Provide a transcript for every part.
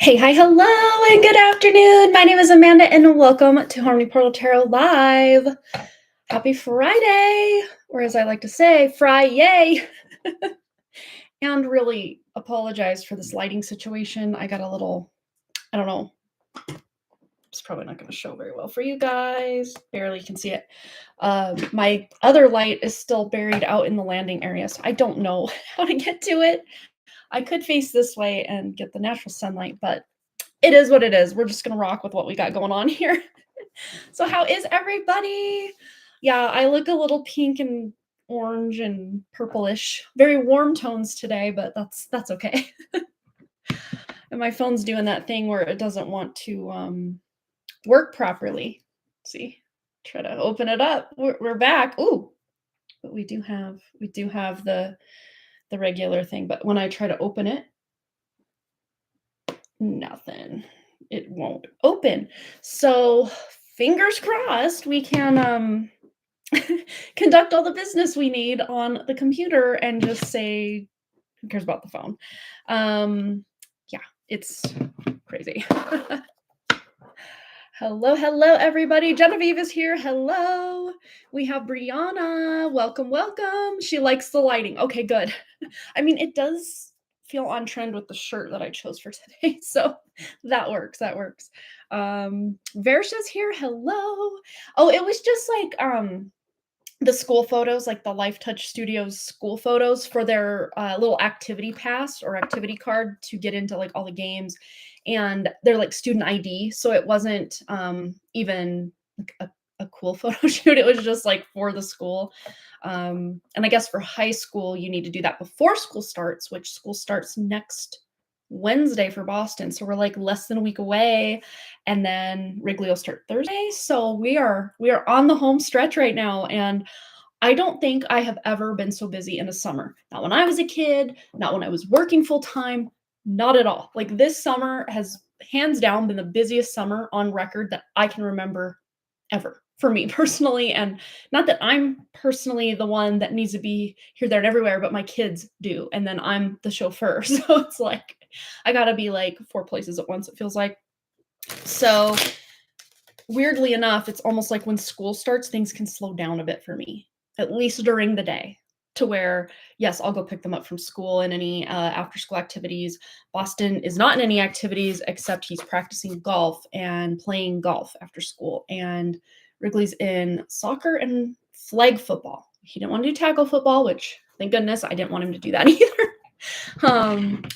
Hey, hi, hello, and good afternoon. My name is Amanda, and welcome to Harmony Portal Tarot Live. Happy Friday, or as I like to say, Fry-yay. And really apologize for this lighting situation. I got a little, I don't know, it's probably not going to show very well for you guys. Barely can see it. My other light is still buried out in the landing area, so I don't know how to get to it. I could face this way and get the natural sunlight, but it is what it is. We're just gonna rock with what we got going on here. So how is everybody? Yeah, I look a little pink and orange and purplish. Very warm tones today, but that's okay. And my phone's doing that thing where it doesn't want to work properly. Let's see, try to open it up. We're back. Ooh, but we do have the regular thing. But when I try to open it, nothing. It won't open. So fingers crossed we can conduct all the business we need on the computer and just say, who cares about the phone? Yeah, it's crazy. Hello, everybody. Genevieve is here. Hello. We have Brianna. Welcome. She likes the lighting. Okay, good. I mean, it does feel on trend with the shirt that I chose for today. So that works. Versha's here. Hello. Oh, it was just like the school photos, like the Life Touch Studios school photos for their little activity pass or activity card to get into like all the games, and they're like student ID. So it wasn't even like a cool photo shoot. It was just like for the school. And I guess for high school, you need to do that before school starts, which school starts next Wednesday for Boston. So we're like less than a week away, and then Wrigley will start Thursday. So we are on the home stretch right now, and I don't think I have ever been so busy in a summer. Not when I was a kid, not when I was working full time, not at all. Like this summer has hands down been the busiest summer on record that I can remember ever for me personally. And not that I'm personally the one that needs to be here, there, and everywhere, but my kids do. And then I'm the chauffeur. So it's like I gotta be like 4 places at once, it feels like. So weirdly enough, it's almost like when school starts, things can slow down a bit for me, at least during the day, to where, yes, I'll go pick them up from school and any after school activities. Boston is not in any activities except he's practicing golf and playing golf after school. And Wrigley's in soccer and flag football. He didn't want to do tackle football, which thank goodness I didn't want him to do that either.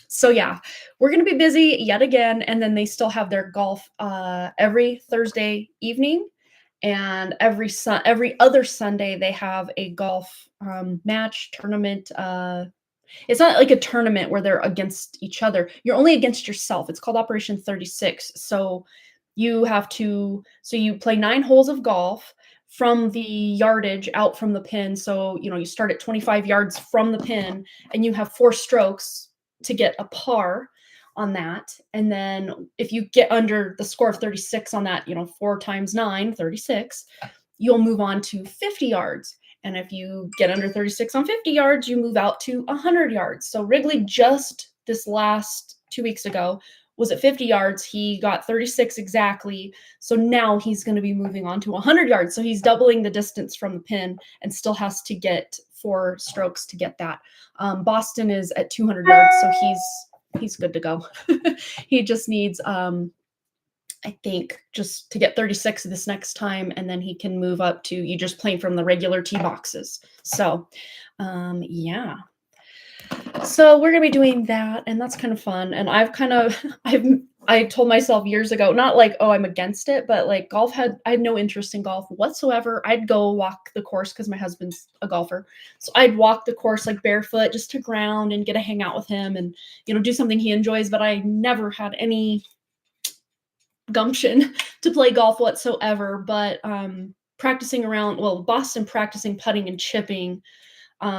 So yeah, we're gonna be busy yet again, and then they still have their golf every Thursday evening, and every other Sunday they have a golf match tournament. It's not like a tournament where they're against each other. You're only against yourself. It's called Operation 36. So you play 9 holes of golf from the yardage out from the pin. So, you start at 25 yards from the pin and you have 4 strokes to get a par on that. And then if you get under the score of 36 on that, 4 times 9, 36, you'll move on to 50 yards. And if you get under 36 on 50 yards, you move out to 100 yards. So Wrigley just this last 2 weeks ago was at 50 yards. He got 36 exactly. So now he's going to be moving on to 100 yards. So he's doubling the distance from the pin and still has to get 4 strokes to get that. Boston is at 200 yards, so he's good to go. He just needs I think just to get 36 this next time, and then he can move up to you just playing from the regular tee boxes. So yeah. So we're gonna be doing that, and that's kind of fun. And I told myself years ago, not like, oh, I'm against it, but like I had no interest in golf whatsoever. I'd go walk the course because my husband's a golfer. So I'd walk the course like barefoot just to ground and get to hang out with him and do something he enjoys, but I never had any gumption to play golf whatsoever. But practicing around, Boston, practicing putting and chipping,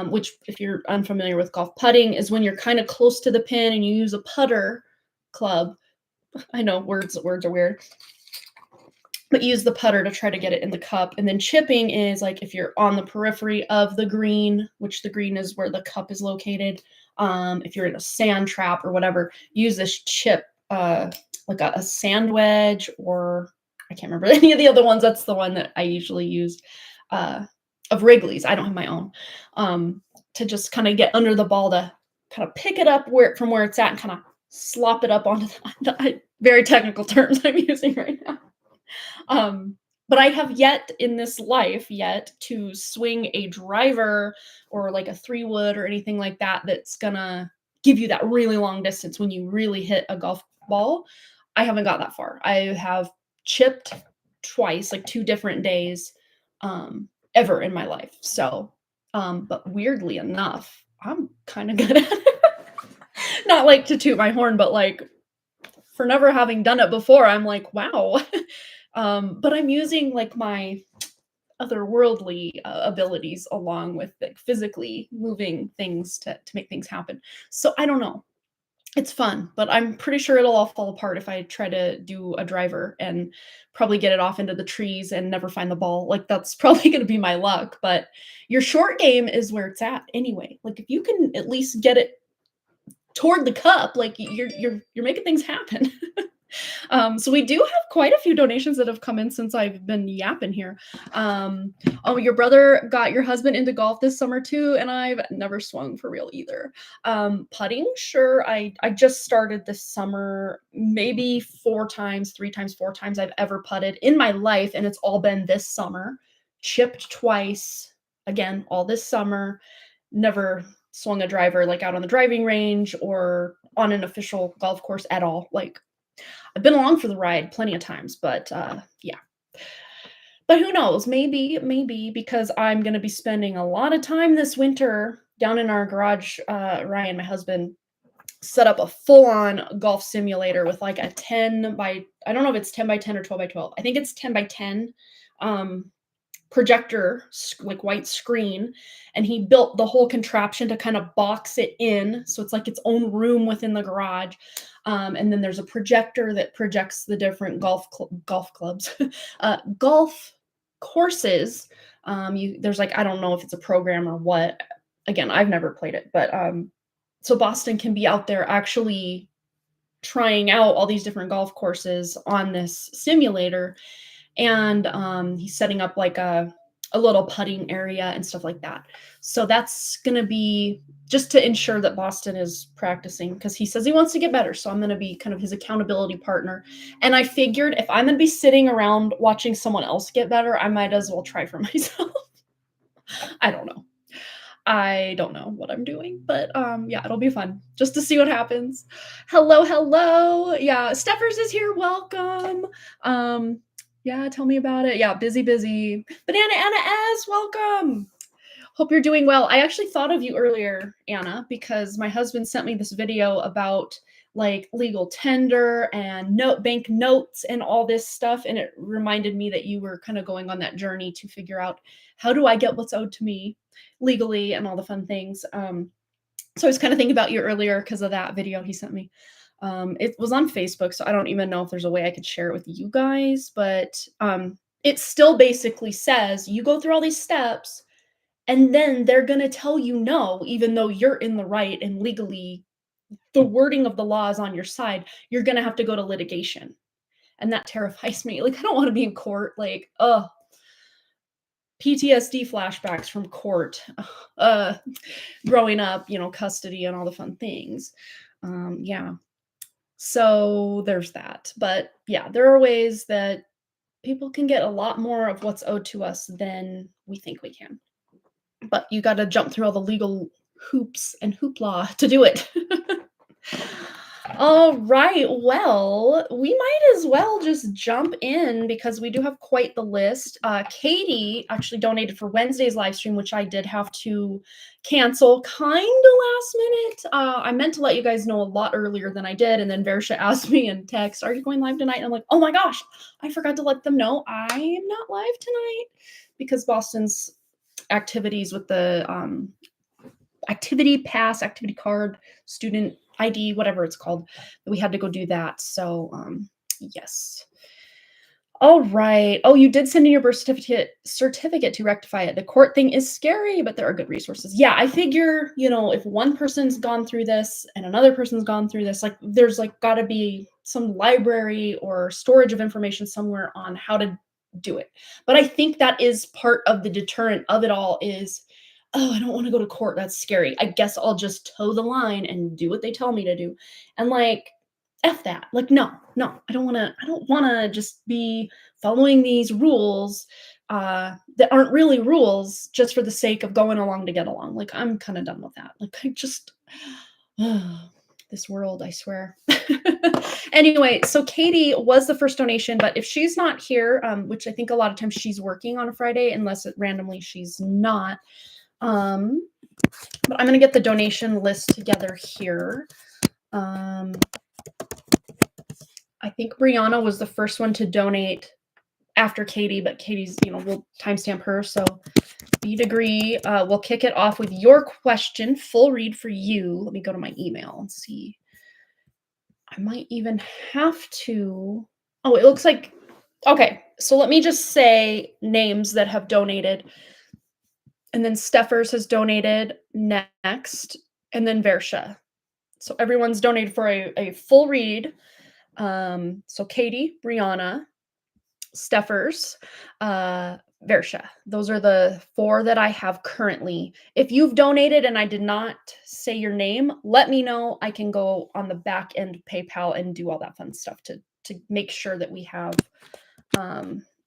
which if you're unfamiliar with golf, putting is when you're kind of close to the pin and you use a putter club. I know words are weird, but use the putter to try to get it in the cup. And then chipping is like if you're on the periphery of the green, which the green is where the cup is located. If you're in a sand trap or whatever, use this chip like a sand wedge, or I can't remember any of the other ones. That's the one that I usually use, uh, of Wrigley's. I don't have my own, to just kind of get under the ball to kind of pick it up from where it's at and kind of slop it up onto very technical terms I'm using right now. Um, but I have yet in this life yet to swing a driver or like a 3-wood or anything like that that's gonna give you that really long distance when you really hit a golf ball. I haven't got that far. I have chipped twice, like 2 different days, ever in my life. So, but weirdly enough, I'm kind of good at it. Not like to toot my horn, but like for never having done it before, I'm like, wow. But I'm using like my otherworldly abilities along with like physically moving things to make things happen. So I don't know. It's fun, but I'm pretty sure it'll all fall apart if I try to do a driver and probably get it off into the trees and never find the ball. Like that's probably going to be my luck. But your short game is where it's at anyway. Like if you can at least get it toward the cup, like you're making things happen. So we do have quite a few donations that have come in since I've been yapping here. Oh, your brother got your husband into golf this summer too, and I've never swung for real either. Putting, sure. I just started this summer, maybe 4 times, 3 times, 4 times I've ever putted in my life, and it's all been this summer. Chipped twice, again, all this summer. Never swung a driver like out on the driving range or on an official golf course at all. Like I've been along for the ride plenty of times, but yeah. But who knows? Maybe because I'm going to be spending a lot of time this winter down in our garage. Ryan, my husband, set up a full-on golf simulator with like a 10 by, I don't know if it's 10 by 10 or 12 by 12. I think it's 10 by 10. Projector, like white screen, and he built the whole contraption to kind of box it in, so it's like its own room within the garage. And then there's a projector that projects the different golf clubs, golf courses. There's like, I don't know if it's a program or what. Again, I've never played it, but so Boston can be out there actually trying out all these different golf courses on this simulator. And he's setting up like a little putting area and stuff like that. So that's going to be just to ensure that Boston is practicing, because he says he wants to get better. So I'm going to be kind of his accountability partner. And I figured if I'm going to be sitting around watching someone else get better, I might as well try for myself. I don't know. I don't know what I'm doing, but yeah, it'll be fun just to see what happens. Hello. Yeah, Steffers is here. Welcome. Yeah, tell me about it. Yeah, busy. Banana Anna S, welcome. Hope you're doing well. I actually thought of you earlier, Anna, because my husband sent me this video about like legal tender and bank notes and all this stuff, and it reminded me that you were kind of going on that journey to figure out how do I get what's owed to me legally and all the fun things. So I was kind of thinking about you earlier because of that video he sent me. It was on Facebook, so I don't even know if there's a way I could share it with you guys, but it still basically says you go through all these steps and then they're going to tell you no, even though you're in the right and legally the wording of the law is on your side. You're going to have to go to litigation. And that terrifies me. Like, I don't want to be in court. Like, PTSD flashbacks from court, growing up, custody and all the fun things. Yeah. So there's that. But yeah, there are ways that people can get a lot more of what's owed to us than we think we can. But you got to jump through all the legal hoops and hoopla to do it. All right. Well, we might as well just jump in because we do have quite the list. Katie actually donated for Wednesday's live stream, which I did have to cancel kind of last minute. I meant to let you guys know a lot earlier than I did. And then Versha asked me in text, are you going live tonight? And I'm like, oh my gosh, I forgot to let them know I am not live tonight because Boston's activities with the activity pass, activity card, student ID, whatever it's called, we had to go do that. So yes. All right. Oh, you did send in your birth certificate to rectify it. The court thing is scary, but there are good resources. Yeah, I figure, if one person's gone through this and another person's gone through this, like there's like got to be some library or storage of information somewhere on how to do it. But I think that is part of the deterrent of it all is, oh, I don't want to go to court. That's scary. I guess I'll just toe the line and do what they tell me to do. And like, F that. Like, no, no, I don't want to just be following these rules that aren't really rules just for the sake of going along to get along. Like, I'm kind of done with that. Like, I just, this world, I swear. Anyway, so Katie was the first donation, but if she's not here, which I think a lot of times she's working on a Friday, unless randomly she's not. But I'm going to get the donation list together here. I think Brianna was the first one to donate after Katie, but Katie's, we'll timestamp her. So B-Degree, we'll kick it off with your question, full read for you. Let me go to my email and see. I might even have to. Oh, it looks like, okay. So let me just say names that have donated. And then Steffers has donated next, and then Versha. So everyone's donated for a full read. So Katie, Brianna, Steffers, Versha. Those are the 4 that I have currently. If you've donated and I did not say your name, let me know. I can go on the back end PayPal and do all that fun stuff to make sure that we have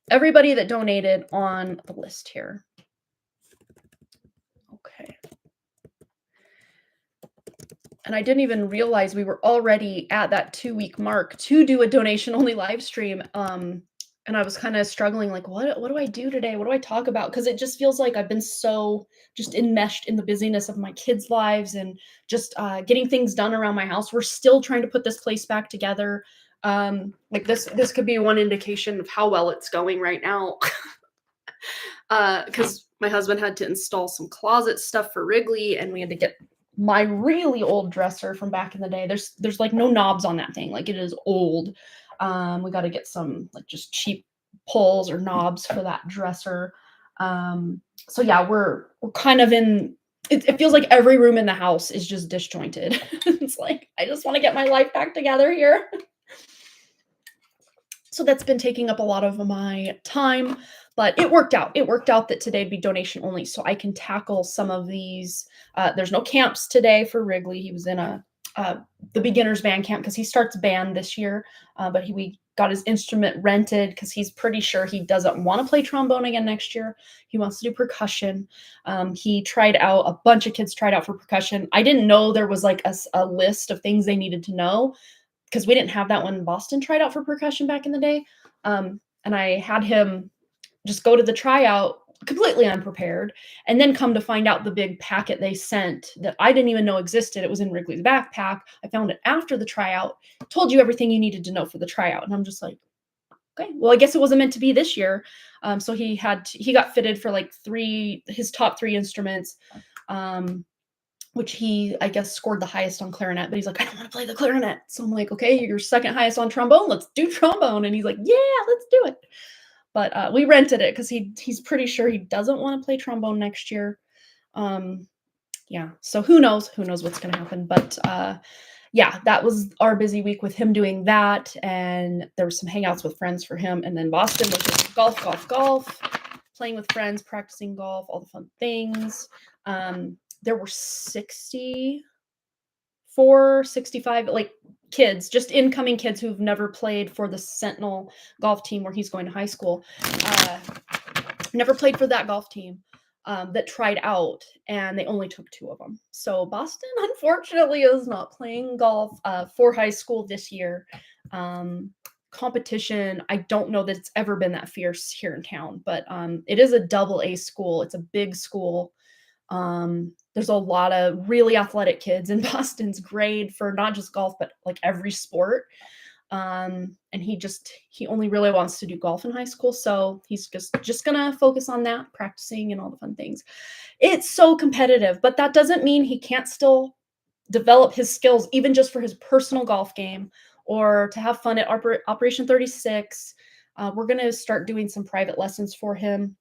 everybody that donated on the list here. Okay. And I didn't even realize we were already at that 2-week mark to do a donation only live stream. And I was kind of struggling, like, what do I do today? What do I talk about? Because it just feels like I've been so just enmeshed in the busyness of my kids' lives and just getting things done around my house. We're still trying to put this place back together. Like this could be one indication of how well it's going right now. Because my husband had to install some closet stuff for Wrigley, and we had to get my really old dresser from back in the day. There's like no knobs on that thing. Like, it is old. We got to get some like just cheap pulls or knobs for that dresser. So yeah, we're kind of in, it feels like every room in the house is just disjointed. It's like, I just want to get my life back together here. So that's been taking up a lot of my time, but it worked out. It worked out that today'd be donation only, so I can tackle some of these. There's no camps today for Wrigley. He was in the beginner's band camp because he starts band this year, but we got his instrument rented because he's pretty sure he doesn't want to play trombone again next year. He wants to do percussion. He tried out, a bunch of kids tried out for percussion. I didn't know there was like a list of things they needed to know, because we didn't have that when Boston tried out for percussion back in the day. And I had him just go to the tryout completely unprepared, and then come to find out the big packet they sent that I didn't even know existed. It was in Wrigley's backpack. I found it after the tryout, told you everything you needed to know for the tryout. And I'm just like, okay, well, I guess it wasn't meant to be this year. So he got fitted for like his top 3 instruments. Which he, I guess, scored the highest on clarinet, but he's like, I don't want to play the clarinet. So I'm like, okay, you're second highest on trombone. Let's do trombone. And he's like, yeah, let's do it. But we rented it because he's pretty sure he doesn't want to play trombone next year. Yeah, so who knows what's going to happen. But yeah, that was our busy week with him doing that. And there were some hangouts with friends for him. And then Boston was just golf, playing with friends, practicing golf, all the fun things. There were 65 like kids, just incoming kids who've never played for the Sentinel golf team where he's going to high school. Never played for that golf team that tried out, and they only took 2 of them. So Boston, unfortunately, is not playing golf for high school this year. Competition, I don't know that it's ever been that fierce here in town, but it is a AA school. It's a big school. There's a lot of really athletic kids in Boston's grade for not just golf, but like every sport. And he only really wants to do golf in high school. So he's just gonna focus on that, practicing and all the fun things. It's so competitive, but that doesn't mean he can't still develop his skills, even just for his personal golf game or to have fun at Operation 36. We're gonna start doing some private lessons for him,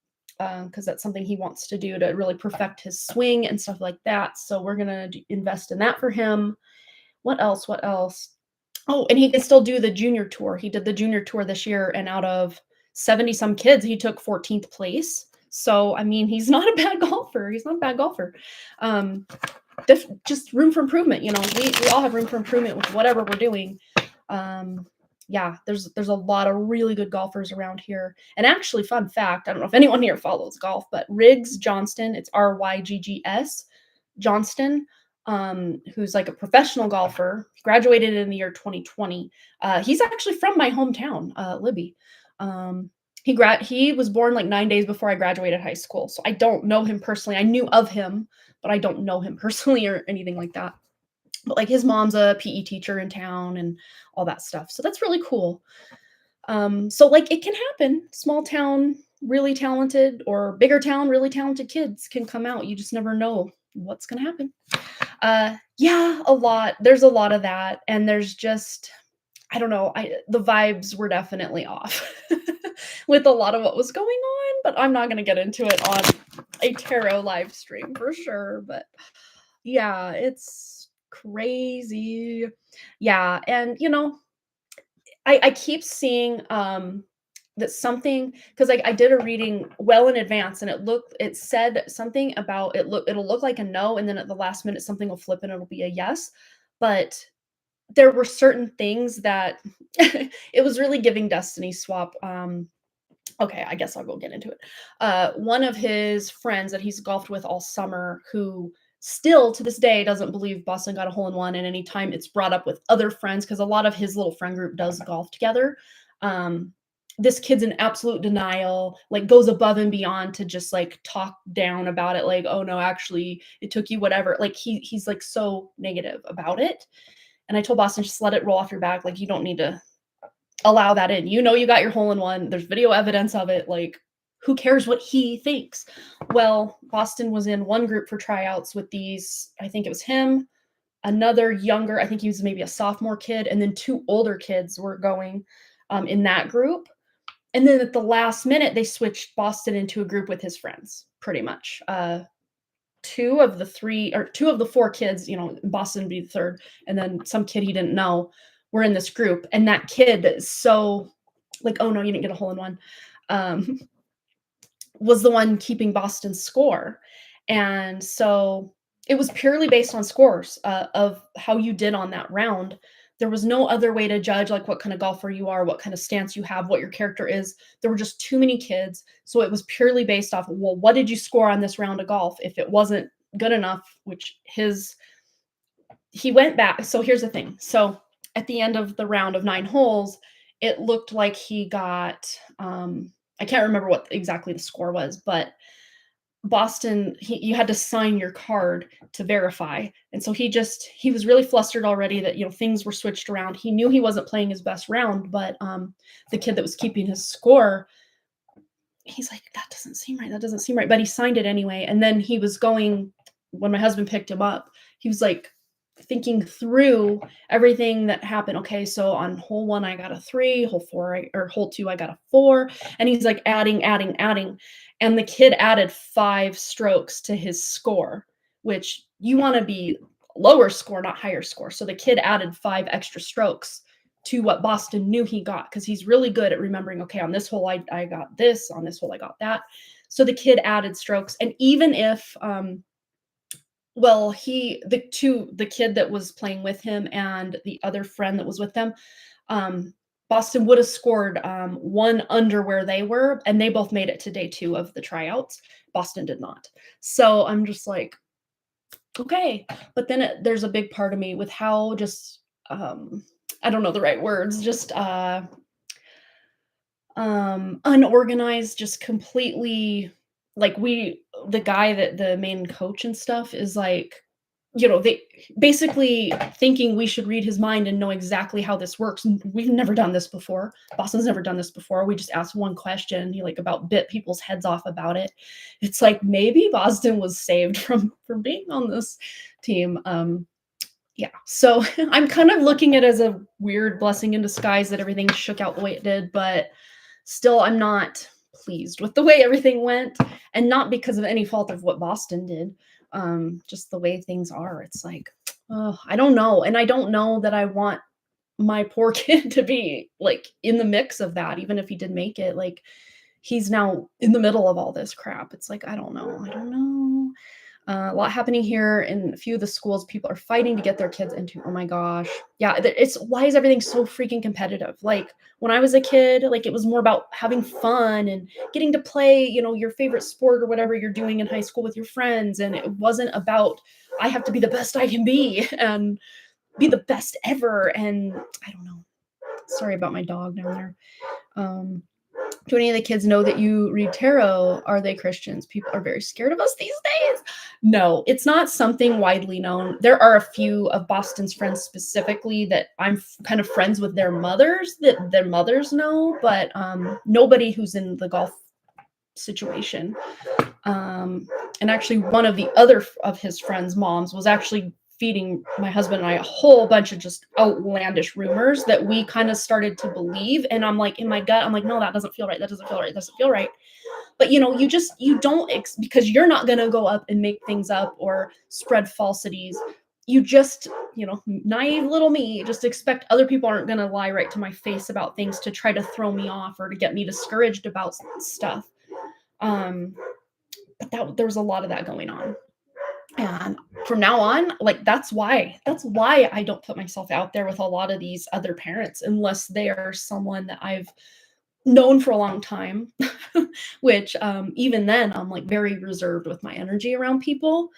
because that's something he wants to do to really perfect his swing and stuff like that. So we're going to invest in that for him. What else? Oh, and he can still do the junior tour. He did the junior tour this year, and out of 70 some kids, he took 14th place. So, I mean, he's not a bad golfer. He's not a bad golfer. Um, just room for improvement. You know, we all have room for improvement with whatever we're doing. Um, yeah, there's a lot of really good golfers around here. And actually, fun fact, I don't know if anyone here follows golf, but Riggs Johnston, it's Ryggs Johnston, who's like a professional golfer, graduated in the year 2020. He's actually from my hometown, Libby. Um, he was born like 9 days before I graduated high school, so I don't know him personally. I knew of him, but I don't know him personally or anything like that. But like his mom's a PE teacher in town and all that stuff. So that's really cool. So like it can happen. Small town, really talented, or bigger town, really talented kids can come out. You just never know what's gonna happen. Yeah, a lot. There's a lot of that. And there's just I don't know, the vibes were definitely off with a lot of what was going on, but I'm not gonna get into it on a tarot live stream for sure. But yeah, it's crazy. Yeah, and I keep seeing that something because I did a reading well in advance and it said something about it'll look like a no and then at the last minute something will flip and it'll be a yes. But there were certain things that it was really giving destiny swap. Okay, I guess I'll go get into it. One of his friends that he's golfed with all summer, who still to this day doesn't believe Boston got a hole in one, and anytime it's brought up with other friends, because a lot of his little friend group does golf together. Um, this kid's in absolute denial, like goes above and beyond to just like talk down about it, like, oh no, actually, it took you whatever. Like he's like so negative about it. And I told Boston, just let it roll off your back. Like you don't need to allow that in. You know you got your hole in one. There's video evidence of it. Like, who cares what he thinks? Well, Boston was in one group for tryouts with these, I think it was him, another younger, I think he was maybe a sophomore kid, and then two older kids were going in that group. And then at the last minute, they switched Boston into a group with his friends, pretty much. Two of the four kids, Boston would be the third, and then some kid he didn't know were in this group. And that kid is so like, oh no, you didn't get a hole in one, um, was the one keeping Boston's score. And so it was purely based on scores of how you did on that round. There was no other way to judge like what kind of golfer you are, what kind of stance you have, what your character is. There were just too many kids. So it was purely based off, well, what did you score on this round of golf? If it wasn't good enough, which he went back. So here's the thing. So at the end of the round of 9 holes, it looked like he got, I can't remember what exactly the score was, but Boston, you had to sign your card to verify. And so he was really flustered already that, things were switched around. He knew he wasn't playing his best round, but the kid that was keeping his score, he's like, that doesn't seem right. That doesn't seem right. But he signed it anyway. And then he was going, when my husband picked him up, he was like thinking through everything that happened. Okay, so on hole 1, I got a 3, hole 2, I got a 4. And he's like adding. And the kid added 5 strokes to his score, which you want to be lower score, not higher score. So the kid added 5 extra strokes to what Boston knew he got, because he's really good at remembering, okay, on this hole I got this, on this hole I got that. So the kid added strokes. And even if well, the kid that was playing with him and the other friend that was with them, Boston would have scored 1 under where they were, and they both made it to day 2 of the tryouts. Boston did not. So I'm just like, okay. But then there's a big part of me with how just I don't know the right words, just unorganized, just completely like the guy that the main coach and stuff is like, they basically thinking we should read his mind and know exactly how this works. We've never done this before. Boston's never done this before. We just asked one question. He like about bit people's heads off about it. It's like maybe Boston was saved from being on this team. Yeah. So I'm kind of looking at it as a weird blessing in disguise that everything shook out the way it did, but still I'm not pleased with the way everything went, and not because of any fault of what Boston did. Just the way things are. It's like, oh, I don't know. And I don't know that I want my poor kid to be, like, in the mix of that, even if he did make it, like, he's now in the middle of all this crap. It's like, I don't know. A lot happening here in a few of the schools people are fighting to get their kids into. Oh my gosh. Yeah, it's why is everything so freaking competitive? Like, when I was a kid, like, it was more about having fun and getting to play, your favorite sport or whatever you're doing in high school with your friends, and it wasn't about, "I have to be the best I can be and be the best ever," and I don't know. Sorry about my dog down there. Um, do any of the kids know that you read tarot? Are they Christians? People are very scared of us these days. No, it's not something widely known. There are a few of Boston's friends specifically that I'm kind of friends with their mothers, that their mothers know, but nobody who's in the golf situation. And actually, one of the other of his friends' moms was actually feeding my husband and I a whole bunch of just outlandish rumors that we kind of started to believe. And I'm like, in my gut, I'm like, no, that doesn't feel right. That doesn't feel right. That doesn't feel right. But you don't because you're not gonna go up and make things up or spread falsities. You just, naive little me, just expect other people aren't gonna lie right to my face about things to try to throw me off or to get me discouraged about stuff. Um, but there was a lot of that going on. And from now on, like, that's why I don't put myself out there with a lot of these other parents unless they are someone that I've known for a long time, which, even then, I'm, like, very reserved with my energy around people.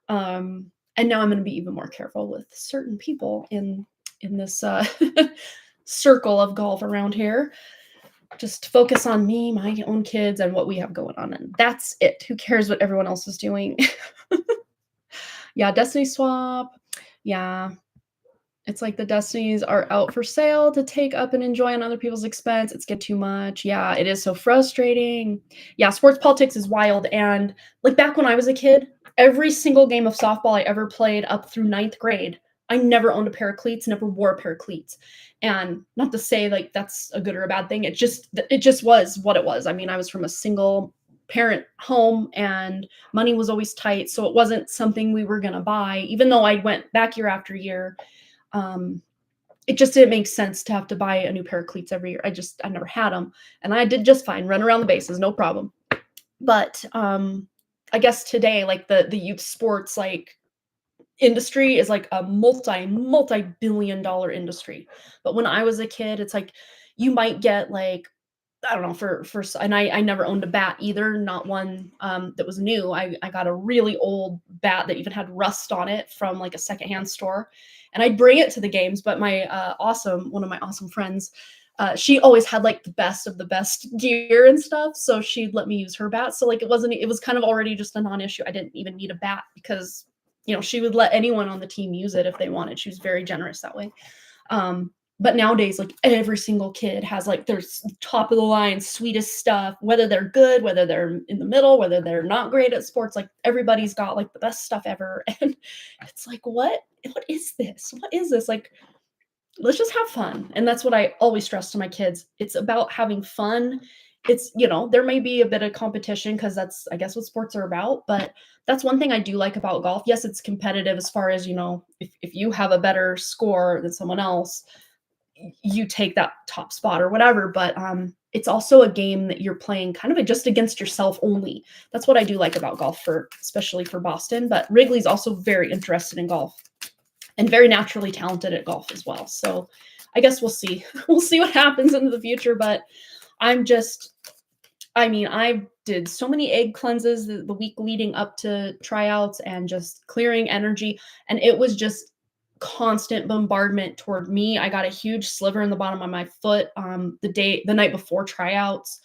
And now I'm gonna be even more careful with certain people in this, circle of golf around here. Just focus on me, my own kids, and what we have going on, and that's it. Who cares what everyone else is doing? Yeah, Destiny Swap. Yeah, it's like the Destinies are out for sale to take up and enjoy on other people's expense. It's get too much. Yeah, it is so frustrating. Yeah, sports politics is wild. And like back when I was a kid, every single game of softball I ever played up through ninth grade, I never owned a pair of cleats, never wore a pair of cleats. And not to say like that's a good or a bad thing. It just was what it was. I mean, I was from a single parent home and money was always tight. So it wasn't something we were gonna buy, even though I went back year after year. um, it just didn't make sense to have to buy a new pair of cleats every year. I never had them, and I did just fine, run around the bases, no problem. But I guess today, like the youth sports like industry is like a multi-billion dollar industry. But when I was a kid, it's like you might get like I don't know and I never owned a bat either, not one that was new. I got a really old bat that even had rust on it from like a secondhand store, and I'd bring it to the games. But my one of my awesome friends, she always had like the best of the best gear and stuff, so she'd let me use her bat. So like it was kind of already just a non-issue. I didn't even need a bat because she would let anyone on the team use it if they wanted. She was very generous that way. But nowadays, like every single kid has like their top of the line, sweetest stuff, whether they're good, whether they're in the middle, whether they're not great at sports, like everybody's got like the best stuff ever. And it's like, what is this? What is this? Like, let's just have fun. And that's what I always stress to my kids. It's about having fun. It's, there may be a bit of competition because that's, I guess, what sports are about. But that's one thing I do like about golf. Yes, it's competitive as far as, if you have a better score than someone else, you take that top spot or whatever. But it's also a game that you're playing kind of just against yourself only. That's what I do like about golf, especially for Boston. But Wrigley's also very interested in golf and very naturally talented at golf as well. So I guess we'll see. We'll see what happens into the future. But I did so many egg cleanses the week leading up to tryouts and just clearing energy. And it was just constant bombardment toward me. I got a huge sliver in the bottom of my foot the night before tryouts.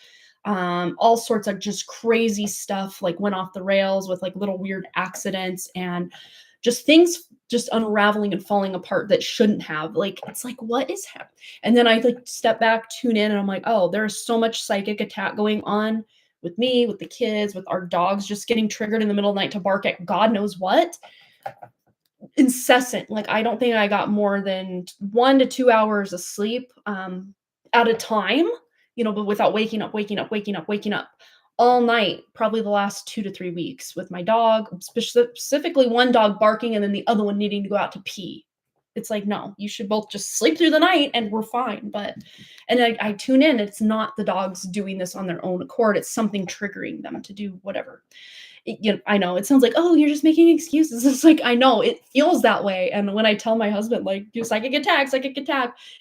All sorts of just crazy stuff like went off the rails with like little weird accidents and just things just unraveling and falling apart that shouldn't have. Like, it's like, what is happening? And then I like step back, tune in, and I'm like, oh, there's so much psychic attack going on with me, with the kids, with our dogs just getting triggered in the middle of the night to bark at God knows what. Incessant. Like, I don't think I got more than 1 to 2 hours of sleep at a time, but without waking up all night, probably the last 2 to 3 weeks with my dog, specifically one dog barking and then the other one needing to go out to pee. It's like, no, you should both just sleep through the night and we're fine. But and I tune in, it's not the dogs doing this on their own accord. It's something triggering them to do whatever. I know it sounds like, oh, you're just making excuses. It's like, I know it feels that way. And when I tell my husband, like, do psychic attack,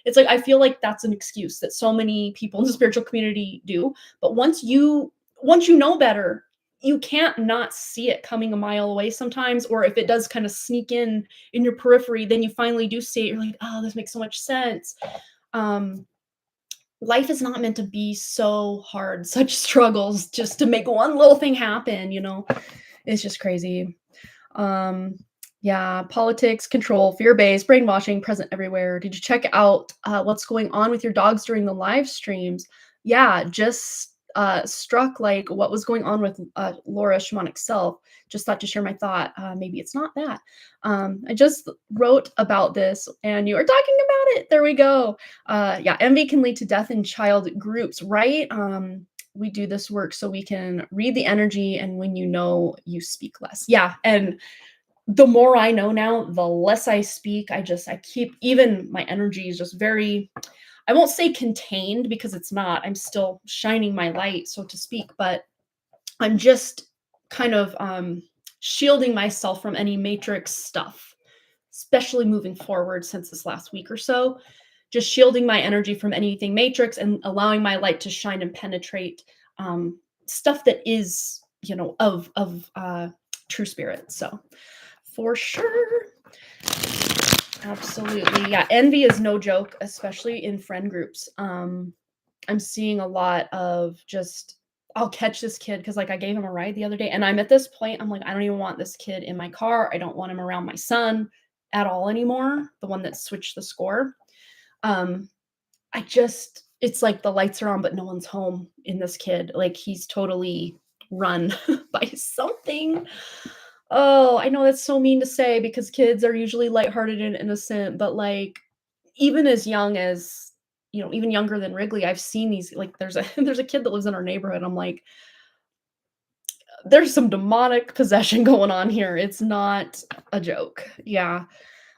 it's like, I feel like that's an excuse that so many people in the spiritual community do. But once you know better, you can't not see it coming a mile away sometimes. Or if it does kind of sneak in your periphery, then you finally do see it. You're like, oh, this makes so much sense. Um, Life is not meant to be so hard, such struggles just to make one little thing happen, you know? It's just crazy. Um, yeah, politics, control, fear-based, brainwashing present everywhere. Did you check out what's going on with your dogs during the live streams? Yeah, just struck like what was going on with Laura Shamanic Self. Just thought to share my thought. Maybe it's not that. I just wrote about this and you are talking about it. There we go. Yeah, envy can lead to death in child groups, right? We do this work so we can read the energy, and when you know, you speak less. Yeah, and the more I know now, the less I speak. I keep, even my energy is just very, I won't say contained because it's not. I'm still shining my light, so to speak, but I'm just kind of shielding myself from any matrix stuff, especially moving forward since this last week or so. Just shielding my energy from anything matrix and allowing my light to shine and penetrate stuff that is, of true spirit. So for sure. Absolutely. Yeah. Envy is no joke, especially in friend groups. I'm seeing a lot of just, I'll catch this kid because like I gave him a ride the other day and I'm at this point, I'm like, I don't even want this kid in my car. I don't want him around my son at all anymore. The one that switched the score. Um, it's like the lights are on, but no one's home in this kid. Like he's totally run by something. Oh, I know that's so mean to say because kids are usually lighthearted and innocent, but like even as young as, even younger than Wrigley, I've seen these, like there's a there's a kid that lives in our neighborhood. I'm like, there's some demonic possession going on here. It's not a joke. Yeah.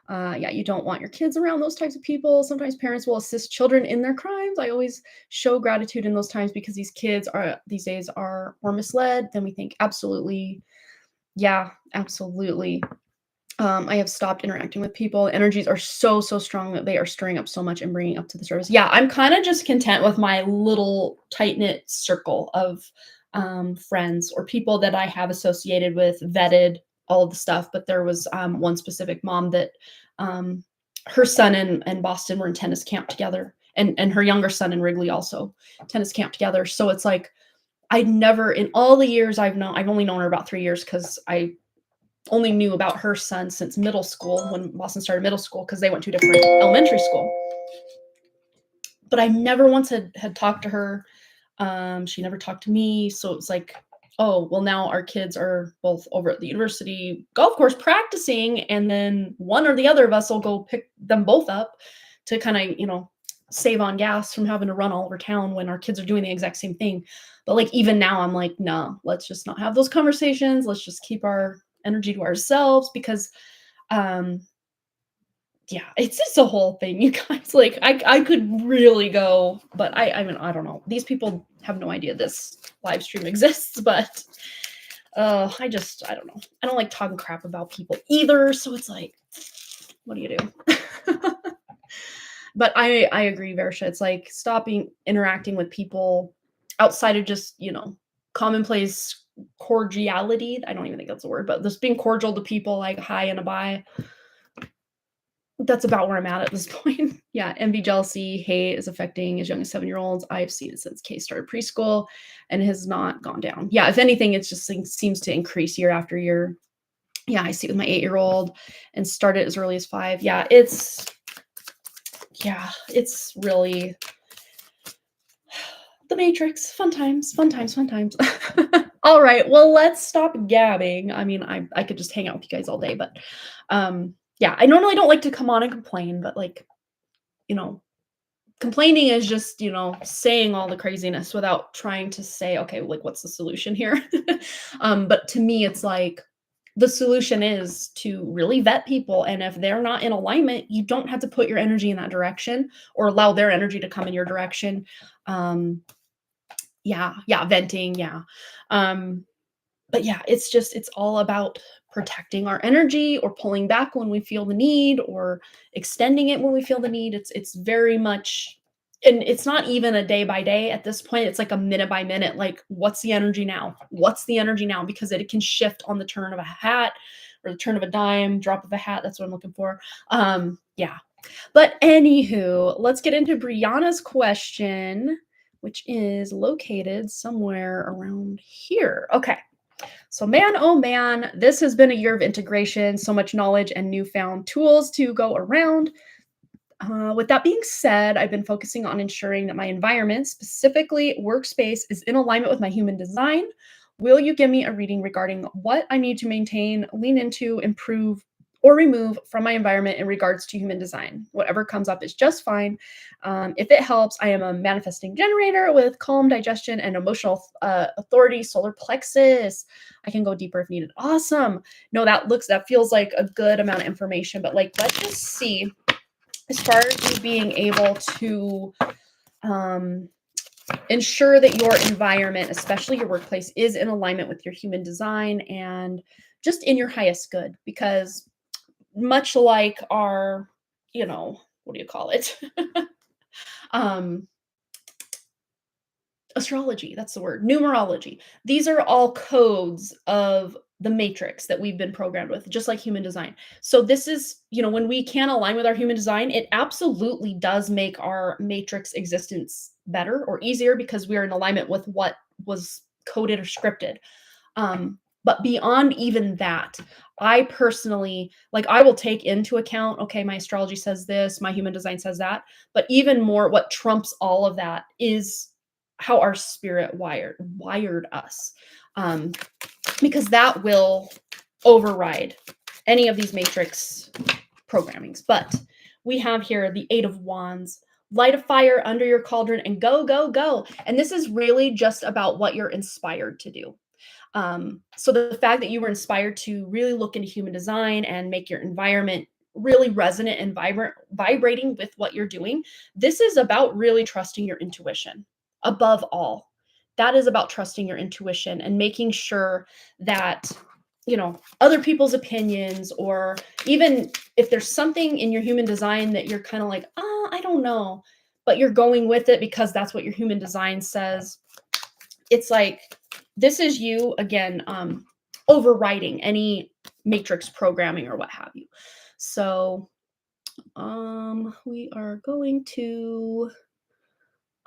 Yeah, you don't want your kids around those types of people. Sometimes parents will assist children in their crimes. I always show gratitude in those times because these kids are these days are more misled than we think. Absolutely. Yeah, absolutely. I have stopped interacting with people. Energies are so, so strong that they are stirring up so much and bringing up to the surface. Yeah, I'm kind of just content with my little tight knit circle of friends or people that I have associated with, vetted, all of the stuff. But there was one specific mom that her son and Boston were in tennis camp together, and her younger son in Wrigley also tennis camp together. So it's like I'd never, in all the years I've only known her about 3 years because I only knew about her son since middle school when Boston started middle school because they went to a different elementary school. But I never once had talked to her. She never talked to me. So it's like, oh, well, now our kids are both over at the university golf course practicing. And then one or the other of us will go pick them both up to kind of, save on gas from having to run all over town when our kids are doing the exact same thing. But like, even now I'm like, no, let's just not have those conversations. Let's just keep our energy to ourselves because um yeah, it's just a whole thing, you guys. Like I could really go, but I mean, I don't know, these people have no idea this live stream exists. But I don't know, I don't like talking crap about people either, so it's like, what do you do? But I agree, Versha, it's like stopping interacting with people outside of just, commonplace cordiality. I don't even think that's a word, but just being cordial to people, like hi and a bye. That's about where I'm at this point. Yeah, envy, jealousy, hate is affecting as young as 7-year-olds. I've seen it since Kay started preschool and has not gone down. Yeah, if anything, it just seems to increase year after year. Yeah, I see it with my 8-year-old and started as early as 5. Yeah, it's really the Matrix. Fun times, fun times, fun times. All right, well, let's stop gabbing. I mean, I could just hang out with you guys all day, but yeah, I normally don't like to come on and complain, but like, complaining is just, saying all the craziness without trying to say, okay, like what's the solution here? But to me, it's like the solution is to really vet people, and if they're not in alignment, you don't have to put your energy in that direction or allow their energy to come in your direction. Um, yeah, venting, yeah. Um, but yeah, it's all about protecting our energy or pulling back when we feel the need or extending it when we feel the need. It's very much, and it's not even a day by day at this point. It's like a minute by minute. Like, what's the energy now? What's the energy now? Because it can shift on the turn of a hat or the turn of a dime, drop of a hat. That's what I'm looking for. Yeah. But anywho, let's get into Brianna's question, which is located somewhere around here. Okay. So, man, oh man, this has been a year of integration, so much knowledge and newfound tools to go around. With that being said, I've been focusing on ensuring that my environment, specifically workspace, is in alignment with my human design. Will you give me a reading regarding what I need to maintain, lean into, improve, or remove from my environment in regards to human design? Whatever comes up is just fine. If it helps, I am a manifesting generator with calm digestion and emotional authority, solar plexus. I can go deeper if needed. Awesome. No, that feels like a good amount of information, but like, let's just see as far as you being able to ensure that your environment, especially your workplace, is in alignment with your human design and just in your highest good. Because much like our, what do you call it? um, Astrology, that's the word, numerology. These are all codes of the matrix that we've been programmed with, just like human design. So this is, when we can align with our human design, it absolutely does make our matrix existence better or easier because we are in alignment with what was coded or scripted. But beyond even that, I personally, like, I will take into account, okay, my astrology says this, my human design says that, but even more, what trumps all of that is how our spirit wired us, because that will override any of these matrix programmings. But we have here the Eight of Wands. Light a fire under your cauldron and go, go, go. And this is really just about what you're inspired to do. So the fact that you were inspired to really look into human design and make your environment really resonant and vibrating with what you're doing, this is about really trusting your intuition above all. That is about trusting your intuition and making sure that, other people's opinions, or even if there's something in your human design that you're kind of like, I don't know, but you're going with it because that's what your human design says. It's like, this is you again, overriding any matrix programming or what have you. So we are going to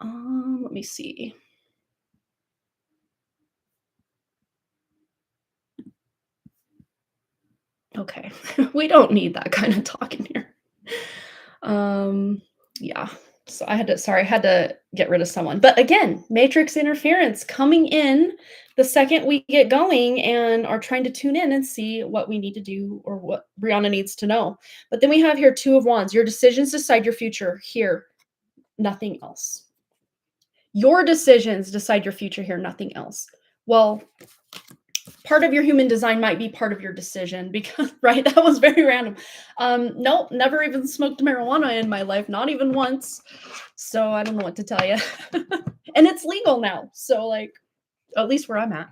let me see. Okay. We don't need that kind of talk in here. Yeah. So I had to get rid of someone. But again, matrix interference coming in the second we get going and are trying to tune in and see what we need to do or what Brianna needs to know. But then we have here Two of Wands. Your decisions decide your future here, nothing else. Your decisions decide your future here, nothing else. Well, part of your human design might be part of your decision, because right, that was very random. Nope, never even smoked marijuana in my life, not even once. So I don't know what to tell you. And it's legal now, so like, at least where I'm at,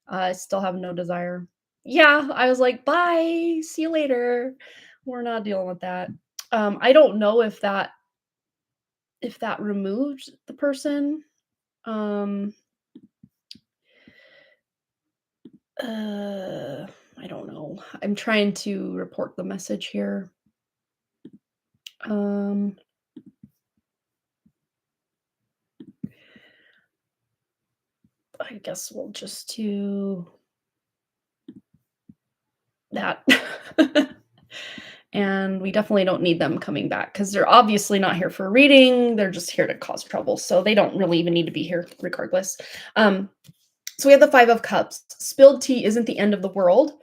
I still have no desire. Yeah, I was like, bye, see you later, we're not dealing with that. I don't know if that removed the person. I don't know. I'm trying to report the message here. I guess we'll just do that. And we definitely don't need them coming back because they're obviously not here for a reading. They're just here to cause trouble. So they don't really even need to be here regardless. So we have the Five of Cups. Spilled tea isn't the end of the world.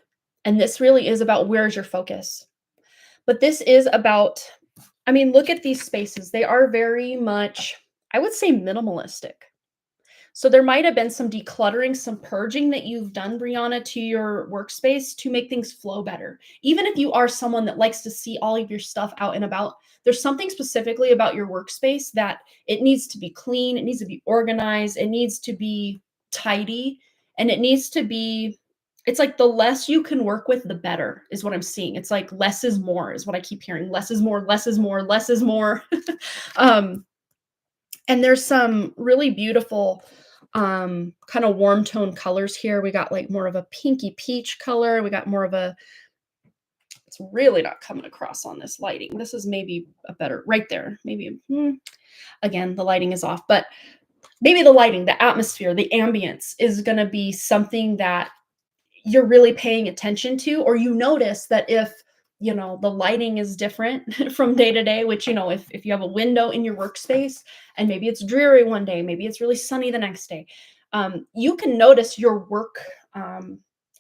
And this really is about, where's your focus? But this is about, look at these spaces. They are very much, I would say, minimalistic. So there might have been some decluttering, some purging that you've done, Brianna, to your workspace to make things flow better. Even if you are someone that likes to see all of your stuff out and about, there's something specifically about your workspace that it needs to be clean, it needs to be organized, it needs to be tidy, and it needs to be it's like the less you can work with, the better is what I'm seeing. It's like less is more is what I keep hearing. Less is more, less is more, less is more. um, and there's some really beautiful kind of warm tone colors here. We got like more of a pinky peach color. We got more of a it's really not coming across on this lighting. This is maybe a better right there. Maybe again, the lighting is off, but maybe the lighting, the atmosphere, the ambience is going to be something that you're really paying attention to, or you notice that if the lighting is different from day to day, which if you have a window in your workspace and maybe it's dreary one day, maybe it's really sunny the next day, you can notice your work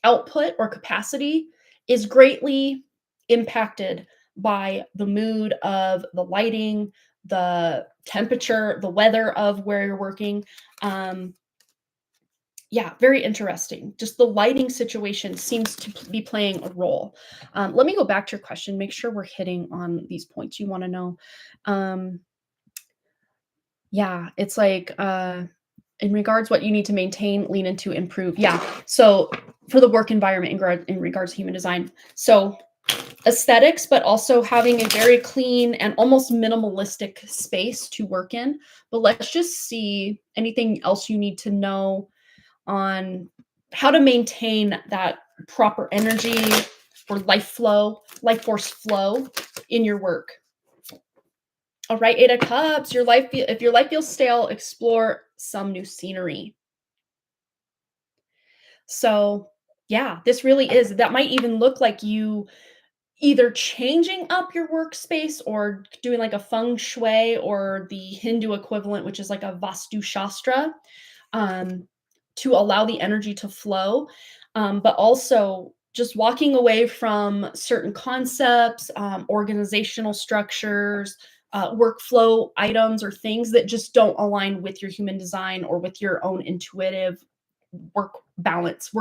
output or capacity is greatly impacted by the mood of the lighting, the temperature, the weather of where you're working. Yeah, very interesting. Just the lighting situation seems to be playing a role. Let me go back to your question, make sure we're hitting on these points you want to know. Um, yeah, it's like in regards what you need to maintain, lean into, improve. Yeah. So for the work environment in regards to human design. So aesthetics, but also having a very clean and almost minimalistic space to work in. But let's just see anything else you need to know on how to maintain that proper energy or life force flow in your work. All right, 8 of Cups, if your life feels stale, explore some new scenery. So, yeah, this really is that might even look like you either changing up your workspace or doing like a feng shui or the Hindu equivalent, which is like a Vastu Shastra, um, to allow the energy to flow, but also just walking away from certain concepts, organizational structures, workflow items, or things that just don't align with your human design or with your own intuitive work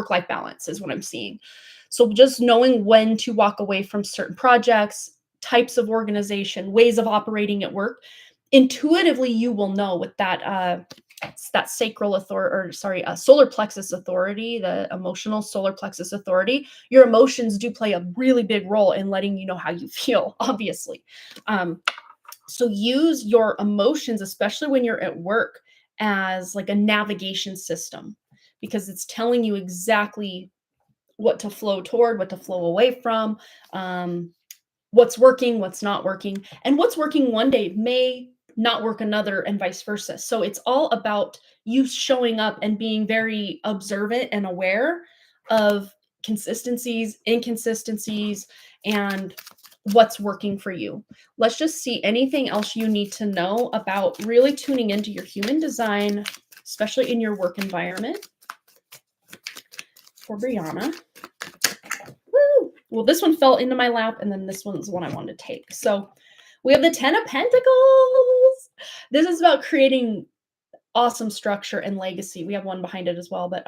life balance is what I'm seeing. So just knowing when to walk away from certain projects, types of organization, ways of operating at work, intuitively you will know with that sacral authority, or sorry, solar plexus authority, the emotional solar plexus authority. Your emotions do play a really big role in letting you know how you feel, obviously. So use your emotions, especially when you're at work, as like a navigation system, because it's telling you exactly what to flow toward, what to flow away from, what's working, what's not working, and what's working one day may not work another, and vice versa. So it's all about you showing up and being very observant and aware of consistencies, inconsistencies, and what's working for you. Let's just see anything else you need to know about really tuning into your human design, especially in your work environment. For Brianna. Woo! Well, this one fell into my lap, and then this one's the one I wanted to take. So we have the 10 of Pentacles. This is about creating awesome structure and legacy. We have one behind it as well, but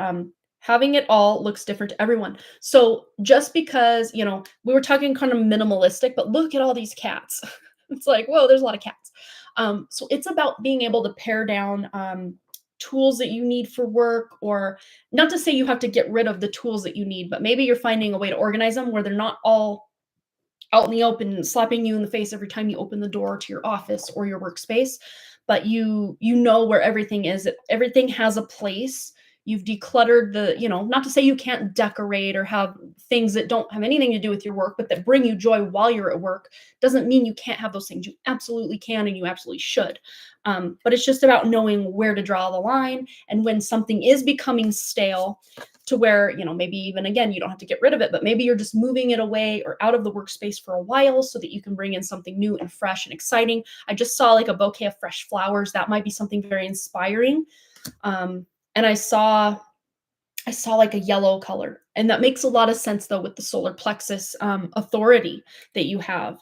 having it all looks different to everyone. So just because, we were talking kind of minimalistic, but look at all these cats. It's like, whoa, there's a lot of cats. So it's about being able to pare down tools that you need for work, or not to say you have to get rid of the tools that you need, but maybe you're finding a way to organize them where they're not all out in the open slapping you in the face every time you open the door to your office or your workspace, but you know where everything is. Everything has a place. You've decluttered not to say you can't decorate or have things that don't have anything to do with your work, but that bring you joy while you're at work. Doesn't mean you can't have those things. You absolutely can, and you absolutely should. But it's just about knowing where to draw the line, and when something is becoming stale, to where, maybe even again, you don't have to get rid of it, but maybe you're just moving it away or out of the workspace for a while so that you can bring in something new and fresh and exciting. I just saw like a bouquet of fresh flowers. That might be something very inspiring. And I saw like a yellow color, and that makes a lot of sense though with the solar plexus authority that you have.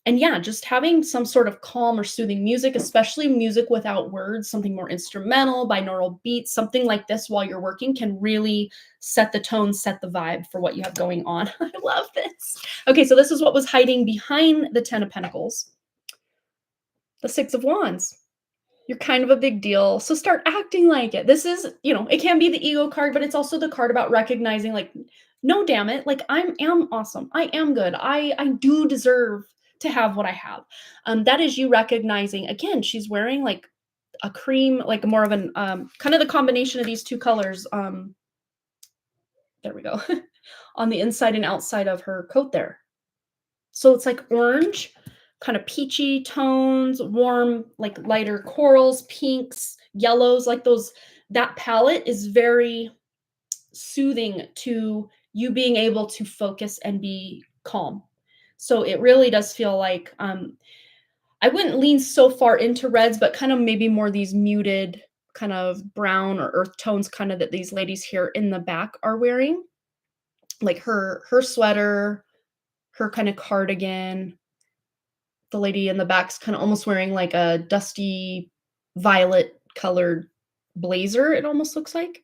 And yeah, just having some sort of calm or soothing music, especially music without words, something more instrumental, binaural beats, something like this while you're working can really set the tone, set the vibe for what you have going on. I love this. Okay, so this is what was hiding behind the 10 of Pentacles. The 6 of Wands. You're kind of a big deal, so start acting like it. This is, it can be the ego card, but it's also the card about recognizing, like, no, damn it, like I am awesome. I am good. I do deserve to have what I have. That is you recognizing. Again, she's wearing like a cream, like more of an kind of the combination of these two colors. There we go, on the inside and outside of her coat there. So it's like orange, kind of peachy tones, warm, like lighter corals, pinks, yellows, like those. That palette is very soothing to you being able to focus and be calm. So it really does feel like I wouldn't lean so far into reds, but kind of maybe more these muted kind of brown or earth tones kind of that these ladies here in the back are wearing. Like her sweater, her kind of cardigan, the lady in the back's kind of almost wearing like a dusty violet colored blazer, it almost looks like.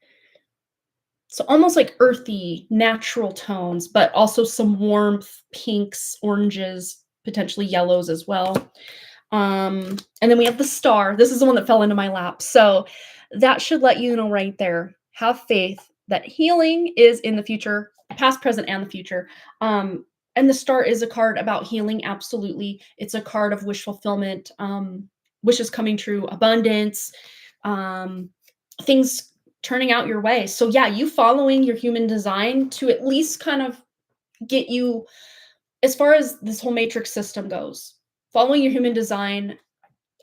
So almost like earthy, natural tones, but also some warmth, pinks, oranges, potentially yellows as well. And then we have the star. This is the one that fell into my lap. So that should let you know right there. Have faith that healing is in the future, past, present, and the future. And the star is a card about healing. Absolutely. It's a card of wish fulfillment, wishes coming true, abundance, things turning out your way. So yeah, you following your human design to at least kind of get you, as far as this whole matrix system goes, following your human design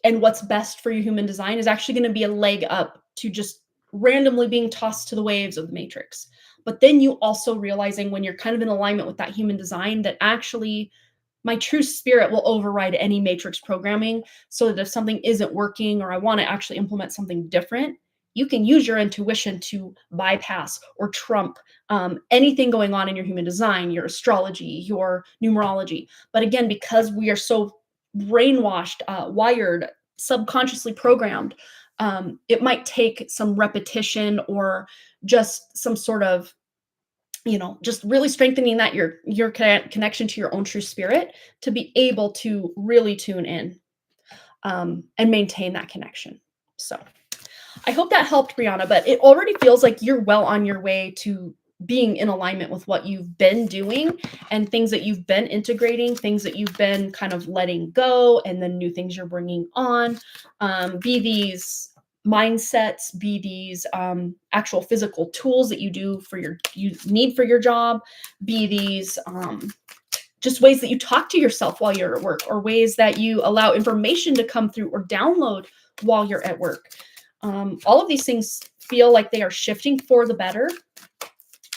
and what's best for your human design is actually going to be a leg up to just randomly being tossed to the waves of the matrix. But then you also realizing when you're kind of in alignment with that human design that actually my true spirit will override any matrix programming, so that if something isn't working or I want to actually implement something different, you can use your intuition to bypass or trump anything going on in your human design, your astrology, your numerology. But again, because we are so brainwashed, wired, subconsciously programmed, it might take some repetition or just some sort of, just really strengthening that your connection to your own true spirit to be able to really tune in, and maintain that connection. So I hope that helped, Brianna, but it already feels like you're well on your way to being in alignment with what you've been doing and things that you've been integrating, things that you've been kind of letting go, and then new things you're bringing on. Be these mindsets, be these actual physical tools that you need for your job, be these just ways that you talk to yourself while you're at work, or ways that you allow information to come through or download while you're at work. All of these things feel like they are shifting for the better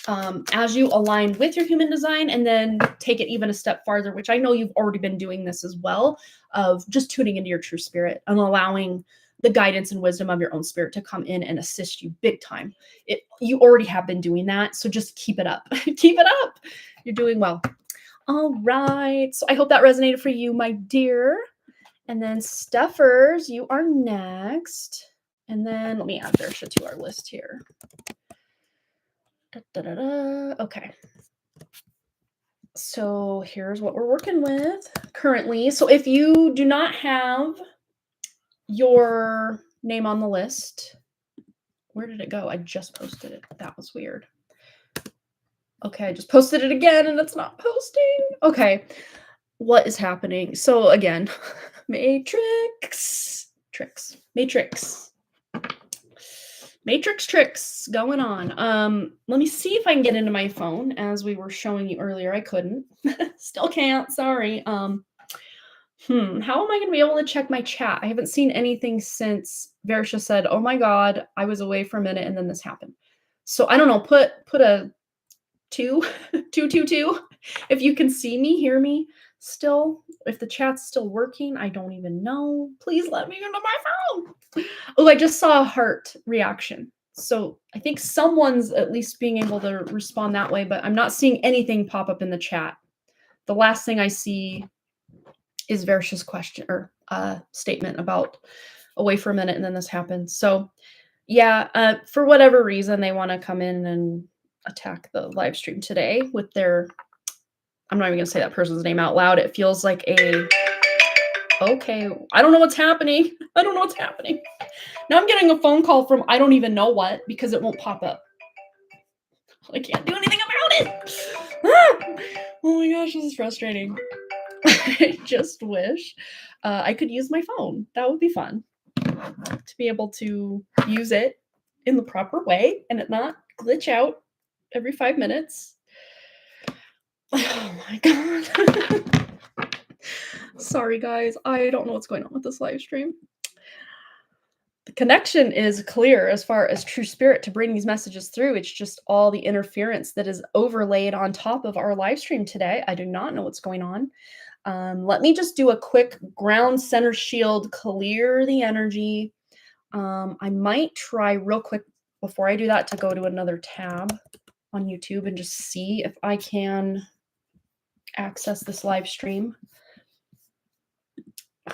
as you align with your human design, and then take it even a step farther, which I know you've already been doing this as well, of just tuning into your true spirit and allowing the guidance and wisdom of your own spirit to come in and assist you big time. You already have been doing that, so just keep it up. Keep it up. You're doing well. All right. So I hope that resonated for you, my dear. And then Steffers, you are next. And then let me add Versha to our list here. Okay. So here's what we're working with currently. So if you do not have your name on the list, where did it go? I just posted it. That was weird. Okay, I just posted it again and it's not posting. Okay. What is happening? So again, Matrix tricks going on. Let me see if I can get into my phone. As we were showing you earlier, I couldn't. Still can't, sorry. How am I gonna be able to check my chat? I haven't seen anything since Versha said, oh my god, I was away for a minute and then this happened. So I don't know, put a 2 222 if you can see me, hear me still. If the chat's still working, I don't even know. Please let me into my phone. Oh, I just saw a heart reaction. So I think someone's at least being able to respond that way, but I'm not seeing anything pop up in the chat. The last thing I see is Versh's question or statement about away for a minute and then this happens. So yeah, for whatever reason, they want to come in and attack the live stream today with their. I'm not even gonna say that person's name out loud. It feels like a. Okay, I don't know what's happening. I don't know what's happening. Now I'm getting a phone call from I don't even know what because it won't pop up. I can't do anything about it. Ah! Oh my gosh, this is frustrating. I just wish I could use my phone. That would be fun to be able to use it in the proper way and it not glitch out every 5 minutes. Oh my god. Sorry, guys. I don't know what's going on with this live stream. The connection is clear as far as true spirit to bring these messages through. It's just all the interference that is overlaid on top of our live stream today. I do not know what's going on. Let me just do a quick ground center shield, clear the energy. I might try real quick before I do that to go to another tab on YouTube and just see if I can access this live stream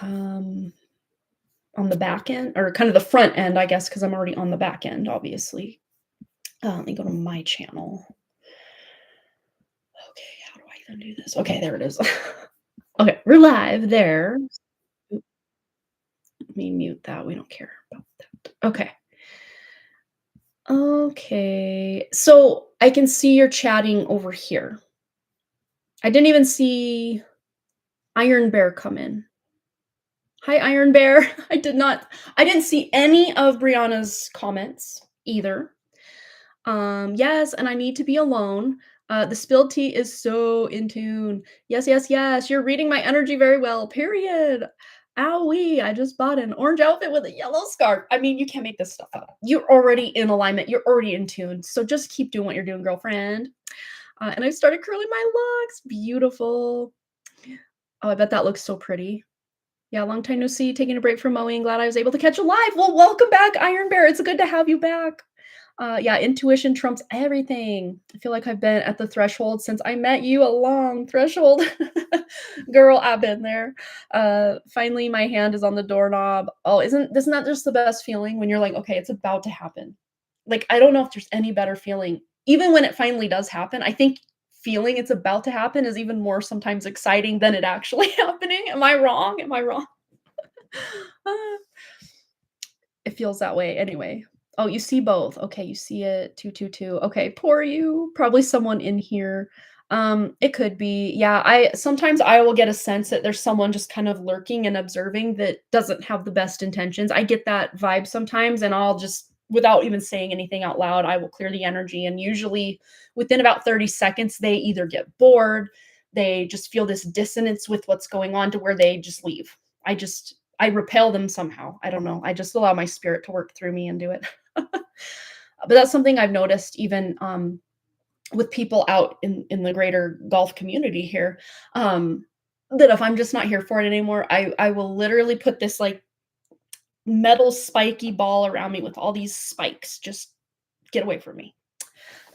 on the back end, or kind of the front end, I guess, because I'm already on the back end, obviously. Let me go to my channel. Okay, how do I even do this? Okay, there it is. Okay, we're live there. Let me mute that. We don't care about that. Okay. Okay, so I can see you're chatting over here. I didn't even see Iron Bear come in. Hi, Iron Bear. I didn't see any of Brianna's comments either. Yes, and I need to be alone. The spilled tea is so in tune. Yes, yes, yes. You're reading my energy very well. Period. Owie, I just bought an orange outfit with a yellow scarf. I mean, you can't make this stuff up. You're already in alignment. You're already in tune. So just keep doing what you're doing, girlfriend. And I started curling my locks. Beautiful. Oh, I bet that looks so pretty. Yeah, long time no see. Taking a break from mowing. Glad I was able to catch you live. Well, welcome back, Iron Bear. It's good to have you back. Yeah, intuition trumps everything. I feel like I've been at the threshold since I met you. A long threshold. Girl, I've been there. Finally, my hand is on the doorknob. Oh, isn't that just the best feeling when you're like, okay, it's about to happen? Like, I don't know if there's any better feeling. Even when it finally does happen, I think feeling it's about to happen is even more sometimes exciting than it actually happening. Am I wrong? Am I wrong? It feels that way anyway. Oh, you see both. Okay, you see it. 222. Okay, poor you. Probably someone in here. It could be. Yeah, I will get a sense that there's someone just kind of lurking and observing that doesn't have the best intentions. I get that vibe sometimes, and I'll just, without even saying anything out loud, I will clear the energy. And usually within about 30 seconds, they either get bored, they just feel this dissonance with what's going on to where they just leave. I repel them somehow. I don't know. I just allow my spirit to work through me and do it. But that's something I've noticed even with people out in the greater golf community here. That if I'm just not here for it anymore, I will literally put this like metal spiky ball around me with all these spikes. Just get away from me.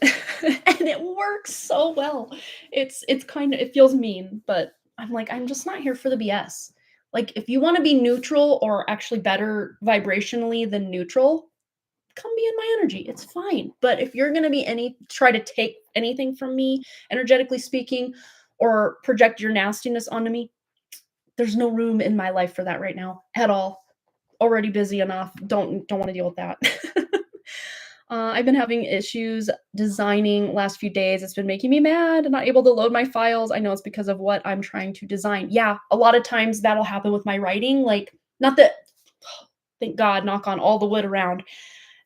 And it works so well. It's kind of, it feels mean, but I'm like, I'm just not here for the BS. Like, if you want to be neutral or actually better vibrationally than neutral, come be in my energy. It's fine. But if you're going to be try to take anything from me, energetically speaking, or project your nastiness onto me, there's no room in my life for that right now at all. Already busy enough. Don't want to deal with that. I've been having issues designing last few days. It's been making me mad. I'm not able to load my files. I know it's because of what I'm trying to design. Yeah, a lot of times that'll happen with my writing. Like, not that, thank God, knock on all the wood around,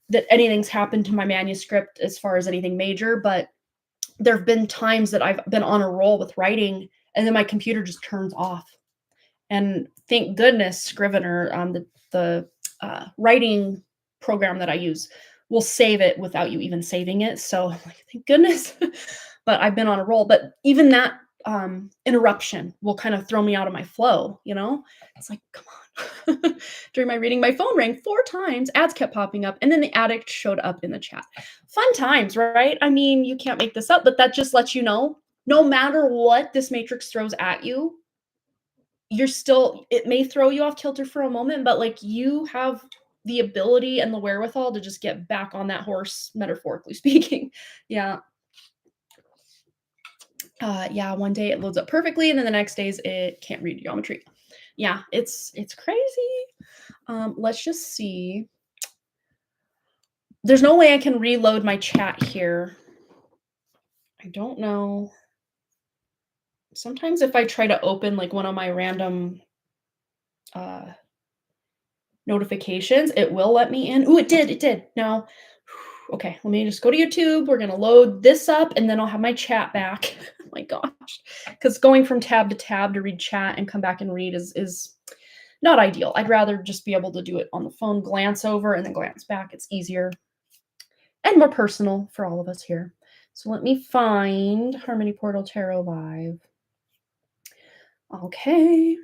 that anything's happened to my manuscript as far as anything major, but there have been times that I've been on a roll with writing and then my computer just turns off. And thank goodness Scrivener, the writing program that I use, will save it without you even saving it. So I'm like, thank goodness. But I've been on a roll. But even that interruption will kind of throw me out of my flow, you know? It's like, come on. During my reading, my phone rang 4 times, ads kept popping up, and then the addict showed up in the chat. Fun times, right? I mean, you can't make this up, but that just lets you know, no matter what this matrix throws at you, you're still it may throw you off kilter for a moment, but, like, you have the ability and the wherewithal to just get back on that horse, metaphorically speaking. Yeah. Yeah, one day it loads up perfectly, and then the next days it can't read geometry. Yeah, it's crazy. Let's just see. There's no way I can reload my chat here. I don't know. Sometimes if I try to open, like, one of my random, uh, notifications, it will let me in. Ooh, it did. Now, okay, let me just go to YouTube. We're gonna load this up, and then I'll have my chat back. Oh my gosh, because going from tab to tab to read chat and come back and read is not ideal. I'd rather just be able to do it on the phone, glance over, and then glance back. It's easier and more personal for all of us here. So let me find Harmony Portal Tarot Live. Okay.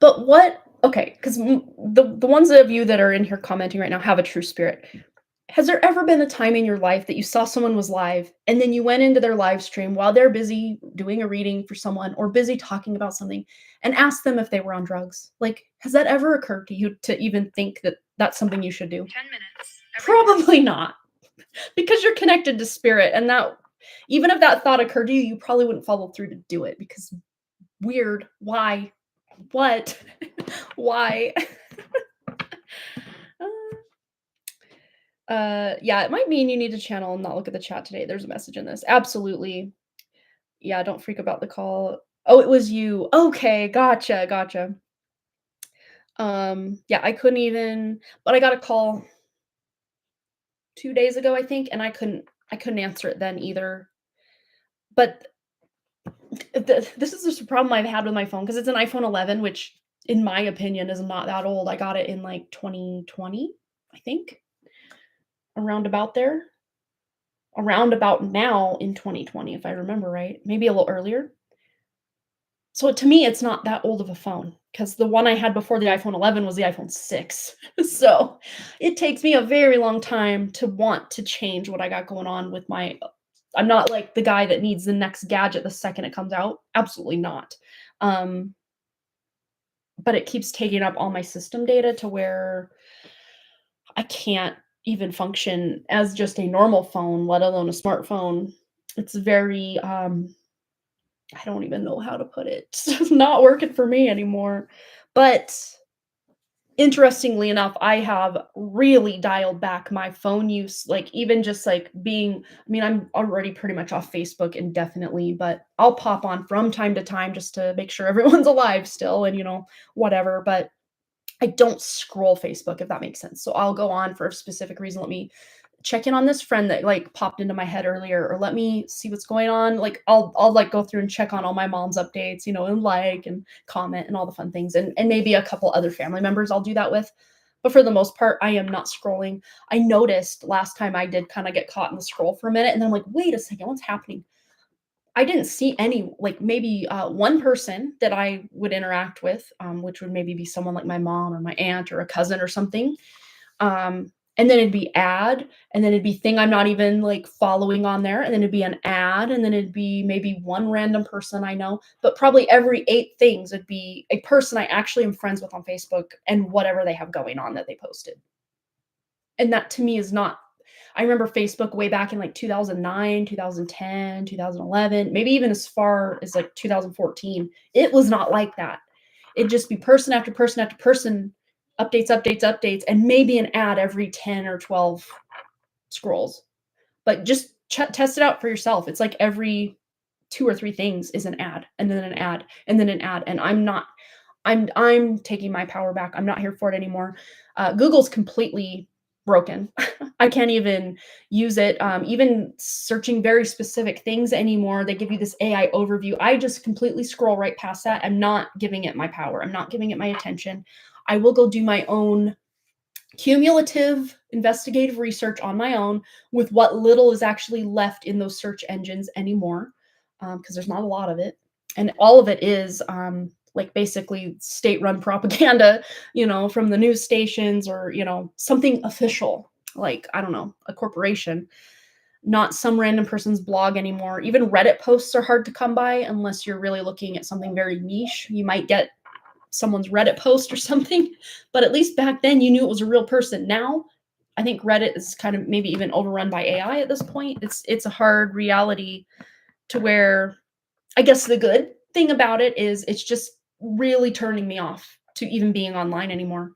But what okay, 'cause the ones of you that are in here commenting right now have a true spirit. Has there ever been a time in your life that you saw someone was live and then you went into their live stream while they're busy doing a reading for someone or busy talking about something and asked them if they were on drugs? Like, has that ever occurred to you to even think that that's something you should do? 10 minutes. Probably not, because you're connected to spirit, and that even if that thought occurred to you, you probably wouldn't follow through to do it because weird. Why? What? Why? Yeah, it might mean you need to channel and not look at the chat today. There's a message in this. Absolutely. Yeah, don't freak about the call. Oh, it was you. Okay, gotcha, gotcha. Yeah, I couldn't even but I got a call 2 days ago, I think, and I couldn't answer it then either. But this is just a problem I've had with my phone because it's an iPhone 11, which in my opinion is not that old. I got it in like 2020, I think, around about there. Around about now in 2020, if I remember right, maybe a little earlier. So to me, it's not that old of a phone because the one I had before the iPhone 11 was the iPhone 6. So it takes me a very long time to want to change what I got going on with my. I'm not like the guy that needs the next gadget the second it comes out. Absolutely not. Um, but it keeps taking up all my system data to where I can't even function as just a normal phone, let alone a smartphone. It's very I don't even know how to put it. It's just not working for me anymore. But interestingly enough, I have really dialed back my phone use, like even just like being I mean, I'm already pretty much off Facebook indefinitely, but I'll pop on from time to time just to make sure everyone's alive still and whatever. But I don't scroll Facebook, if that makes sense. So I'll go on for a specific reason. Let me check in on this friend that like popped into my head earlier, or let me see what's going on. Like I'll like go through and check on all my mom's updates, and like and comment and all the fun things. And maybe a couple other family members I'll do that with. But for the most part, I am not scrolling. I noticed last time I did kind of get caught in the scroll for a minute, and then I'm like, wait a second, what's happening? I didn't see any, like maybe one person that I would interact with, which would maybe be someone like my mom or my aunt or a cousin or something. And then it'd be ad, and then it'd be thing I'm not even like following on there, and then it'd be an ad, and then it'd be maybe one random person I know, but probably every 8 things it'd be a person I actually am friends with on Facebook and whatever they have going on that they posted. And that to me is not I remember Facebook way back in like 2009, 2010, 2011, maybe even as far as like 2014. It was not like that. It'd just be person after person after person, updates, updates, updates, and maybe an ad every 10 or 12 scrolls. But just test it out for yourself. It's like every 2 or 3 things is an ad, and then an ad, and then an ad. And I'm taking my power back. I'm not here for it anymore. Google's completely broken. I can't even use it. Even searching very specific things anymore. They give you this AI overview. I just completely scroll right past that. I'm not giving it my power. I'm not giving it my attention. I will go do my own cumulative investigative research on my own with what little is actually left in those search engines anymore, because there's not a lot of it, and all of it is like basically state-run propaganda, from the news stations or something official, like I don't know, a corporation. not some random person's blog anymore. Even Reddit posts are hard to come by unless you're really looking at something very niche. You might get someone's Reddit post or something, but at least back then you knew it was a real person. Now, I think Reddit is kind of maybe even overrun by AI at this point. It's a hard reality to where I guess the good thing about it is it's just really turning me off to even being online anymore.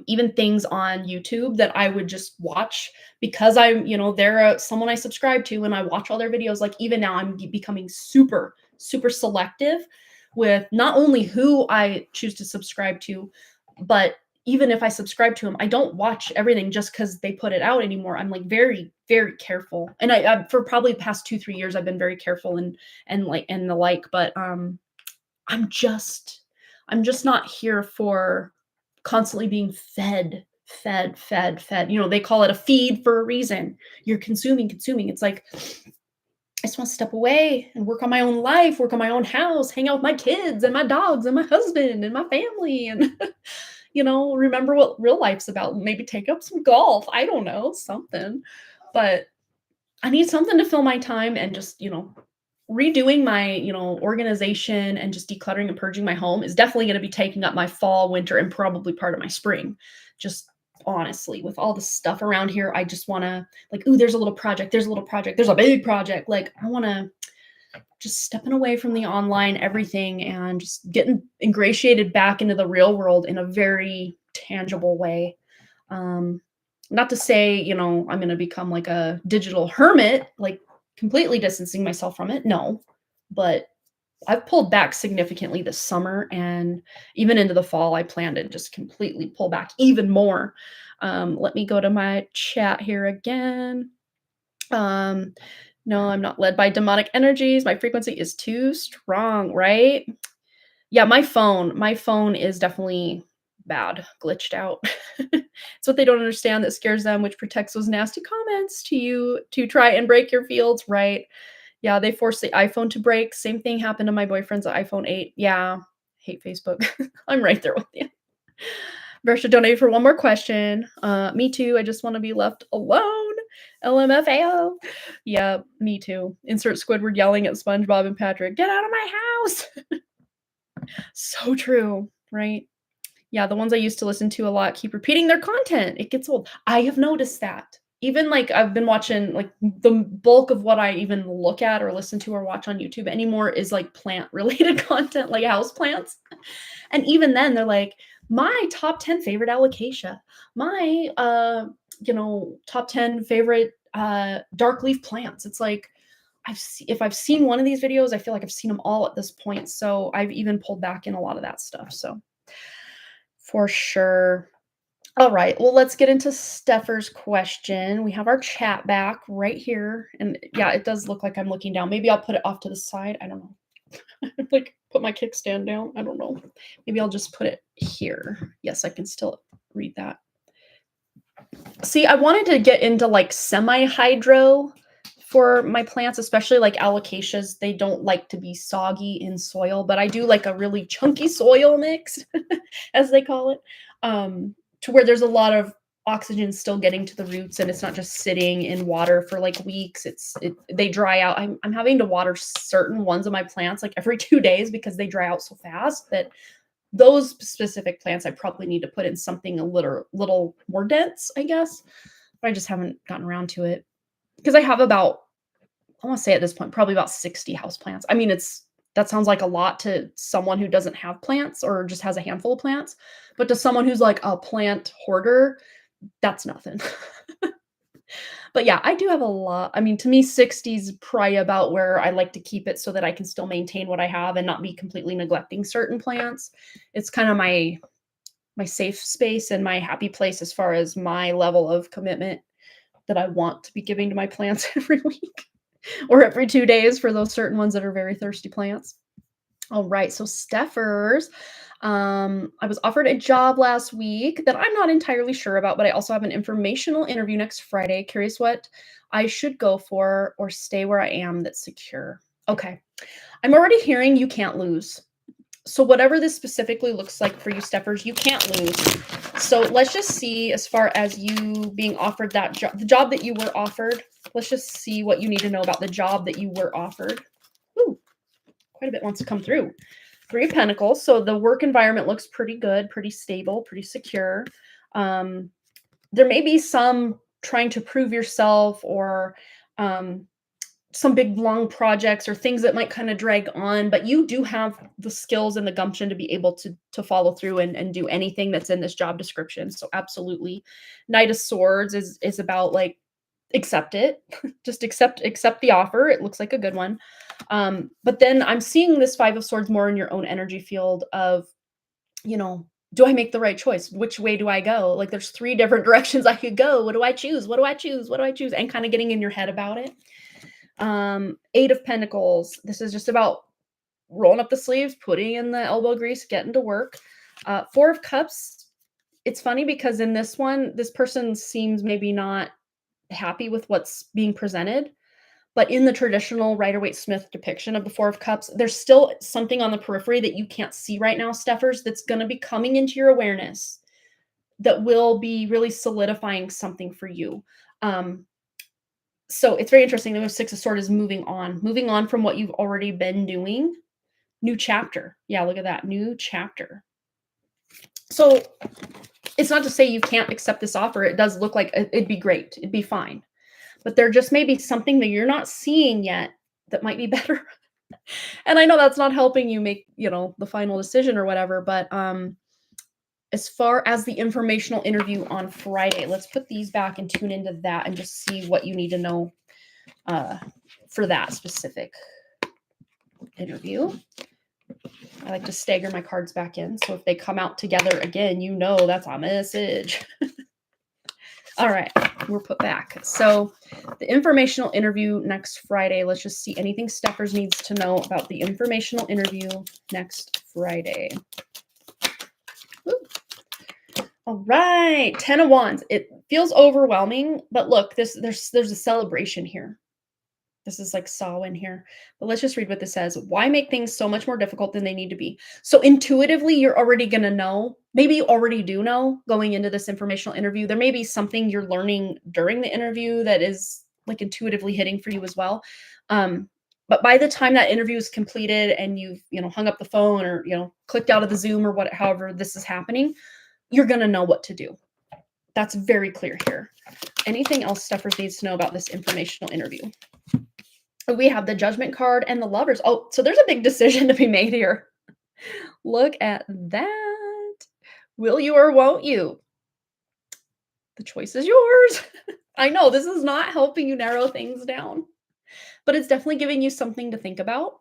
Even things on YouTube that I would just watch because I'm, they're someone I subscribe to and I watch all their videos. Like even now, I'm becoming super, super selective with not only who I choose to subscribe to, but even if I subscribe to them, I don't watch everything just because they put it out anymore. I'm like very, very careful, and I for probably the past 2-3 years, I've been very careful and the like. But I'm just, I'm just not here for constantly being fed, fed, fed, fed. They call it a feed for a reason. You're consuming, consuming. It's like, I just want to step away and work on my own life, work on my own house, hang out with my kids and my dogs and my husband and my family and, remember what real life's about. Maybe take up some golf. I don't know, something. But I need something to fill my time and just, redoing my, organization and just decluttering and purging my home is definitely going to be taking up my fall, winter, and probably part of my spring. Just honestly, with all the stuff around here, I just want to like, ooh, there's a little project, there's a little project, there's a big project. Like I want to just stepping away from the online everything and just getting ingratiated back into the real world in a very tangible way. Not to say, I'm going to become like a digital hermit, like completely distancing myself from it. No, but I've pulled back significantly this summer and even into the fall, I plan to just completely pull back even more. Let me go to my chat here again. No, I'm not led by demonic energies. My frequency is too strong, right? Yeah, my phone is definitely bad, glitched out. It's what they don't understand that scares them, which protects those nasty comments to you to try and break your fields, right? Yeah, they forced the iPhone to break. Same thing happened to my boyfriend's iPhone 8. Yeah, hate Facebook. I'm right there with you. Versha donated for one more question. Me too. I just want to be left alone. LMFAO. Yeah, me too. Insert Squidward yelling at SpongeBob and Patrick. Get out of my house. So true, right? Yeah, the ones I used to listen to a lot keep repeating their content. It gets old. I have noticed that. Even like I've been watching like the bulk of what I even look at or listen to or watch on YouTube anymore is like plant related content, like house plants. And even then they're like, my top 10 favorite alocasia, my top 10 favorite dark leaf plants. It's like if I've seen one of these videos, I feel like I've seen them all at this point. So I've even pulled back in a lot of that stuff. So for sure. All right. Well, let's get into Stepher's question. We have our chat back right here. And yeah, it does look like I'm looking down. Maybe I'll put it off to the side. I don't know. Like put my kickstand down. I don't know. Maybe I'll just put it here. Yes, I can still read that. See, I wanted to get into like semi-hydro for my plants, especially like alocasias. They don't like to be soggy in soil, but I do like a really chunky soil mix, as they call it, to where there's a lot of oxygen still getting to the roots and it's not just sitting in water for like weeks. They dry out. I'm having to water certain ones of my plants like every 2 days because they dry out so fast that those specific plants I probably need to put in something a little more dense, I guess. But I just haven't gotten around to it because I have about, I want to say at this point, probably about 60 houseplants. I mean, that sounds like a lot to someone who doesn't have plants or just has a handful of plants, but to someone who's like a plant hoarder, that's nothing. But yeah, I do have a lot. I mean, to me, 60 is probably about where I like to keep it so that I can still maintain what I have and not be completely neglecting certain plants. It's kind of my safe space and my happy place as far as my level of commitment that I want to be giving to my plants every week or every 2 days for those certain ones that are very thirsty plants. All right, so Steffers, I was offered a job last week that I'm not entirely sure about, but I also have an informational interview next Friday. Curious what I should go for or stay where I am that's secure. Okay, I'm already hearing you can't lose. So whatever this specifically looks like for you, Steffers, you can't lose. So let's just see as far as you being offered that job, the job that you were offered. Let's just see what you need to know about the job that you were offered. Ooh, quite a bit wants to come through. Three of Pentacles. So the work environment looks pretty good, pretty stable, pretty secure. There may be some trying to prove yourself, or some big long projects or things that might kind of drag on, but you do have the skills and the gumption to be able to follow through and do anything that's in this job description. So absolutely. Knight of Swords is about like accept it. Just accept the offer. It looks like a good one. But then I'm seeing this Five of Swords more in your own energy field of, you know, do I make the right choice? Which way do I go? Like there's three different directions I could go. What do I choose? What do I choose? What do I choose? And kind of getting in your head about it. Eight of Pentacles. This is just about rolling up the sleeves, putting in the elbow grease, getting to work. Four of Cups. It's funny because in this one, this person seems maybe not happy with what's being presented. But in the traditional Rider-Waite-Smith depiction of the Four of Cups, there's still something on the periphery that you can't see right now, Steffers, that's going to be coming into your awareness that will be really solidifying something for you. So it's very interesting. The Six of Swords is moving on from what you've already been doing. New chapter. Yeah, look at that. New chapter. So it's not to say you can't accept this offer. It does look like it'd be great. It'd be fine. But there just may be something that you're not seeing yet that might be better. And I know that's not helping you make, the final decision or whatever, but as far as the informational interview on Friday, let's put these back and tune into that and just see what you need to know for that specific interview. I like to stagger my cards back in, so if they come out together again, that's a message. All right, we're put back. So the informational interview next Friday. Let's just see anything Steffers needs to know about the informational interview next Friday. Ooh. All right, 10 of Wands. It feels overwhelming, but look, there's a celebration here. This is like Samhain here. But let's just read what this says. Why make things so much more difficult than they need to be? So intuitively, you're already going to know. Maybe you already do know going into this informational interview. There may be something you're learning during the interview that is like intuitively hitting for you as well. But by the time that interview is completed and you've, hung up the phone or, clicked out of the Zoom or however this is happening, you're going to know what to do. That's very clear here. Anything else Steffers needs to know about this informational interview? We have the Judgment card and the Lovers. Oh, so there's a big decision to be made here. Look at that. Will you or won't you? The choice is yours. I know this is not helping you narrow things down, but it's definitely giving you something to think about.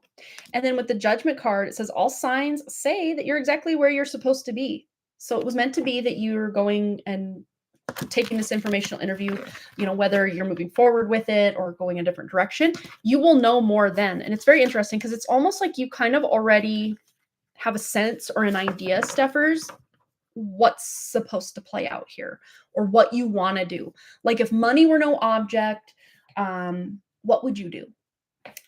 And then with the Judgment card, it says all signs say that you're exactly where you're supposed to be. So it was meant to be that you're going and taking this informational interview, whether you're moving forward with it or going a different direction, you will know more then. And it's very interesting because it's almost like you kind of already have a sense or an idea, Steffers, what's supposed to play out here or what you want to do. Like if money were no object, what would you do?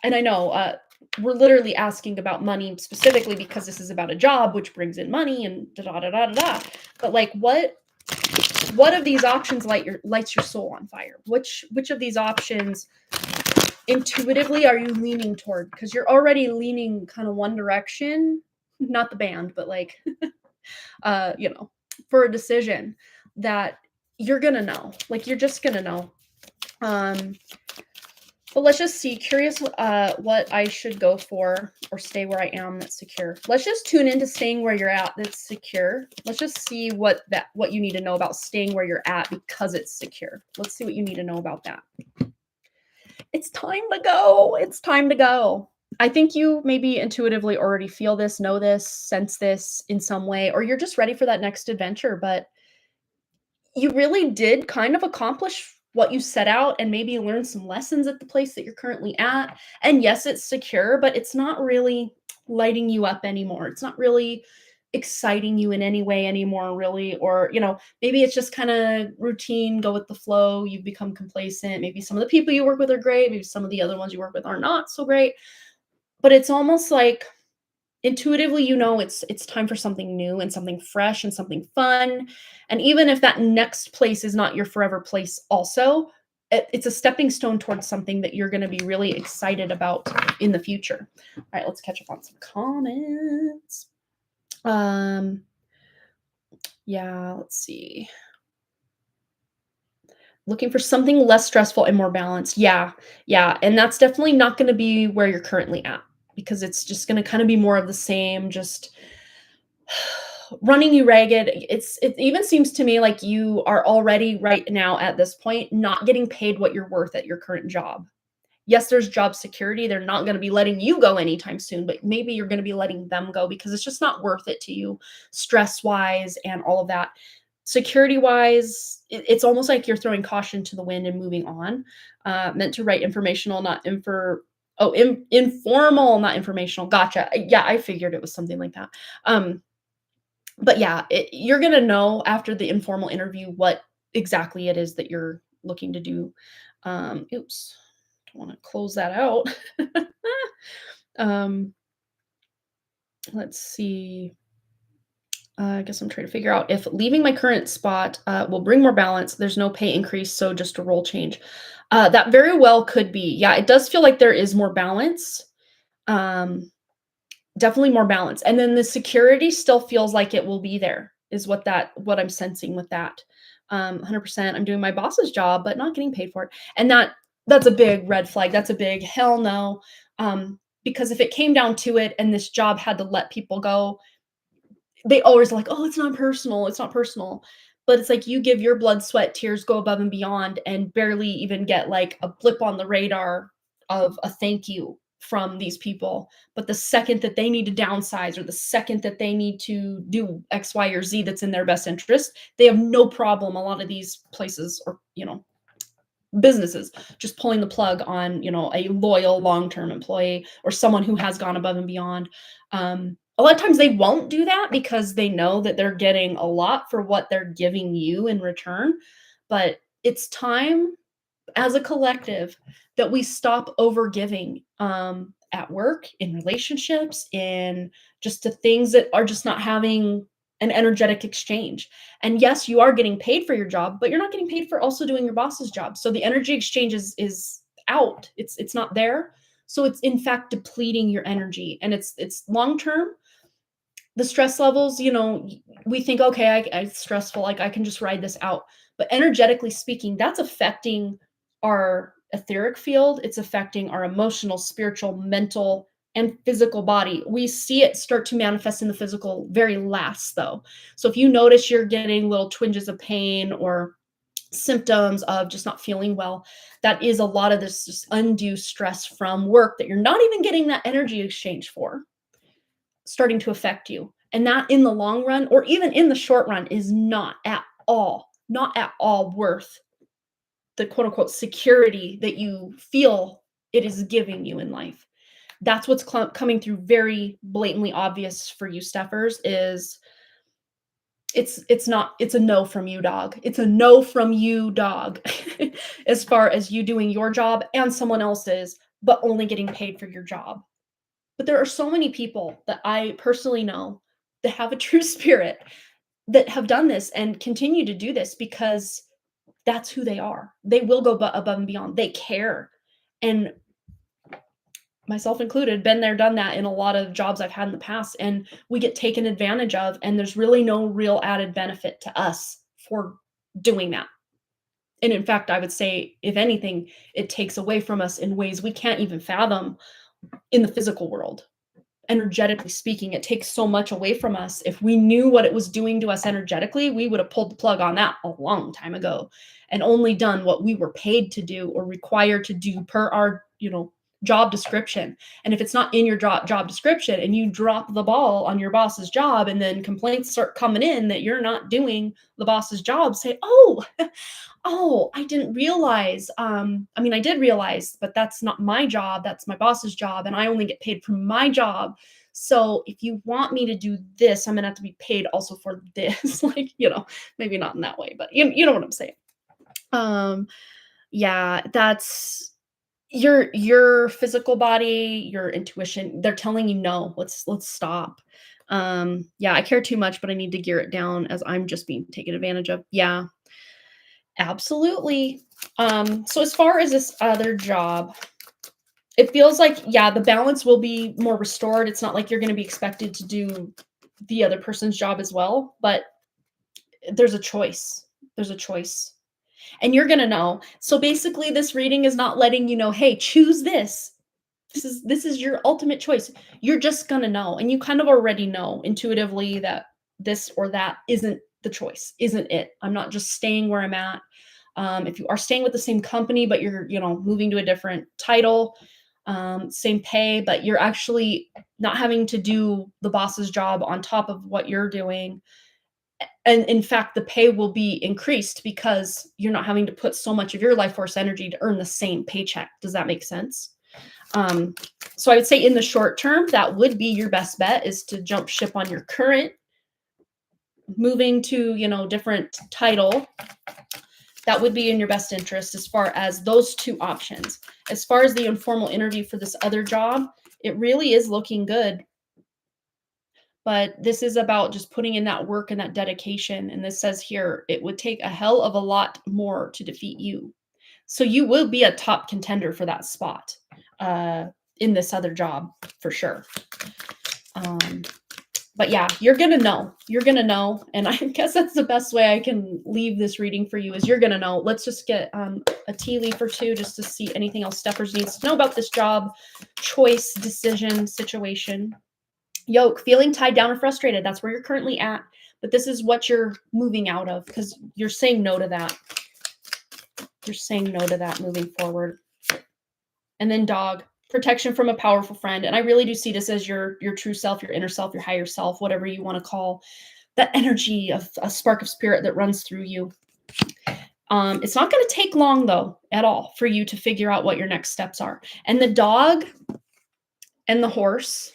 And I know we're literally asking about money specifically because this is about a job which brings in money and da da da da da. But like what of these options lights your soul on fire? Which of these options intuitively are you leaning toward? Because you're already leaning kind of one direction, not the band, but like, for a decision that you're going to know. Like, you're just going to know. But let's just see. Curious what I should go for or stay where I am that's secure. Let's just tune into staying where you're at that's secure. Let's just see what you need to know about staying where you're at because it's secure. Let's see what you need to know about that. It's time to go. It's time to go. I think you maybe intuitively already feel this, know this, sense this in some way, or you're just ready for that next adventure, but you really did kind of accomplish what you set out and maybe learn some lessons at the place that you're currently at. And yes, it's secure, but it's not really lighting you up anymore. It's not really exciting you in any way anymore, really. Or, maybe it's just kind of routine, go with the flow. You've become complacent. Maybe some of the people you work with are great. Maybe some of the other ones you work with are not so great. But it's almost like intuitively, it's time for something new and something fresh and something fun. And even if that next place is not your forever place also, it's a stepping stone towards something that you're going to be really excited about in the future. All right, let's catch up on some comments. Yeah, let's see. Looking for something less stressful and more balanced. Yeah, yeah, and that's definitely not gonna be where you're currently at, because it's just gonna kinda be more of the same, just running you ragged. It even seems to me like you are already right now at this point not getting paid what you're worth at your current job. Yes, there's job security. They're not going to be letting you go anytime soon, but maybe you're going to be letting them go because it's just not worth it to you, stress wise and all of that. Security wise, it's almost like you're throwing caution to the wind and moving on. Meant to write informational, not informal, not informational. Gotcha. Yeah, I figured it was something like that. But yeah, you're going to know after the informal interview what exactly it is that you're looking to do. Oops. Want to close that out. um, let's see. I guess I'm trying to figure out if leaving my current spot will bring more balance. There's no pay increase, so just a role change. That very well could be. Yeah, it does feel like there is more balance. Um, Definitely more balance. And then the security still feels like it will be there, is what I'm sensing with that. 100%. I'm doing my boss's job, but not getting paid for it. And that's a big red flag. That's a big hell no. Because if it came down to it and this job had to let people go, they always like, oh, it's not personal. It's not personal. But it's like you give your blood, sweat, tears, go above and beyond, and barely even get like a blip on the radar of a thank you from these people. But the second that they need to downsize or the second that they need to do X, Y, or Z that's in their best interest, they have no problem. A lot of these places or, businesses just pulling the plug on, a loyal long-term employee or someone who has gone above and beyond. A lot of times they won't do that because they know that they're getting a lot for what they're giving you in return. But it's time as a collective that we stop over giving at work, in relationships, in just the things that are just not having an energetic exchange. And yes, you are getting paid for your job, but you're not getting paid for also doing your boss's job. So the energy exchange is out. It's not there. So it's in fact depleting your energy, and it's long term. The stress levels, we think, okay, it's stressful, like I can just ride this out. But energetically speaking, that's affecting our etheric field. It's affecting our emotional, spiritual, mental, and physical body. We see it start to manifest in the physical very last, though. So if you notice you're getting little twinges of pain or symptoms of just not feeling well, that is a lot of this just undue stress from work that you're not even getting that energy exchange for, starting to affect you. And that in the long run, or even in the short run, is not at all worth the quote unquote security that you feel it is giving you in life. That's what's coming through very blatantly obvious for you, Steffers, is it's a no from you, dog. It's a no from you, dog. As far as you doing your job and someone else's, but only getting paid for your job. But there are so many people that I personally know that have a true spirit that have done this and continue to do this because that's who they are. They will go above and beyond. They care. And myself included, been there, done that in a lot of jobs I've had in the past. And we get taken advantage of, and there's really no real added benefit to us for doing that. And in fact, I would say, if anything, it takes away from us in ways we can't even fathom in the physical world. Energetically speaking, it takes so much away from us. If we knew what it was doing to us energetically, we would have pulled the plug on that a long time ago and only done what we were paid to do or required to do per our, job description. And if it's not in your job description and you drop the ball on your boss's job and then complaints start coming in that you're not doing the boss's job, say, oh, oh, I didn't realize. I did realize, but that's not my job. That's my boss's job. And I only get paid for my job. So if you want me to do this, I'm going to have to be paid also for this. Maybe not in that way, but you know what I'm saying? Yeah, that's your physical body, your intuition. They're telling you, no, let's stop. Yeah, I care too much, but I need to gear it down as I'm just being taken advantage of. Yeah, absolutely. So as far as this other job, it feels like, yeah, the balance will be more restored. It's not like you're going to be expected to do the other person's job as well, but there's a choice. There's a choice. And you're going to know. So basically this reading is not letting you know, "Hey, choose this. This is your ultimate choice." You're just going to know, and you kind of already know intuitively that this or that isn't the choice, isn't it. I'm not just staying where I'm at. If you are staying with the same company, but you're, moving to a different title, same pay, but you're actually not having to do the boss's job on top of what you're doing. And in fact, the pay will be increased because you're not having to put so much of your life force energy to earn the same paycheck. Does that make sense? Um, so I would say in the short term, that would be your best bet, is to jump ship on your current, moving to, different title. That would be in your best interest as far as those two options. As far as the informal interview for this other job, it really is looking good. But this is about just putting in that work and that dedication. And this says here, it would take a hell of a lot more to defeat you. So you will be a top contender for that spot uh, in this other job for sure. But yeah, you're gonna know. You're gonna know, and I guess that's the best way I can leave this reading for you, is you're gonna know. Let's just get a tea leaf or two just to see anything else Steppers needs to know about this job, choice, decision, situation. Yoke, feeling tied down or frustrated. That's where you're currently at, but this is what you're moving out of because you're saying no to that. You're saying no to that moving forward. And then dog, protection from a powerful friend. And I really do see this as your true self, your inner self, your higher self, whatever you want to call that energy of a spark of spirit that runs through you. It's not going to take long, though, at all for you to figure out what your next steps are. And the dog and the horse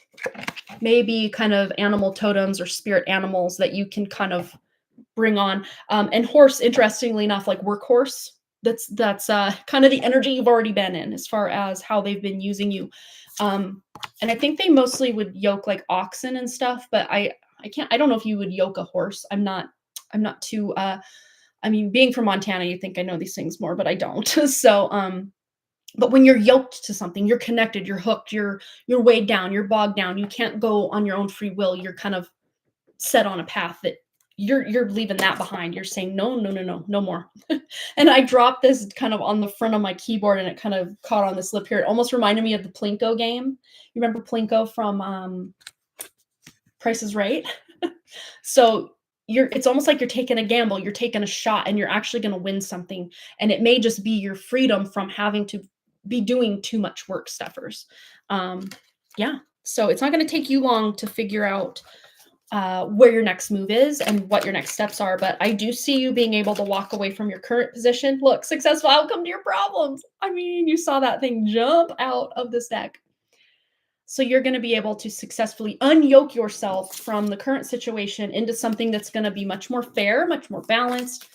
may be kind of animal totems or spirit animals that you can kind of bring on. And horse, interestingly enough, like workhorse, that's kind of the energy you've already been in as far as how they've been using you. And I think they mostly would yoke like oxen and stuff, but I don't know if you would yoke a horse. I'm not too I mean, being from Montana, you think I know these things more, but I don't. So but when you're yoked to something, you're connected, you're hooked, you're weighed down, you're bogged down. You can't go on your own free will. You're kind of set on a path that you're leaving that behind. You're saying no more. And I dropped this kind of on the front of my keyboard, and it kind of caught on this lip here. It almost reminded me of the Plinko game. You remember Plinko from Price is Right? So it's almost like you're taking a gamble, you're taking a shot, and you're actually going to win something. And it may just be your freedom from having to be doing too much work, Steffers. Yeah. So it's not going to take you long to figure out where your next move is and what your next steps are. But I do see you being able to walk away from your current position. Look, successful outcome to your problems. I mean, you saw that thing jump out of this deck. So you're going to be able to successfully unyoke yourself from the current situation into something that's going to be much more fair, much more balanced,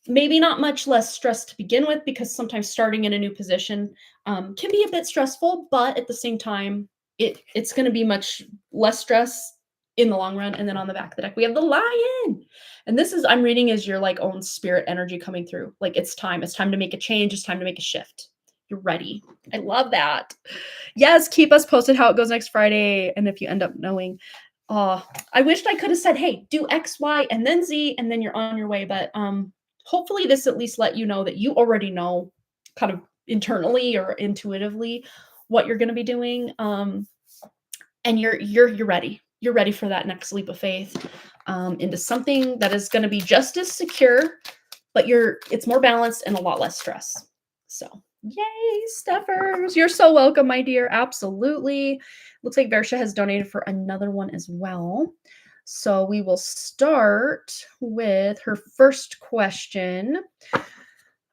maybe not much less stress to begin with, because sometimes starting in a new position can be a bit stressful, but at the same time, it's going to be much less stress in the long run. And then on the back of the deck, we have the lion. And this is, I'm reading as your like own spirit energy coming through. Like it's time to make a change. It's time to make a shift. You're ready. I love that. Yes, keep us posted how it goes next Friday. And if you end up knowing, I wished I could have said, hey, do X, Y, and then Z, and then you're on your way. But hopefully this at least let you know that you already know kind of internally or intuitively what you're going to be doing. And you're ready. You're ready for that next leap of faith into something that is going to be just as secure, but it's more balanced and a lot less stress. So yay, Steffers. You're so welcome, my dear. Absolutely. Looks like Versha has donated for another one as well. So we will start with her first question.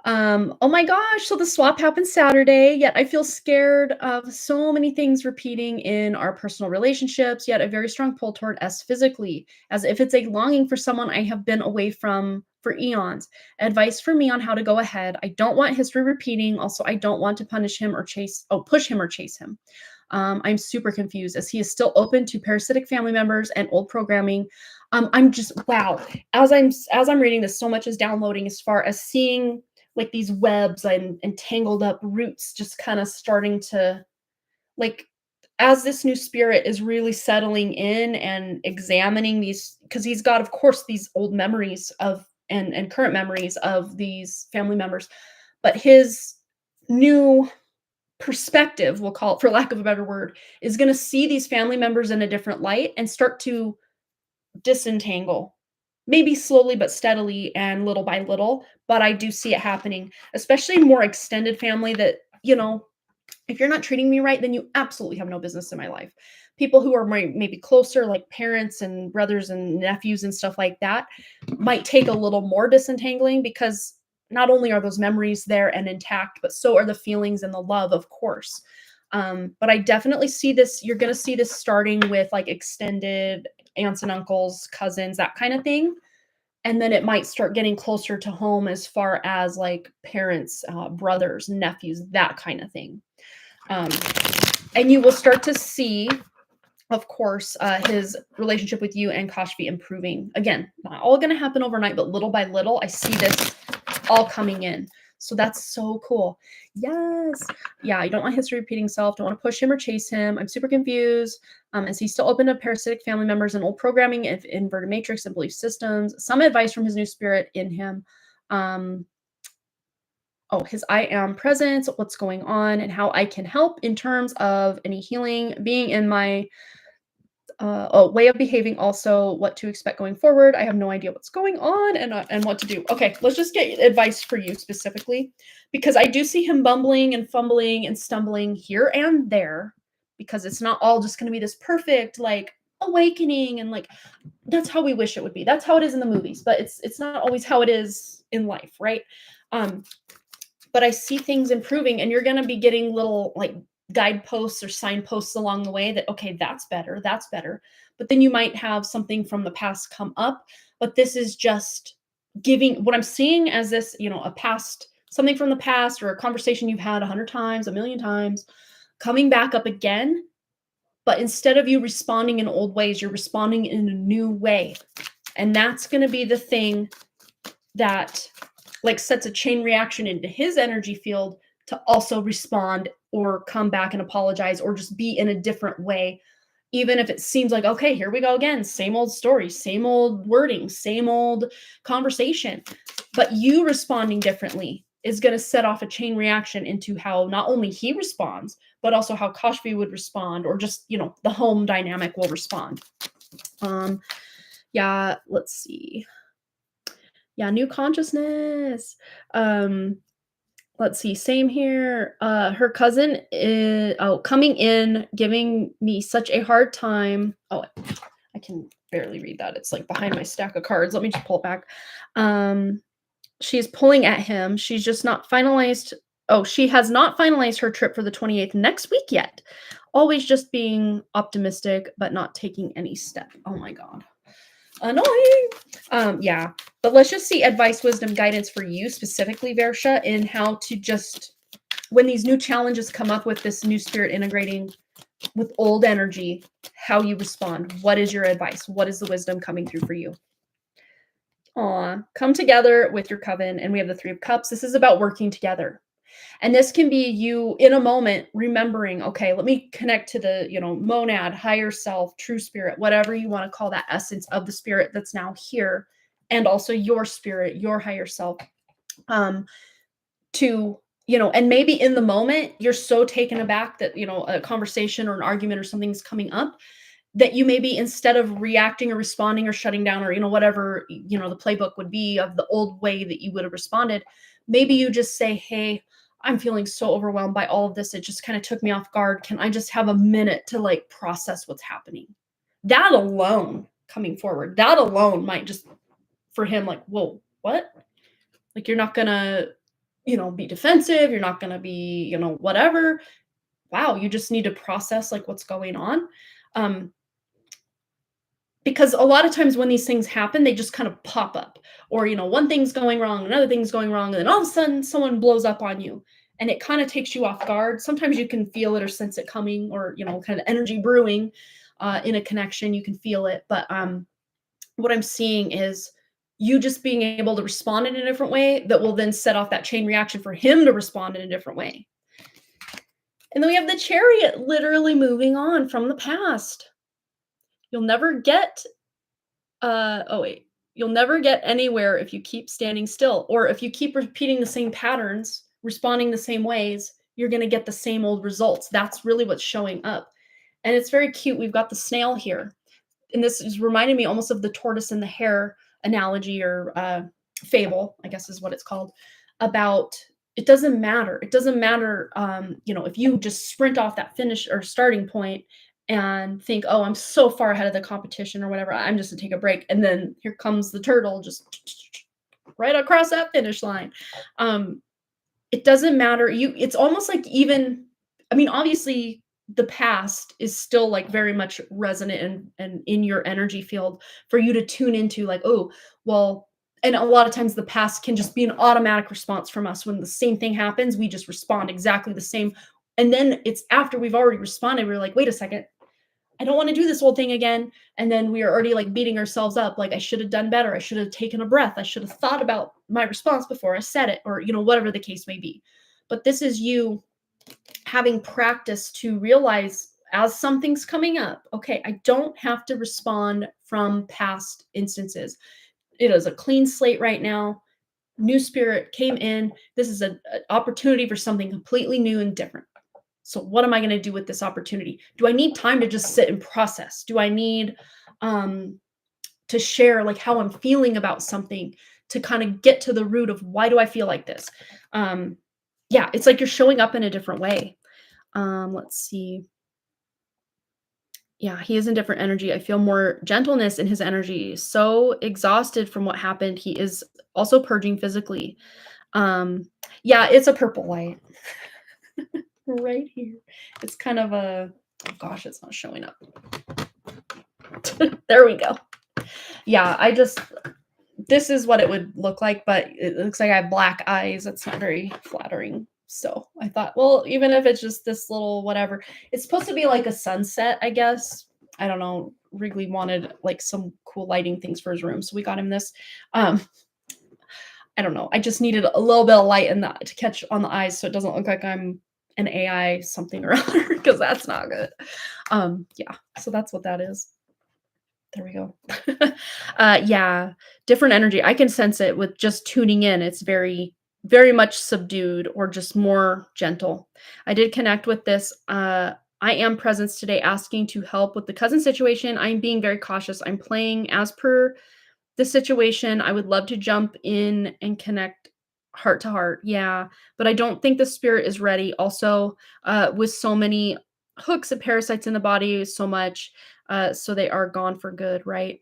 Oh my gosh, so the swap happened Saturday, yet I feel scared of so many things repeating in our personal relationships, yet a very strong pull toward us physically, as if it's a longing for someone I have been away from for eons. Advice for me on how to go ahead. I don't want history repeating. Also, I don't want to push him or chase him. I'm super confused as he is still open to parasitic family members and old programming. I'm just, wow. As I'm reading this, so much is downloading as far as seeing like these webs and tangled up roots just kind of starting to like as this new spirit is really settling in and examining these because he's got of course these old memories of and current memories of these family members, but his new perspective, we'll call it for lack of a better word, is going to see these family members in a different light and start to disentangle. Maybe slowly but steadily and little by little, but I do see it happening, especially more extended family that, if you're not treating me right, then you absolutely have no business in my life. People who are maybe closer, like parents and brothers and nephews and stuff like that, might take a little more disentangling because not only are those memories there and intact, but so are the feelings and the love, of course. But I definitely see this. You're going to see this starting with like extended aunts and uncles, cousins, that kind of thing. And then it might start getting closer to home as far as like parents, brothers, nephews, that kind of thing. Um, and you will start to see, of course, his relationship with you and Kashfi improving. Again, not all going to happen overnight, but little by little, I see this all coming in. So that's so cool. Yes. Yeah, I don't want history repeating self. Don't want to push him or chase him. I'm super confused. Is he still open to parasitic family members and old programming of inverted matrix and belief systems? Some advice from his new spirit in him. His I am presence, what's going on, and how I can help in terms of any healing, being in my way of behaving, also what to expect going forward. I have no idea what's going on and what to do. Okay, let's just get advice for you specifically, because I do see him bumbling and fumbling and stumbling here and there, because it's not all just going to be this perfect like awakening and like that's how we wish it would be. That's how it is in the movies, but it's not always how it is in life, right? But I see things improving, and you're going to be getting little like guideposts or signposts along the way that, okay, that's better, that's better. But then you might have something from the past come up. But this is just giving what I'm seeing as this, a past, something from the past or a conversation you've had 100 times, a million times, coming back up again. But instead of you responding in old ways, you're responding in a new way. And that's going to be the thing that like sets a chain reaction into his energy field to also respond or come back and apologize or just be in a different way. Even if it seems like, okay, here we go again, same old story, same old wording, same old conversation. But you responding differently is going to set off a chain reaction into how not only he responds, but also how Kashfi would respond, or just, the home dynamic will respond. Yeah, let's see. Yeah, new consciousness. Let's see, same here. Her cousin is coming in, giving me such a hard time. Oh, I can barely read that. It's like behind my stack of cards. Let me just pull it back. She's pulling at him. She's just not finalized. Oh, she has not finalized her trip for the 28th next week yet. Always just being optimistic, but not taking any step. Oh my God. Annoying. Yeah, but let's just see advice, wisdom, guidance for you specifically, Versha, in how to just, when these new challenges come up with this new spirit integrating with old energy, how you respond. What is your advice? What is the wisdom coming through for you? Come together with your coven, and we have the 3 of Cups. This is about working together. And this can be you in a moment remembering, okay, let me connect to the, monad, higher self, true spirit, whatever you want to call that essence of the spirit that's now here, and also your spirit, your higher self. And maybe in the moment you're so taken aback that, a conversation or an argument or something's coming up that you maybe, instead of reacting or responding or shutting down or, whatever, the playbook would be of the old way that you would have responded, maybe you just say, hey, I'm feeling so overwhelmed by all of this. It just kind of took me off guard. Can I just have a minute to like process what's happening? That alone, coming forward, that alone might just, for him, like, whoa, what? Like, you're not going to, be defensive. You're not going to be, whatever. Wow. You just need to process like what's going on. Because a lot of times when these things happen, they just kind of pop up, or, one thing's going wrong, another thing's going wrong, and then all of a sudden someone blows up on you and it kind of takes you off guard. Sometimes you can feel it or sense it coming, or, kind of energy brewing in a connection. You can feel it. But what I'm seeing is you just being able to respond in a different way that will then set off that chain reaction for him to respond in a different way. And then we have the Chariot literally moving on from the past. You'll never get oh wait. You'll never get anywhere if you keep standing still, or if you keep repeating the same patterns, responding the same ways, you're going to get the same old results. That's really what's showing up. And it's very cute. We've got the snail here. And this is reminding me almost of the tortoise and the hare analogy, or fable, I guess is what it's called, about it doesn't matter. It doesn't matter, if you just sprint off that finish or starting point and think, oh, I'm so far ahead of the competition or whatever, I'm just to take a break. And then here comes the turtle just right across that finish line. Um, it doesn't matter. It's almost like, even, I mean, obviously the past is still like very much resonant and in your energy field for you to tune into, like, oh, well, and a lot of times the past can just be an automatic response from us. When the same thing happens, we just respond exactly the same. And then it's after we've already responded, we're like, wait a second, I don't want to do this whole thing again. And then we are already like beating ourselves up. Like, I should have done better. I should have taken a breath. I should have thought about my response before I said it, or, whatever the case may be. But this is you having practice to realize, as something's coming up, okay, I don't have to respond from past instances. It is a clean slate right now. New spirit came in. This is an opportunity for something completely new and different. So what am I going to do with this opportunity? Do I need time to just sit and process? Do I need to share like how I'm feeling about something, to kind of get to the root of why do I feel like this? Yeah, it's like you're showing up in a different way. Let's see. Yeah, he is in different energy. I feel more gentleness in his energy. So exhausted from what happened. He is also purging physically. Yeah, it's a purple light right here. It's kind of a, oh gosh, it's not showing up. There we go. Yeah, this is what it would look like, but it looks like I have black eyes. That's not very flattering. So I thought, well, even if it's just this little whatever, it's supposed to be like a sunset, I guess. I don't know. Wrigley wanted like some cool lighting things for his room, so we got him this. I don't know. I just needed a little bit of light in that to catch on the eyes, so it doesn't look like I'm an AI something or other, because that's not good. Yeah. So that's what that is. There we go. Yeah, different energy. I can sense it with just tuning in. It's very, very much subdued, or just more gentle. I did connect with this. I am presence today, asking to help with the cousin situation. I'm being very cautious. I'm playing as per the situation. I would love to jump in and connect heart to heart. Yeah, but I don't think the spirit is ready. Also, with so many hooks and parasites in the body, so much, so they are gone for good, right?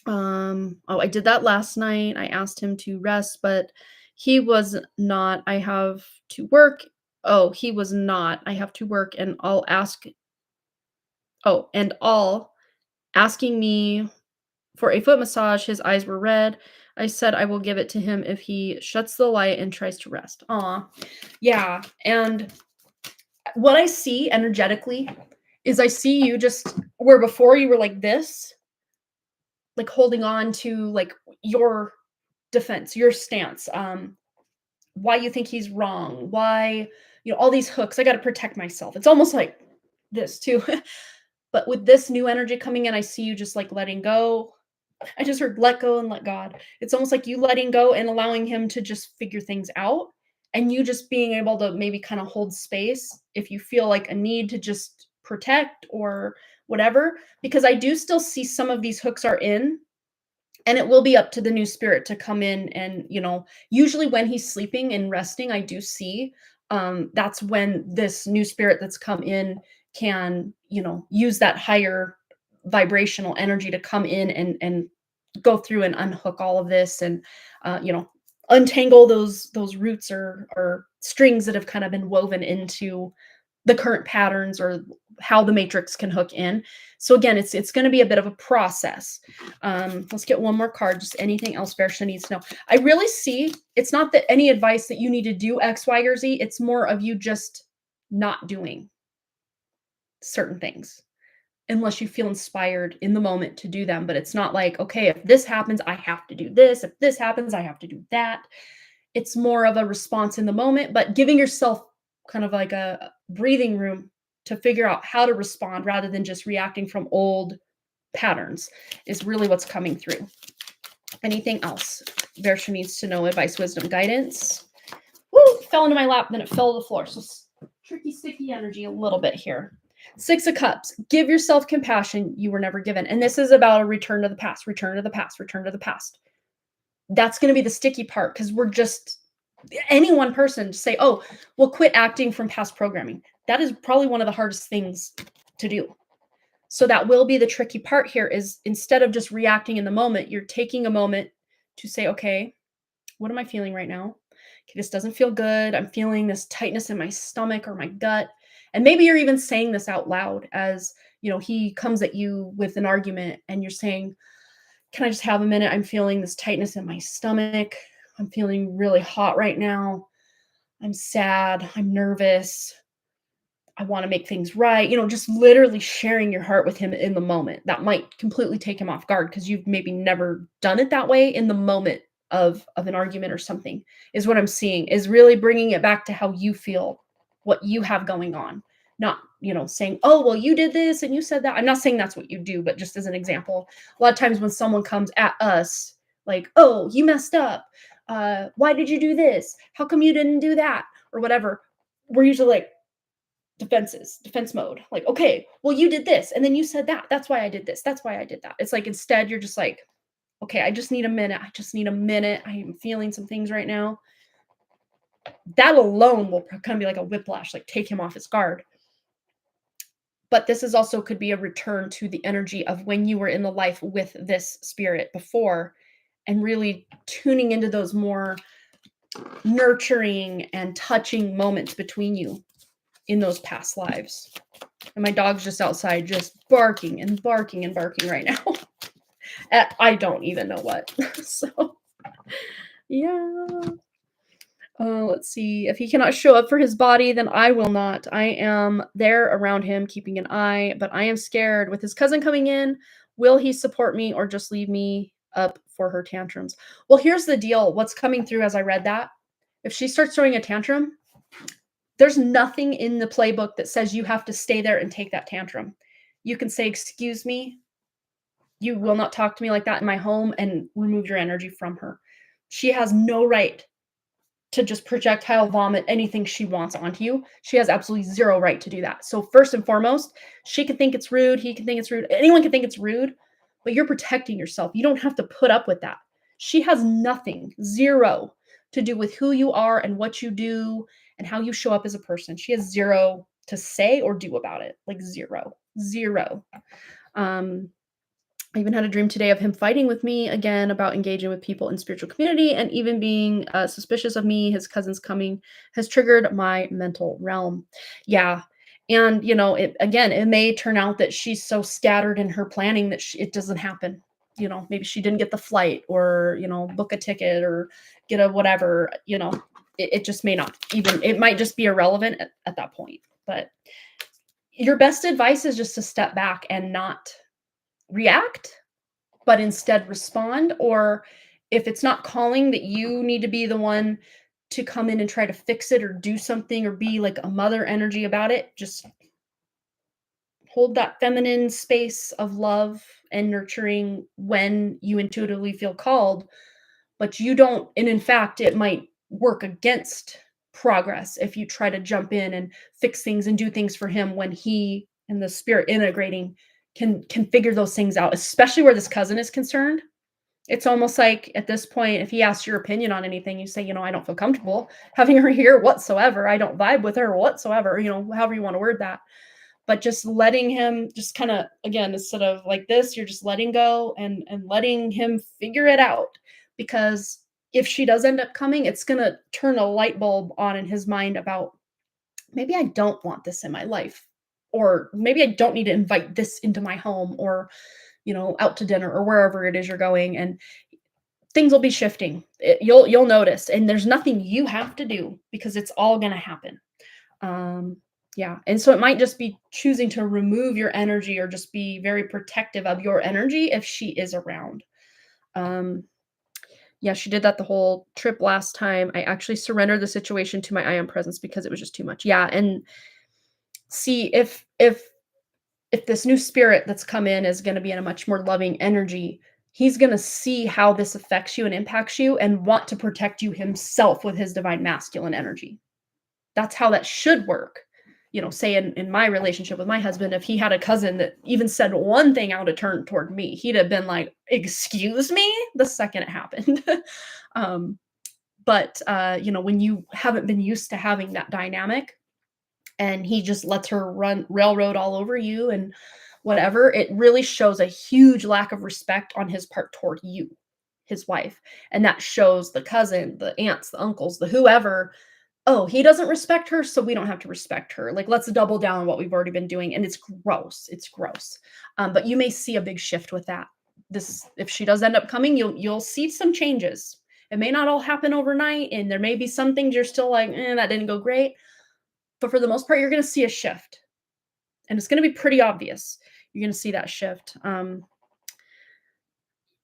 Oh, I did that last night. I asked him to rest, but he was not. I have to work. Oh, he was not. I have to work, and I'll ask. Oh, and all asking me for a foot massage. His eyes were red. I said I will give it to him if he shuts the light and tries to rest. Aw. Yeah. And what I see energetically is, I see you just where before you were like this, like holding on to like your defense, your stance, why you think he's wrong, why, all these hooks. I got to protect myself. It's almost like this too. But with this new energy coming in, I see you just like letting go. I just heard let go and let God. It's almost like you letting go and allowing him to just figure things out, and you just being able to maybe kind of hold space if you feel like a need to just protect or whatever. Because I do still see some of these hooks are in, and it will be up to the new spirit to come in. And usually when he's sleeping and resting, I do see that's when this new spirit that's come in can use that higher vibrational energy to come in and go through and unhook all of this, and untangle those roots or strings that have kind of been woven into the current patterns, or how the matrix can hook in. So again, it's going to be a bit of a process. Let's get one more card. Just anything else Varsha needs to know. I really see it's not that any advice that you need to do X, Y, or Z. It's more of you just not doing certain things. unless you feel inspired in the moment to do them. But it's not like, okay, if this happens, I have to do this. If this happens, I have to do that. It's more of a response in the moment, but giving yourself kind of like a breathing room to figure out how to respond rather than just reacting from old patterns is really what's coming through. Anything else? Versha needs to know advice, wisdom, guidance. Woo! Fell into my lap, then it fell to the floor. So tricky, sticky energy a little bit here. 6 of Cups. Give yourself compassion you were never given. And this is about a return to the past, return to the past, return to the past. That's going to be the sticky part because we're just any one person to say, oh, we'll quit acting from past programming. That is probably one of the hardest things to do. So that will be the tricky part here is instead of just reacting in the moment, you're taking a moment to say, okay, what am I feeling right now? Okay, this doesn't feel good. I'm feeling this tightness in my stomach or my gut. And maybe you're even saying this out loud as, he comes at you with an argument and you're saying, can I just have a minute? I'm feeling this tightness in my stomach. I'm feeling really hot right now. I'm sad. I'm nervous. I want to make things right. Just literally sharing your heart with him in the moment. That might completely take him off guard because you've maybe never done it that way in the moment of an argument or something is what I'm seeing is really bringing it back to how you feel, what you have going on. Not, saying, oh, well, you did this and you said that. I'm not saying that's what you do, but just as an example, a lot of times when someone comes at us like, oh, you messed up. Why did you do this? How come you didn't do that? Or whatever. We're usually like, defense mode. Like, okay, well, you did this and then you said that. That's why I did this. That's why I did that. It's like instead you're just like, okay, I just need a minute. I just need a minute. I am feeling some things right now. That alone will kind of be like a whiplash, like take him off his guard. But this is also could be a return to the energy of when you were in the life with this spirit before and really tuning into those more nurturing and touching moments between you in those past lives. And my dog's just outside just barking and barking and barking right now. I don't even know what. So, yeah. Let's see. If he cannot show up for his body, then I will not. I am there around him, keeping an eye, but I am scared. With his cousin coming in, will he support me or just leave me up for her tantrums? Well, here's the deal. What's coming through as I read that, if she starts throwing a tantrum, there's nothing in the playbook that says you have to stay there and take that tantrum. You can say, excuse me, you will not talk to me like that in my home, and remove your energy from her. She has no right to just projectile vomit anything she wants onto you. She has absolutely zero right to do that. So first and foremost, she can think it's rude. He can think it's rude. Anyone can think it's rude, but you're protecting yourself. You don't have to put up with that. She has nothing, zero, to do with who you are and what you do and how you show up as a person. She has zero to say or do about it. Like zero. I even had a dream today of him fighting with me again about engaging with people in spiritual community and even being suspicious of me. His cousin's coming has triggered my mental realm. Yeah. And, it may turn out that she's so scattered in her planning that it doesn't happen. Maybe she didn't get the flight or, book a ticket or get a whatever, it just may not even, it might just be irrelevant at that point. But your best advice is just to step back and not react, but instead respond. Or if it's not calling that you need to be the one to come in and try to fix it or do something or be like a mother energy about it, just hold that feminine space of love and nurturing when you intuitively feel called, but you don't. And in fact, it might work against progress if you try to jump in and fix things and do things for him when he and the spirit integrating can figure those things out, especially where this cousin is concerned. It's almost like at this point, if he asks your opinion on anything, you say, I don't feel comfortable having her here whatsoever. I don't vibe with her whatsoever, however you want to word that. But just letting him just kind of, again, instead of like this, you're just letting go and letting him figure it out. Because if she does end up coming, it's going to turn a light bulb on in his mind about maybe I don't want this in my life. Or maybe I don't need to invite this into my home or, out to dinner or wherever it is you're going. And things will be shifting. You'll notice. And there's nothing you have to do because it's all going to happen. Yeah, and so it might just be choosing to remove your energy or just be very protective of your energy if she is around. Um, yeah, she did that the whole trip last time. I actually surrendered the situation to my I am presence because it was just too much. Yeah, and see if this new spirit that's come in is going to be in a much more loving energy, he's going to see how this affects you and impacts you and want to protect you himself with his divine masculine energy. That's how that should work. You know, say in my relationship with my husband, if he had a cousin that even said one thing out of turn toward me, he'd have been like, excuse me, the second it happened. um, but you know, when you haven't been used to having that dynamic and he just lets her run railroad all over you and whatever, it really shows a huge lack of respect on his part toward you, his wife. And that shows the cousin, the aunts, the uncles, the whoever, oh, he doesn't respect her, so we don't have to respect her. Like, let's double down on what we've already been doing. And it's gross. It's gross. But you may see a big shift with that. This, if she does end up coming, you'll see some changes. It may not all happen overnight, and there may be some things you're still like, that didn't go great. But for the most part, you're going to see a shift, and it's going to be pretty obvious. You're going to see that shift.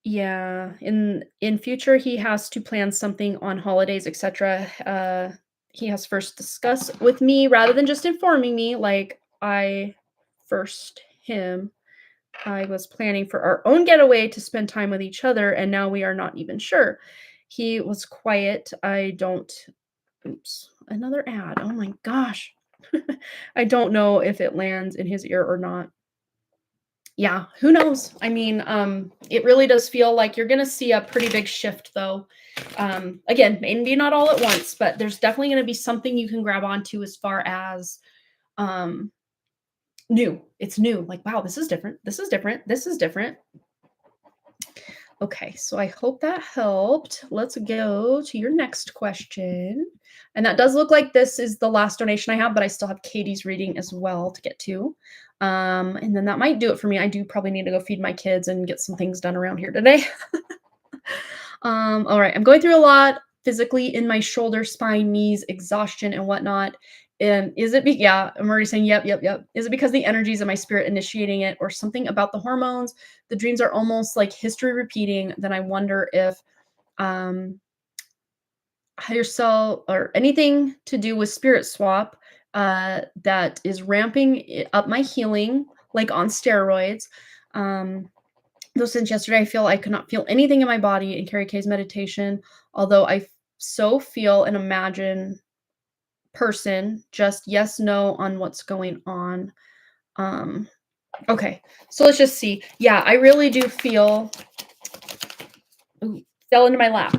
Yeah, in future, he has to plan something on holidays, etc. He has first discuss with me rather than just informing me. Like I first him, I was planning for our own getaway to spend time with each other, and now we are not even sure. He was quiet. I don't. Oops, another ad. Oh my gosh. I don't know if it lands in his ear or not. Yeah, who knows? I mean, it really does feel like you're gonna see a pretty big shift though. Again, maybe not all at once, but there's definitely gonna be something you can grab onto as far as um new. It's new. Like, wow, this is different. This is different. This is different. Okay, so I hope that helped. Let's go to your next question. And that does look like this is the last donation I have, but I still have Katie's reading as well to get to. And then that might do it for me. I do probably need to go feed my kids and get some things done around here today. All right, I'm going through a lot physically in my shoulder, spine, knees, exhaustion, and whatnot. And is it yeah, I'm already saying yep, yep, yep. Is it because the energies of my spirit initiating it or something about the hormones? The dreams are almost like history repeating. Then I wonder if higher self or anything to do with spirit swap that is ramping up my healing like on steroids. Though since yesterday I feel I could not feel anything in my body in Carrie K's meditation, although so feel and imagine person, just yes, no on what's going on. Okay, so let's just see. Yeah, I really do feel, ooh, fell into my lap.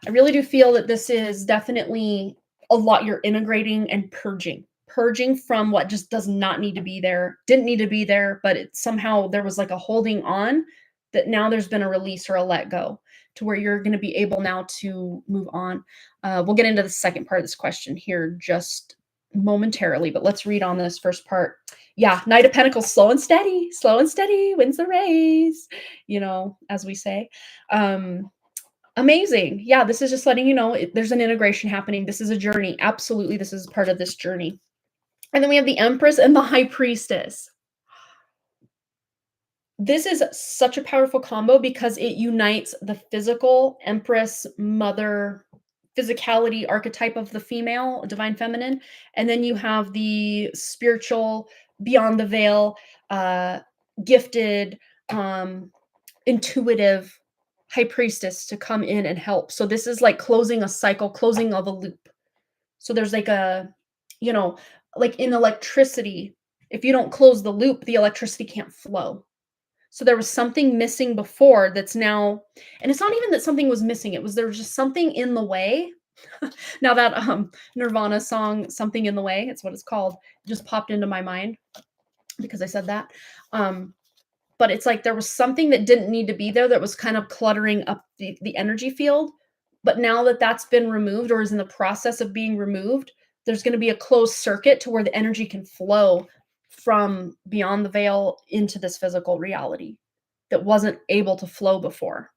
I really do feel that this is definitely a lot you're integrating and purging from what just does not need to be there, didn't need to be there, but it somehow there was like a holding on that now there's been a release or a let go to where you're going to be able now to move on. We'll get into the second part of this question here just momentarily, but let's read on this first part. Yeah, Knight of Pentacles, slow and steady wins the race, as we say. Amazing. Yeah, this is just letting you know there's an integration happening. This is a journey. Absolutely, this is part of this journey. And then we have the Empress and the High Priestess. This is such a powerful combo because it unites the physical Empress, mother, physicality archetype of the female, divine feminine, and then you have the spiritual, beyond the veil, gifted, intuitive high priestess to come in and help. So this is like closing a cycle, closing of a loop. So there's like like in electricity, if you don't close the loop, the electricity can't flow. So there was something missing before that's now, and it's not even that something was missing. There was just something in the way. Now that Nirvana song, Something in the Way, it's what it's called, just popped into my mind because I said that. But it's like there was something that didn't need to be there that was kind of cluttering up the energy field. But now that that's been removed or is in the process of being removed, there's going to be a closed circuit to where the energy can flow from beyond the veil into this physical reality that wasn't able to flow before.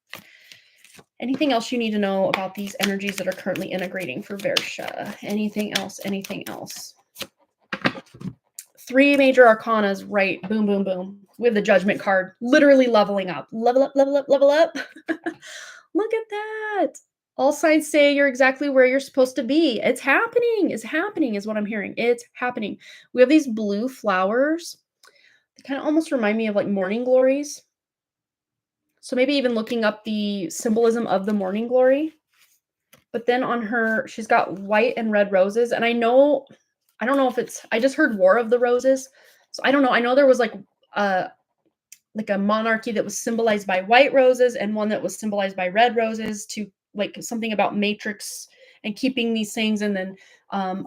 Anything else you need to know about these energies that are currently integrating for Versha? Anything else? Anything else? 3 major arcanas, right? Boom, boom, boom. We have the Judgment card, literally leveling up. Level up, level up, level up. Look at that. All signs say you're exactly where you're supposed to be. It's happening. It's happening, is what I'm hearing. It's happening. We have these blue flowers. They kind of almost remind me of like morning glories. So maybe even looking up the symbolism of the morning glory. But then on her, she's got white and red roses. And I don't know if it's, I just heard War of the Roses. So I don't know. I know there was a monarchy that was symbolized by white roses and one that was symbolized by red roses, to like something about matrix and keeping these things. And then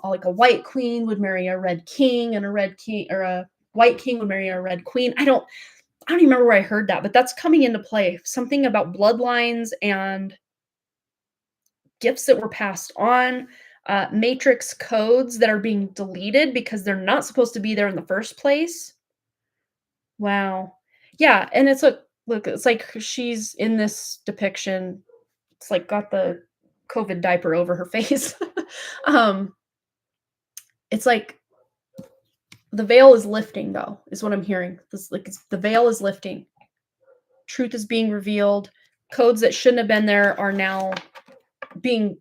like a white queen would marry a red king, and a red king or a white king would marry a red queen. I don't even remember where I heard that, but that's coming into play. Something about bloodlines and gifts that were passed on, matrix codes that are being deleted because they're not supposed to be there in the first place. Wow. Yeah, and it's a look, it's like she's in this depiction. It's like got the COVID diaper over her face. um, it's like the veil is lifting, though, is what I'm hearing. This like the veil is lifting. Truth is being revealed. Codes that shouldn't have been there are now being,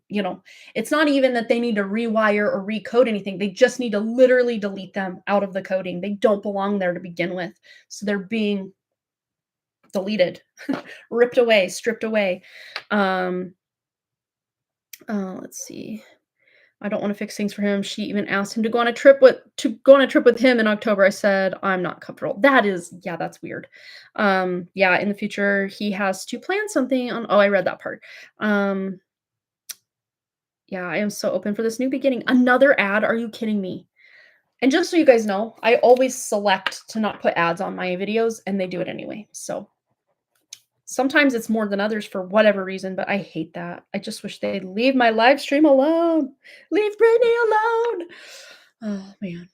it's not even that they need to rewire or recode anything. They just need to literally delete them out of the coding. They don't belong there to begin with. So they're being deleted, ripped away, stripped away. Let's see. I don't want to fix things for him. She even asked him to go on a trip with him in October. I said, I'm not comfortable. That's weird. Yeah, in the future, he has to plan something on. Oh, I read that part. Yeah, I am so open for this new beginning. Another ad? Are you kidding me? And just so you guys know, I always select to not put ads on my videos, and they do it anyway. So sometimes it's more than others for whatever reason, but I hate that. I just wish they'd leave my live stream alone. Leave Brittany alone. Oh man.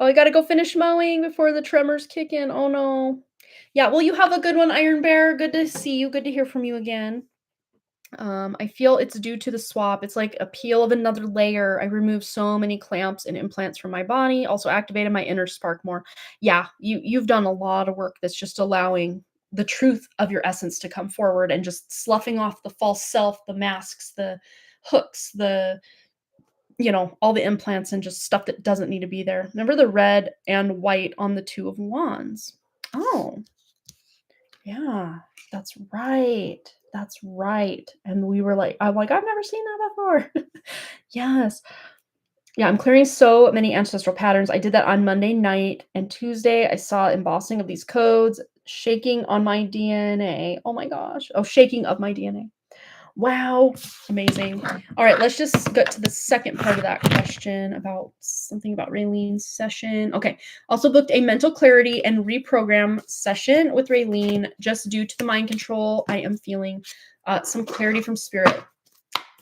Oh, I gotta go finish mowing before the tremors kick in. Oh no. Yeah, well, you have a good one, Iron Bear. Good to see you. Good to hear from you again. I feel it's due to the swap. It's like a peel of another layer. I removed so many clamps and implants from my body. Also activated my inner spark more. Yeah, you've done a lot of work that's just allowing the truth of your essence to come forward and just sloughing off the false self, the masks, the hooks, all the implants and just stuff that doesn't need to be there. Remember the red and white on the Two of Wands. Oh, yeah, that's right. That's right. And I'm like, I've never seen that before. Yes. Yeah, I'm clearing so many ancestral patterns. I did that on Monday night, and Tuesday I saw embossing of these codes, shaking on my DNA. Oh my gosh. Oh, shaking of my DNA. Wow, amazing. All right, let's just get to the second part of that question about something about Raylene's session. Okay, also booked a mental clarity and reprogram session with Raylene just due to the mind control. I am feeling some clarity from spirit.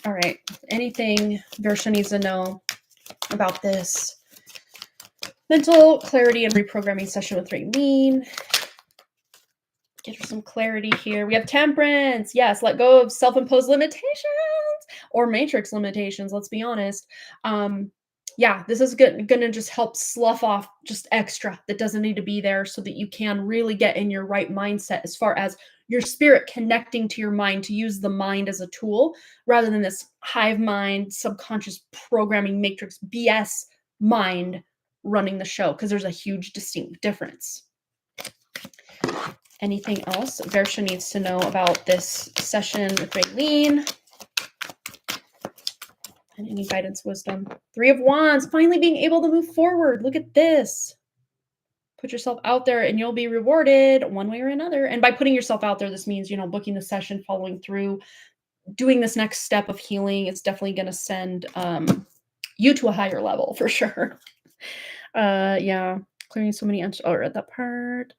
All right, anything Versha needs to know about this mental clarity and reprogramming session with Raylene? Get her some clarity here. We have temperance. Yes, let go of self-imposed limitations or matrix limitations. Let's be honest. Yeah, this is gonna just help slough off just extra that doesn't need to be there, so that you can really get in your right mindset as far as your spirit connecting to your mind, to use the mind as a tool rather than this hive mind, subconscious programming matrix BS mind running the show, because there's a huge distinct difference. Anything else Versha needs to know about this session with Raylene? And any guidance, wisdom? Three of Wands, finally being able to move forward. Look at this. Put yourself out there and you'll be rewarded one way or another. And by putting yourself out there, this means, booking the session, following through, doing this next step of healing. It's definitely going to send you to a higher level for sure. Yeah, clearing so many. I read that part.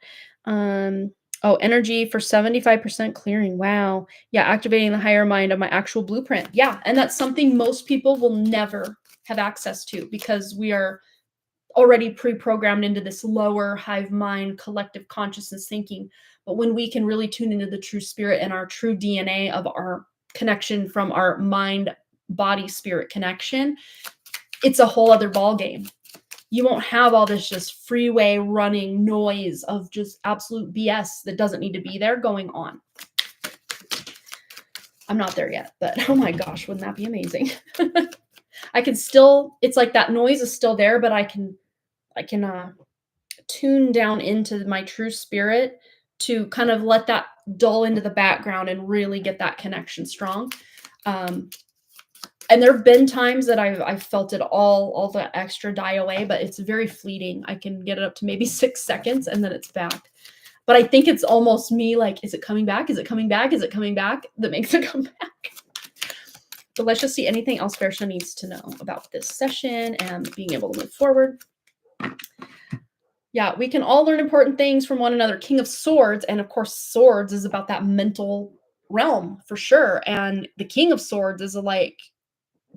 Oh, energy for 75% clearing. Wow. Yeah, activating the higher mind of my actual blueprint. Yeah, and that's something most people will never have access to because we are already pre-programmed into this lower hive mind collective consciousness thinking. But when we can really tune into the true spirit and our true DNA of our connection from our mind body spirit connection, it's a whole other ball game. You won't have all this just freeway running noise of just absolute BS that doesn't need to be there going on. I'm not there yet, but oh my gosh, wouldn't that be amazing? I can still, it's like that noise is still there, but I can tune down into my true spirit to kind of let that dull into the background and really get that connection strong. And there have been times that I've felt it all the extra die away, but it's very fleeting. I can get it up to maybe 6 seconds and then it's back. But I think it's almost me like, is it coming back? Is it coming back? Is it coming back? That makes it come back. So let's just see anything else Varsha needs to know about this session and being able to move forward. Yeah, we can all learn important things from one another. King of Swords, and of course, Swords is about that mental realm for sure. And the King of Swords is like,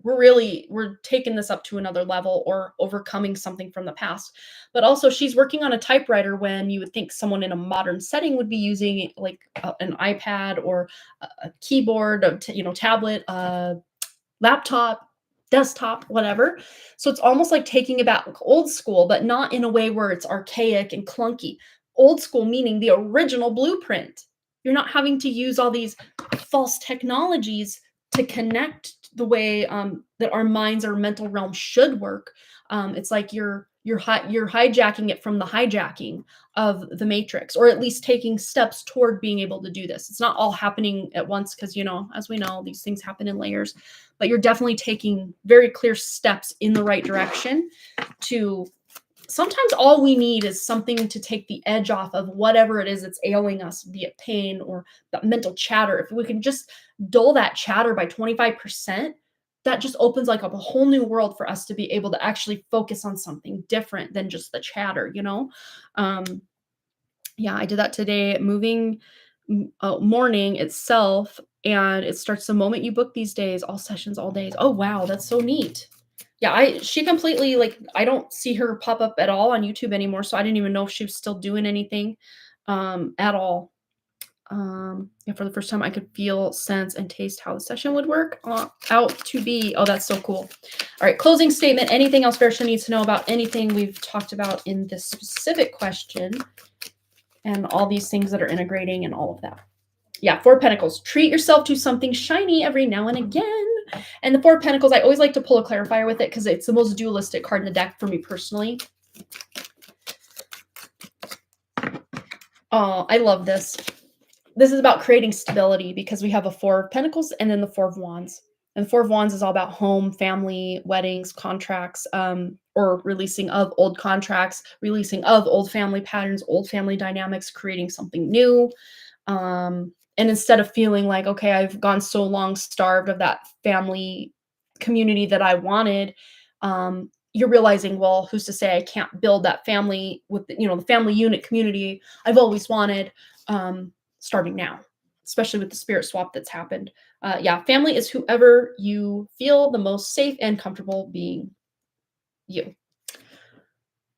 we're taking this up to another level or overcoming something from the past. But also she's working on a typewriter when you would think someone in a modern setting would be using like an iPad or a keyboard, tablet, laptop, desktop, whatever. So it's almost like taking it back old school, but not in a way where it's archaic and clunky. Old school meaning the original blueprint. You're not having to use all these false technologies to connect the way that our minds or mental realm should work. It's like you're hijacking it from the hijacking of the matrix, or at least taking steps toward being able to do this. It's not all happening at once because, as we know, these things happen in layers, but you're definitely taking very clear steps in the right direction to sometimes all we need is something to take the edge off of whatever it is that's ailing us, be it pain or that mental chatter. If we can just dull that chatter by 25%, that just opens like up a whole new world for us to be able to actually focus on something different than just the chatter, Yeah, I did that today, moving morning itself, and it starts the moment you book these days, all sessions, all days. Oh, wow, that's so neat. Yeah, she completely, like, I don't see her pop up at all on YouTube anymore, so I didn't even know if she was still doing anything at all. Yeah, for the first time, I could feel, sense, and taste how the session would work out to be. Oh, that's so cool. All right, closing statement. Anything else Varsha needs to know about anything we've talked about in this specific question and all these things that are integrating and all of that? Yeah, Four of Pentacles. Treat yourself to something shiny every now and again. And the Four of Pentacles, I always like to pull a clarifier with it because it's the most dualistic card in the deck for me personally. Oh, I love this. This is about creating stability because we have a Four of Pentacles and then the Four of Wands. And the Four of Wands is all about home, family, weddings, contracts, or releasing of old contracts, releasing of old family patterns, old family dynamics, creating something new. And instead of feeling like, okay, I've gone so long starved of that family community that I wanted, you're realizing, well, who's to say I can't build that family with, the family unit community I've always wanted, starting now, especially with the spirit swap that's happened. Yeah, family is whoever you feel the most safe and comfortable being you.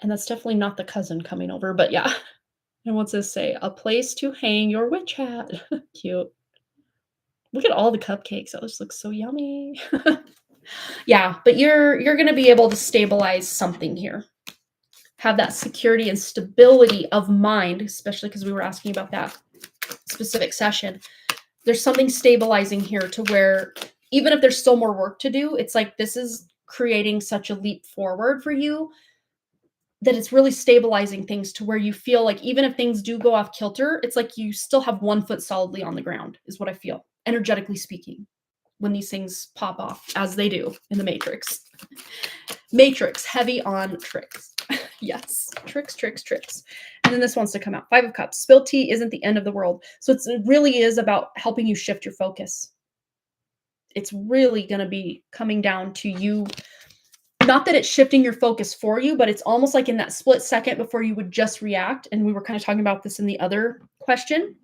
And that's definitely not the cousin coming over, but yeah. And what's this say? A place to hang your witch hat. Cute. Look at all the cupcakes. That just looks so yummy. Yeah, but you're going to be able to stabilize something here. Have that security and stability of mind, especially because we were asking about that specific session. There's something stabilizing here to where even if there's still more work to do, it's like this is creating such a leap forward for you that it's really stabilizing things to where you feel like even if things do go off kilter, it's like you still have 1 foot solidly on the ground, is what I feel, energetically speaking, when these things pop off, as they do in the Matrix. Matrix, heavy on tricks. Yes, tricks. And then this wants to come out. Five of Cups. Spilled tea isn't the end of the world. So it really is about helping you shift your focus. It's really going to be coming down to you. Not that it's shifting your focus for you, but it's almost like in that split second before you would just react. And we were kind of talking about this in the other question.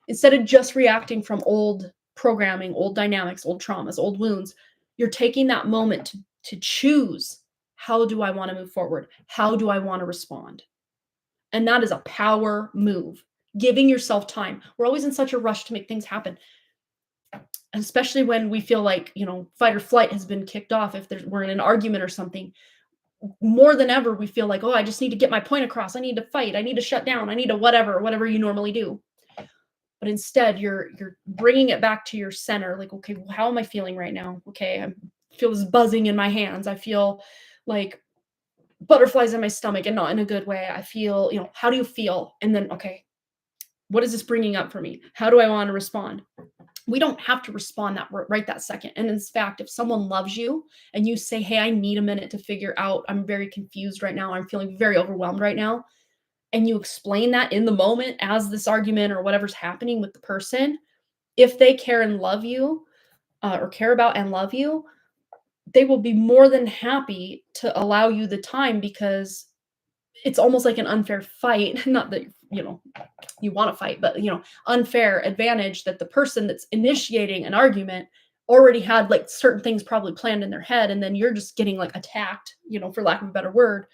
Instead of just reacting from old programming, old dynamics, old traumas, old wounds, you're taking that moment to choose, how do I want to move forward? How do I want to respond? And that is a power move. Giving yourself time. We're always in such a rush to make things happen. And especially when we feel like, fight or flight has been kicked off, if we're in an argument or something, more than ever, we feel like, oh, I just need to get my point across. I need to fight. I need to shut down. I need to whatever you normally do. But instead, you're bringing it back to your center. Like, okay, well, how am I feeling right now? Okay, I feel this buzzing in my hands. I feel like butterflies in my stomach, and not in a good way. I feel, how do you feel? And then, okay, what is this bringing up for me? How do I want to respond? We don't have to respond right that second. And in fact, if someone loves you and you say, hey, I need a minute to figure out, I'm very confused right now, I'm feeling very overwhelmed right now, and you explain that in the moment as this argument or whatever's happening with the person, if they care and love you, or care about and love you, they will be more than happy to allow you the time, because it's almost like an unfair fight. Not that, you want to fight, but, unfair advantage that the person that's initiating an argument already had like certain things probably planned in their head. And then you're just getting like attacked, for lack of a better word,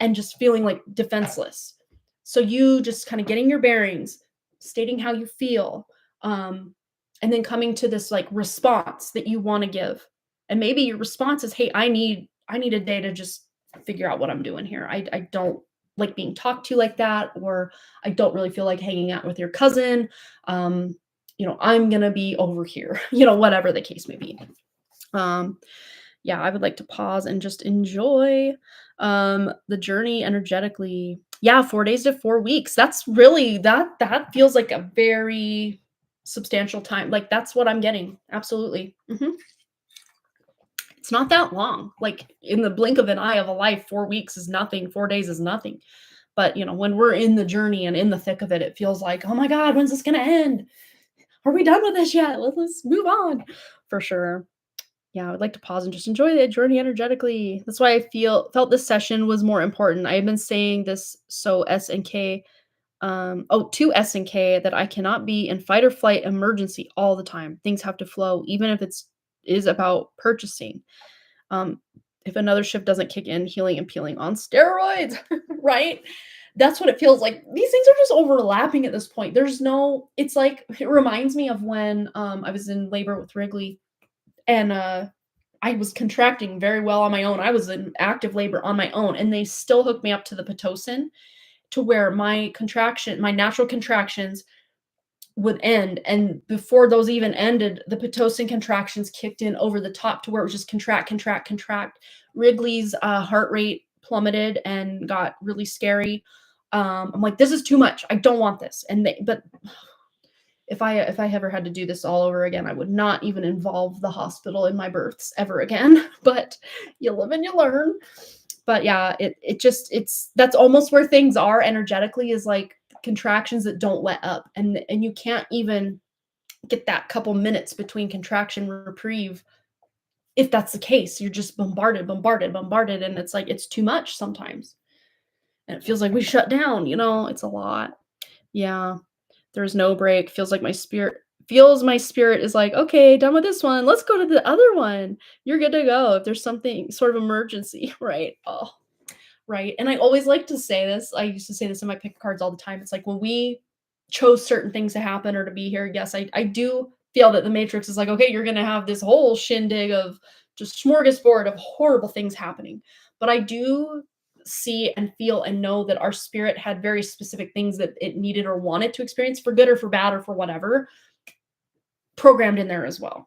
and just feeling like defenseless. So you just kind of getting your bearings, stating how you feel, and then coming to this like response that you want to give. And maybe your response is, hey, I need a day to just figure out what I'm doing here. I don't like being talked to like that, or I don't really feel like hanging out with your cousin. I'm gonna be over here, whatever the case may be. Yeah, I would like to pause and just enjoy the journey energetically. Yeah, 4 days to 4 weeks. That's really that feels like a very substantial time. Like that's what I'm getting. Absolutely. It's not that long. Like in the blink of an eye of a life, 4 weeks is nothing. 4 days is nothing. But when we're in the journey and in the thick of it, it feels like, oh my God, when's this gonna end? Are we done with this yet? Let's move on. For sure. Yeah, I would like to pause and just enjoy the journey energetically. That's why I felt this session was more important. I have been saying this to S and K, that I cannot be in fight or flight emergency all the time. Things have to flow, even if is about purchasing. If another shift doesn't kick in, healing and peeling on steroids, right? That's what it feels like. These things are just overlapping at this point. It's like, it reminds me of when I was in labor with Wrigley, and I was contracting very well on my own. I was in active labor on my own, and they still hooked me up to the Pitocin, to where my natural contractions would end. And before those even ended, the Pitocin contractions kicked in over the top, to where it was just contract, contract, contract. Wrigley's heart rate plummeted and got really scary. I'm like, this is too much. I don't want this. But if I ever had to do this all over again, I would not even involve the hospital in my births ever again. But you live and you learn. But yeah, that's almost where things are energetically, is like contractions that don't let up, and you can't even get that couple minutes between contraction reprieve. If that's the case, you're just bombarded, and it's like, it's too much sometimes, and it feels like we shut down. It's a lot. Yeah. There's no break. My spirit is like, okay, done with this one. Let's go to the other one. You're good to go if there's something sort of emergency, right? Oh, right. And I always like to say this. I used to say this in my pick cards all the time. It's like, when we chose certain things to happen or to be here, yes, I do feel that the Matrix is like, okay, you're going to have this whole shindig of just smorgasbord of horrible things happening. But I do see and feel and know that our spirit had very specific things that it needed or wanted to experience, for good or for bad or for whatever, programmed in there as well.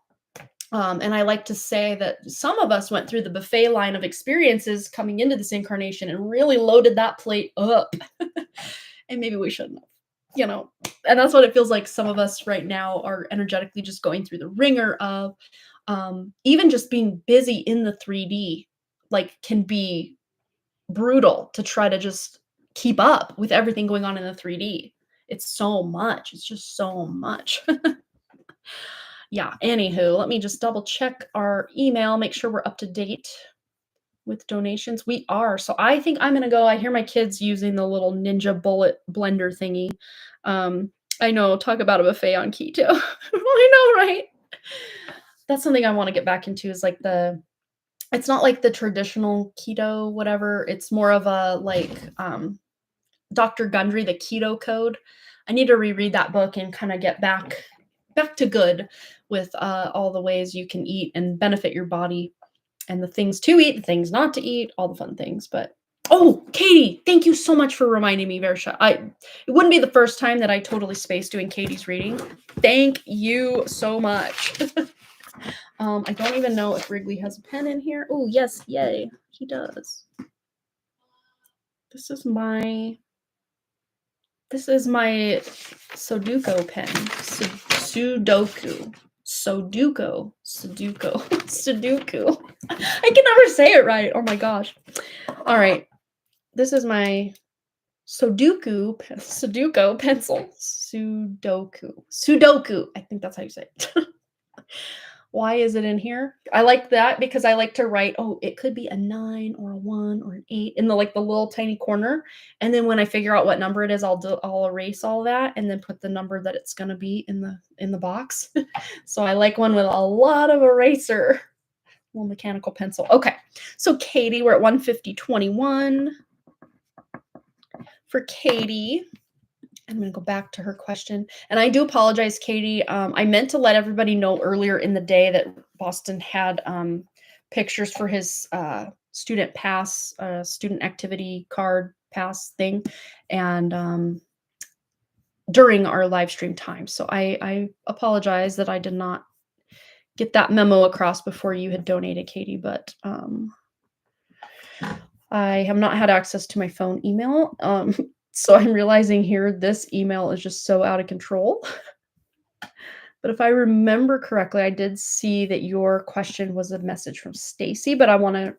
And I like to say that some of us went through the buffet line of experiences coming into this incarnation and really loaded that plate up. And maybe we shouldn't have, and that's what it feels like. Some of us right now are energetically just going through the ringer of even just being busy in the 3D, like, can be brutal to try to just keep up with everything going on in the 3D. It's so much. It's just so much. Yeah. Anywho, let me just double check our email, make sure we're up to date with donations. We are. So I think I'm going to go. I hear my kids using the little Ninja Bullet blender thingy. I know, talk about a buffet on keto. I know, right? That's something I want to get back into, is like it's not like the traditional keto, whatever. It's more of a like Dr. Gundry, the Keto Code. I need to reread that book and kind of get back back to good with all the ways you can eat and benefit your body and the things to eat, the things not to eat, all the fun things. But oh, Katie, thank you so much for reminding me, Versha. It wouldn't be the first time that I totally spaced doing Katie's reading. Thank you so much. I don't even know if Wrigley has a pen in here. Oh, yes, yay, he does. This is my Sudoku pen. Sudoku. Sudoku. I can never say it right. Oh my gosh. All right. This is my Sudoku pencil. Sudoku. I think that's how you say it. Why is it in here? I like that because I like to write, oh, it could be a 9 or a 1 or an 8 in the little tiny corner. And then when I figure out what number it is, I'll erase all that and then put the number that it's going to be in the box. So I like one with a lot of eraser. Little mechanical pencil. Okay. So Katie, we're at 150.21 for Katie. I'm going to go back to her question. And I do apologize, Katie. I meant to let everybody know earlier in the day that Boston had pictures for his student pass, student activity card pass thing, and during our live stream time. So I apologize that I did not get that memo across before you had donated, Katie, but I have not had access to my phone email. So I'm realizing here this email is just so out of control. But if I remember correctly, I did see that your question was a message from Stacy, but I want to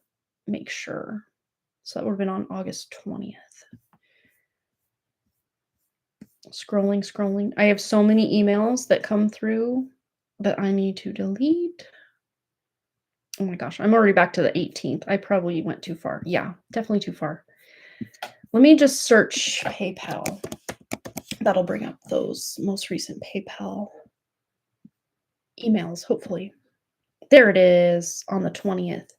make sure. So that would have been on August 20th. Scrolling. I have so many emails that come through that I need to delete. Oh my gosh, I'm already back to the 18th. I probably went too far. Yeah, definitely too far. Let me just search PayPal. That'll bring up those most recent PayPal emails, hopefully. There it is on the 20th.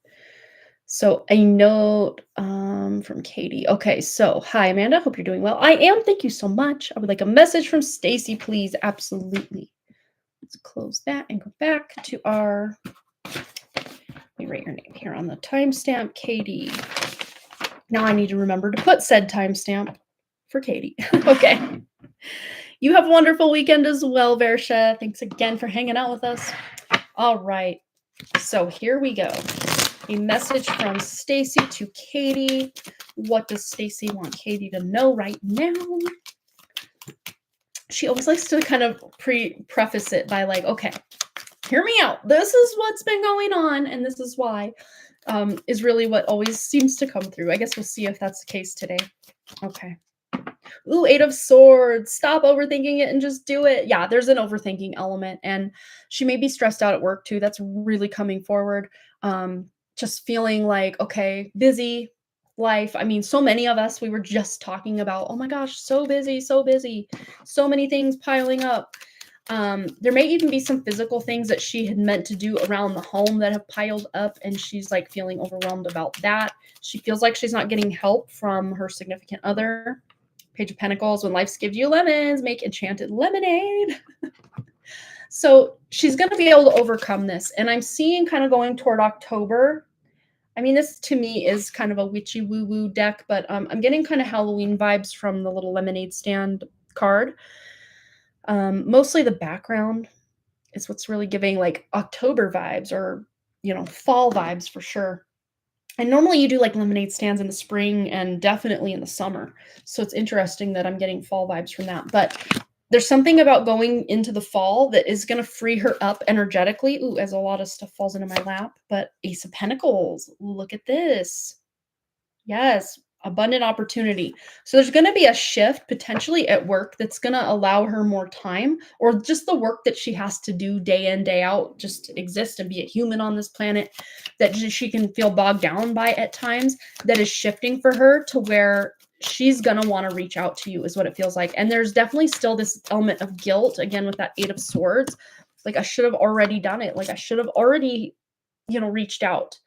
So a note from Katie. Okay, so hi, Amanda. Hope you're doing well. I am. Thank you so much. I would like a message from Stacy, please. Absolutely. Let's close that and go back to our... Let me write your name here on the timestamp, Katie. Now I need to remember to put said timestamp for Katie. Okay. You have a wonderful weekend as well, Versha. Thanks again for hanging out with us. All right. So here we go. A message from Stacy to Katie. What does Stacy want Katie to know right now? She always likes to kind of preface it by okay, hear me out. This is what's been going on, and this is why, is really what always seems to come through. I guess we'll see if that's the case today. Okay. Ooh, 8 of Swords. Stop overthinking it and just do it. Yeah, there's an overthinking element, and she may be stressed out at work too. That's really coming forward. Just feeling okay, busy life. I mean, so many of us, we were just talking about, oh my gosh, so busy, so many things piling up. There may even be some physical things that she had meant to do around the home that have piled up, and she's feeling overwhelmed about that. She feels like she's not getting help from her significant other. Page of Pentacles, when life gives you lemons, make enchanted lemonade. So she's going to be able to overcome this. And I'm seeing kind of going toward October. I mean, this to me is kind of a witchy woo-woo deck, but I'm getting kind of Halloween vibes from the little lemonade stand card. Mostly the background is what's really giving October vibes or, fall vibes for sure. And normally you do lemonade stands in the spring and definitely in the summer. So it's interesting that I'm getting fall vibes from that. But there's something about going into the fall that is going to free her up energetically. Ooh, as a lot of stuff falls into my lap. But Ace of Pentacles, look at this. Yes, abundant opportunity. So there's going to be a shift potentially at work that's going to allow her more time, or just the work that she has to do day in, day out, just to exist and be a human on this planet, that she can feel bogged down by at times, that is shifting for her to where she's going to want to reach out to you is what it feels like. And there's definitely still this element of guilt, again, with that 8 of Swords. I should have already done it. I should have already, reached out.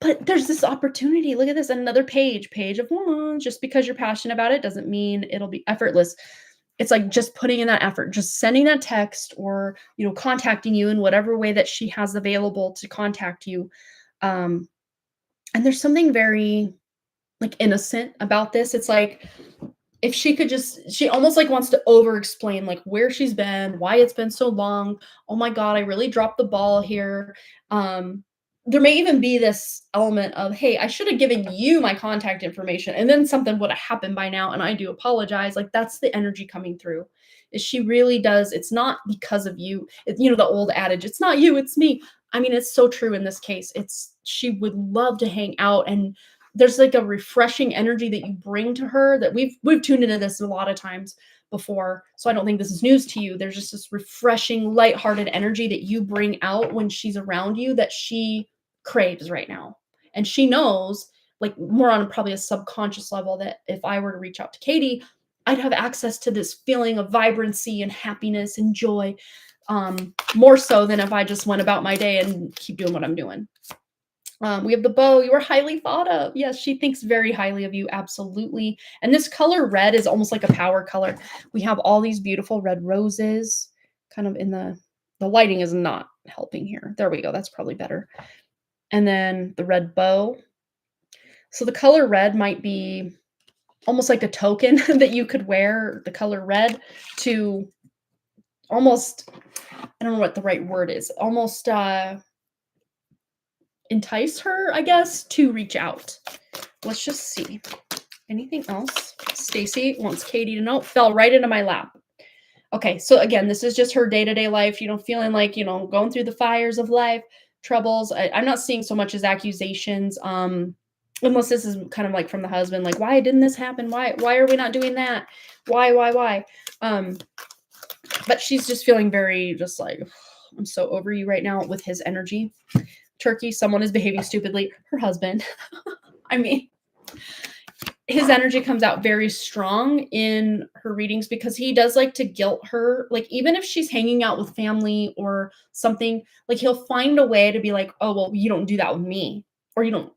But there's this opportunity. Look at this, another page of Wands. Just because you're passionate about it doesn't mean it'll be effortless. it's like just putting in that effort, just sending that text or, contacting you in whatever way that she has available to contact you. Um, and there's something very like innocent about this. It's like if she almost like wants to over explain like where she's been, why it's been so long. Oh my god, I really dropped the ball here. Um there may even be this element of, hey, I should have given you my contact information and then something would have happened by now and I do apologize. Like that's the energy coming through. Is she really does, it's not because of you. The old adage, it's not you, it's me. I mean, it's so true in this case. It's she would love to hang out, and there's like a refreshing energy that you bring to her that we've tuned into this a lot of times before. So I don't think this is news to you. There's just this refreshing, lighthearted energy that you bring out when she's around you that she craves right now. And she knows, like more on probably a subconscious level, that if I were to reach out to Katie, I'd have access to this feeling of vibrancy and happiness and joy, more so than if I just went about my day and keep doing what I'm doing. We have the bow. You are highly thought of. Yes, she thinks very highly of you. Absolutely. And this color red is almost like a power color. We have all these beautiful red roses kind of in the lighting is not helping here. There we go. That's probably better. And then the red bow. So the color red might be almost like a token that you could wear the color red to almost, I don't know what the right word is, almost entice her, I guess, to reach out. Let's just see. Anything else? Stacy wants Katie to know. Fell right into my lap. Okay, so again, this is just her day-to-day life, feeling like, going through the fires of life, troubles. I'm not seeing so much as accusations, unless this is kind of like from the husband, like, why didn't this happen? Why are we not doing that? Why? Um, but she's just feeling very just like, I'm so over you right now with his energy. Turkey, someone is behaving stupidly. Her husband. I mean, his energy comes out very strong in her readings because he does like to guilt her. Like, even if she's hanging out with family or something, like he'll find a way to be like, oh, well, you don't do that with me. Or you don't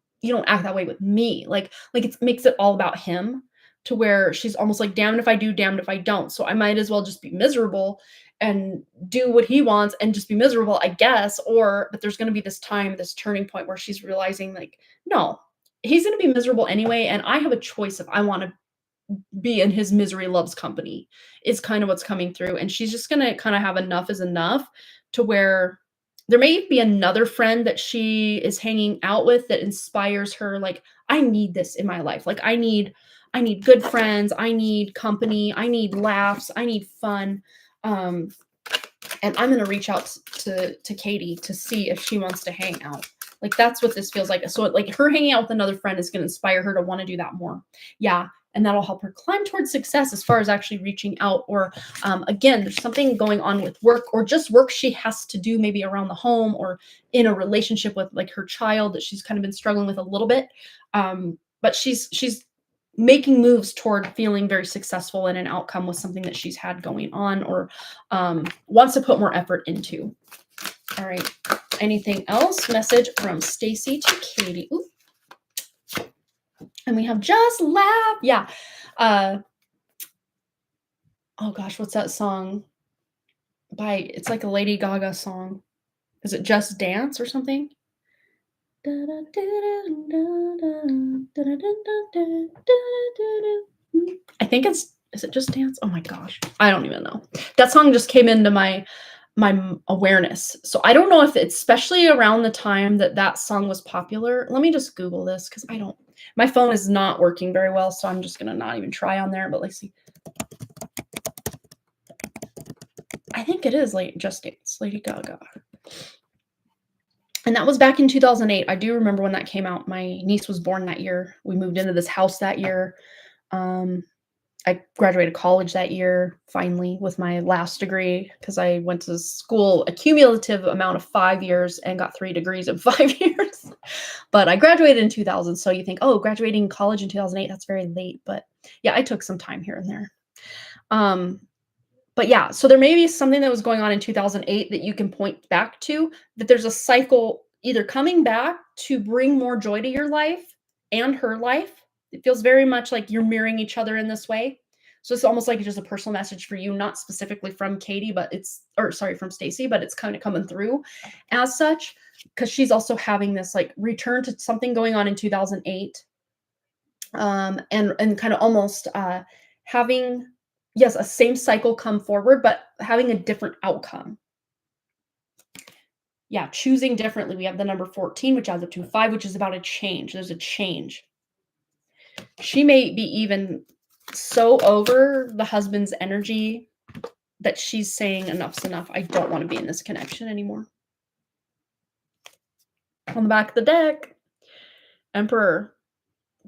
act that way with me. Like it makes it all about him, to where she's almost like, damned if I do, damned if I don't. So I might as well just be miserable and do what he wants and just be miserable, I guess. But there's going to be this time, this turning point where she's realizing, like, no, he's going to be miserable anyway. And I have a choice if I want to be in his misery loves company, is kind of what's coming through. And she's just going to kind of have enough is enough, to where there may be another friend that she is hanging out with that inspires her. Like, I need this in my life. Like, I need good friends. I need company. I need laughs. I need fun. Um, and I'm gonna reach out to Katie to see if she wants to hang out. Like, that's what this feels like. So like her hanging out with another friend is gonna inspire her to want to do that more. Yeah. And that'll help her climb towards success as far as actually reaching out. Or again, there's something going on with work, or just work she has to do maybe around the home or in a relationship with like her child that she's kind of been struggling with a little bit. But she's making moves toward feeling very successful in an outcome with something that she's had going on, or wants to put more effort into. All right. Anything else? Message from Stacy to Katie. Ooh. And we have just laugh. Yeah. Oh gosh, what's that song? It's like a Lady Gaga song. Is it Just Dance or something? I think is it Just Dance? Oh my gosh. I don't even know. That song just came into my awareness. So I don't know if it's especially around the time that song was popular. Let me just Google this because my phone is not working very well. So I'm just going to not even try on there. But let's see. I think it is Just Dance, Lady Gaga. And that was back in 2008. I do remember when that came out. My niece was born that year. We moved into this house that year. I graduated college that year, finally, with my last degree, because I went to school a cumulative amount of 5 years and got 3 degrees in 5 years. But I graduated in 2000. So you think, oh, graduating college in 2008, that's very late. But yeah, I took some time here and there. But yeah, so there may be something that was going on in 2008 that you can point back to, that there's a cycle either coming back to bring more joy to your life and her life. It feels very much like you're mirroring each other in this way. So it's almost like just a personal message for you, not specifically from Katie, but from Stacy, but it's kind of coming through as such, because she's also having this like return to something going on in 2008, and kind of almost having, yes, a same cycle come forward, but having a different outcome. Yeah, choosing differently. We have the number 14, which adds up to 5, which is about a change. There's a change. She may be even so over the husband's energy that she's saying enough's enough. I don't want to be in this connection anymore. On the back of the deck, Emperor.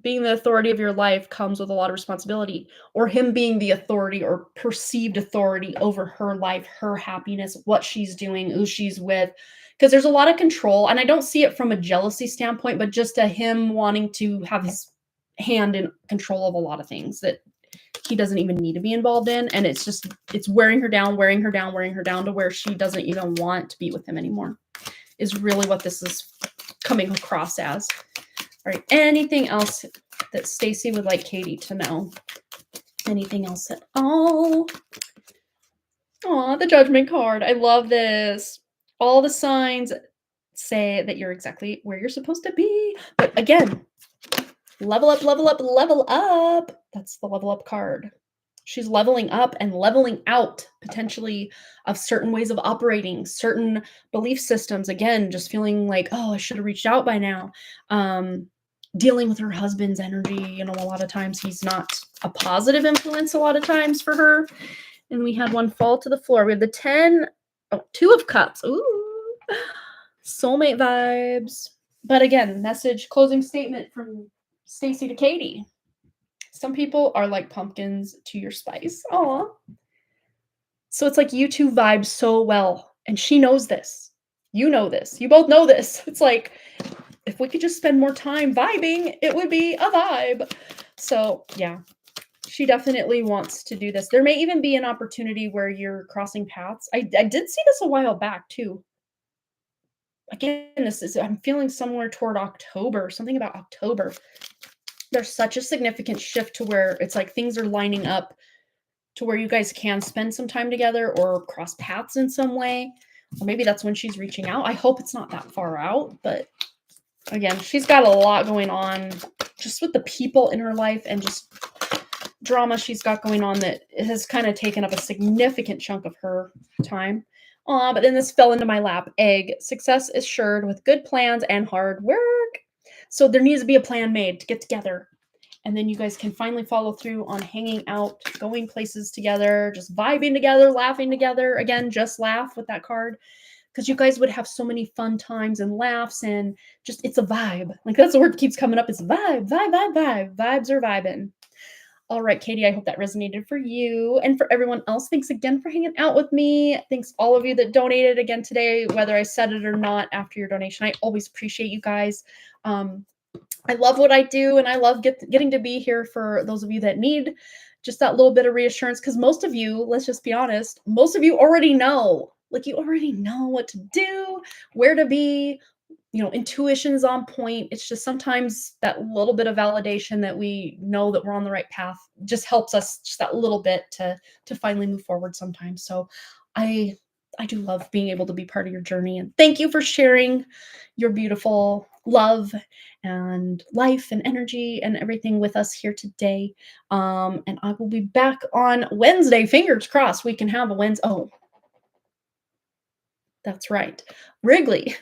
Being the authority of your life comes with a lot of responsibility, or him being the authority or perceived authority over her life, her happiness, what she's doing, who she's with. Because there's a lot of control, and I don't see it from a jealousy standpoint, but just a him wanting to have his hand in control of a lot of things that he doesn't even need to be involved in. And it's wearing her down, wearing her down, wearing her down to where she doesn't even want to be with him anymore, is really what this is coming across as. All right, anything else that Stacy would like Katie to know? Anything else at all? Aw, the Judgment card. I love this. All the signs say that you're exactly where you're supposed to be. But again, level up, level up, level up. That's the level up card. She's leveling up and leveling out, potentially, of certain ways of operating, certain belief systems. Again, just feeling like, oh, I should have reached out by now. Dealing with her husband's energy. A lot of times he's not a positive influence a lot of times for her. And we had one fall to the floor. We have the 2 of Cups. Ooh, soulmate vibes. But again, message, closing statement from Stacy to Katie. Some people are like pumpkins to your spice. Aw. So it's like you two vibe so well. And she knows this. You know this. You both know this. It's like, if we could just spend more time vibing, it would be a vibe. So yeah, she definitely wants to do this. There may even be an opportunity where you're crossing paths. I did see this a while back too. Again, I'm feeling somewhere toward October, something about October. There's such a significant shift to where it's like things are lining up to where you guys can spend some time together or cross paths in some way. Or maybe that's when she's reaching out. I hope it's not that far out, but again, she's got a lot going on just with the people in her life and just drama she's got going on that has kind of taken up a significant chunk of her time. Aw, but then this fell into my lap. Egg. Success is assured with good plans and hard work. So there needs to be a plan made to get together. And then you guys can finally follow through on hanging out, going places together, just vibing together, laughing together. Again, just laugh with that card. Because you guys would have so many fun times and laughs and just, it's a vibe. Like that's the word that keeps coming up. It's vibe, vibe, vibe, vibe. Vibes are vibing. All right, Katie, I hope that resonated for you. And for everyone else, thanks again for hanging out with me. Thanks all of you that donated again today, whether I said it or not after your donation. I always appreciate you guys. I love what I do, and I love getting to be here for those of you that need just that little bit of reassurance, because most of you, let's just be honest, most of you already know. Like, you already know what to do, where to be, intuition's on point. It's just sometimes that little bit of validation that we know that we're on the right path just helps us just that little bit to finally move forward sometimes. So I do love being able to be part of your journey, and thank you for sharing your beautiful love and life and energy and everything with us here today. And I will be back on Wednesday. Fingers crossed we can have a Wednesday. Oh, that's right. Wrigley.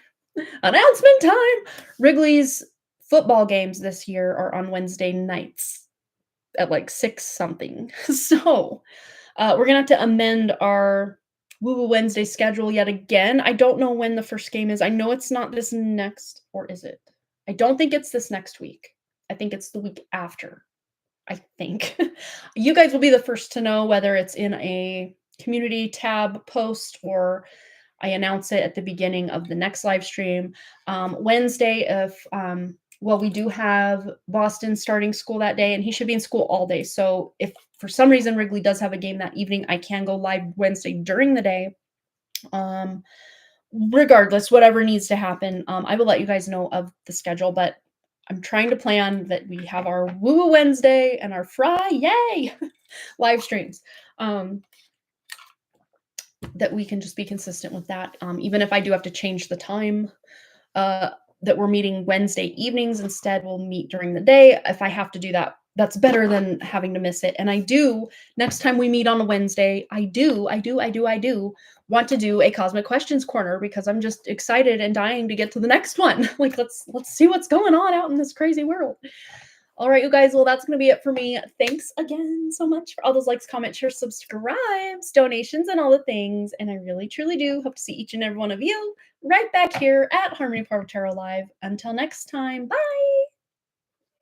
Announcement time. Wrigley's football games this year are on Wednesday nights at like 6 something. So we're going to have to amend our Woo Woo Wednesday schedule yet again. I don't know when the first game is. I know it's not this next, or is it? I don't think it's this next week. I think it's the week after. I think. You guys will be the first to know whether it's in a community tab post or I announce it at the beginning of the next live stream. Wednesday, we do have Boston starting school that day, and he should be in school all day. So if for some reason Wrigley does have a game that evening, I can go live Wednesday during the day. Regardless, whatever needs to happen, I will let you guys know of the schedule, but I'm trying to plan that we have our Woo Woo Wednesday and our Fry. Yay! live streams. That we can just be consistent with that. Even if I do have to change the time, uh, that we're meeting Wednesday evenings instead, we'll meet during the day. If I have to do that, that's better than having to miss it. And I do, next time we meet on a Wednesday, I do want to do a Cosmic Questions Corner because I'm just excited and dying to get to the next one. Like, let's see what's going on out in this crazy world. All right, you guys. Well, that's going to be it for me. Thanks again so much for all those likes, comments, shares, subscribes, donations, and all the things. And I really, truly do hope to see each and every one of you right back here at Harmony Power Tarot Live. Until next time, bye.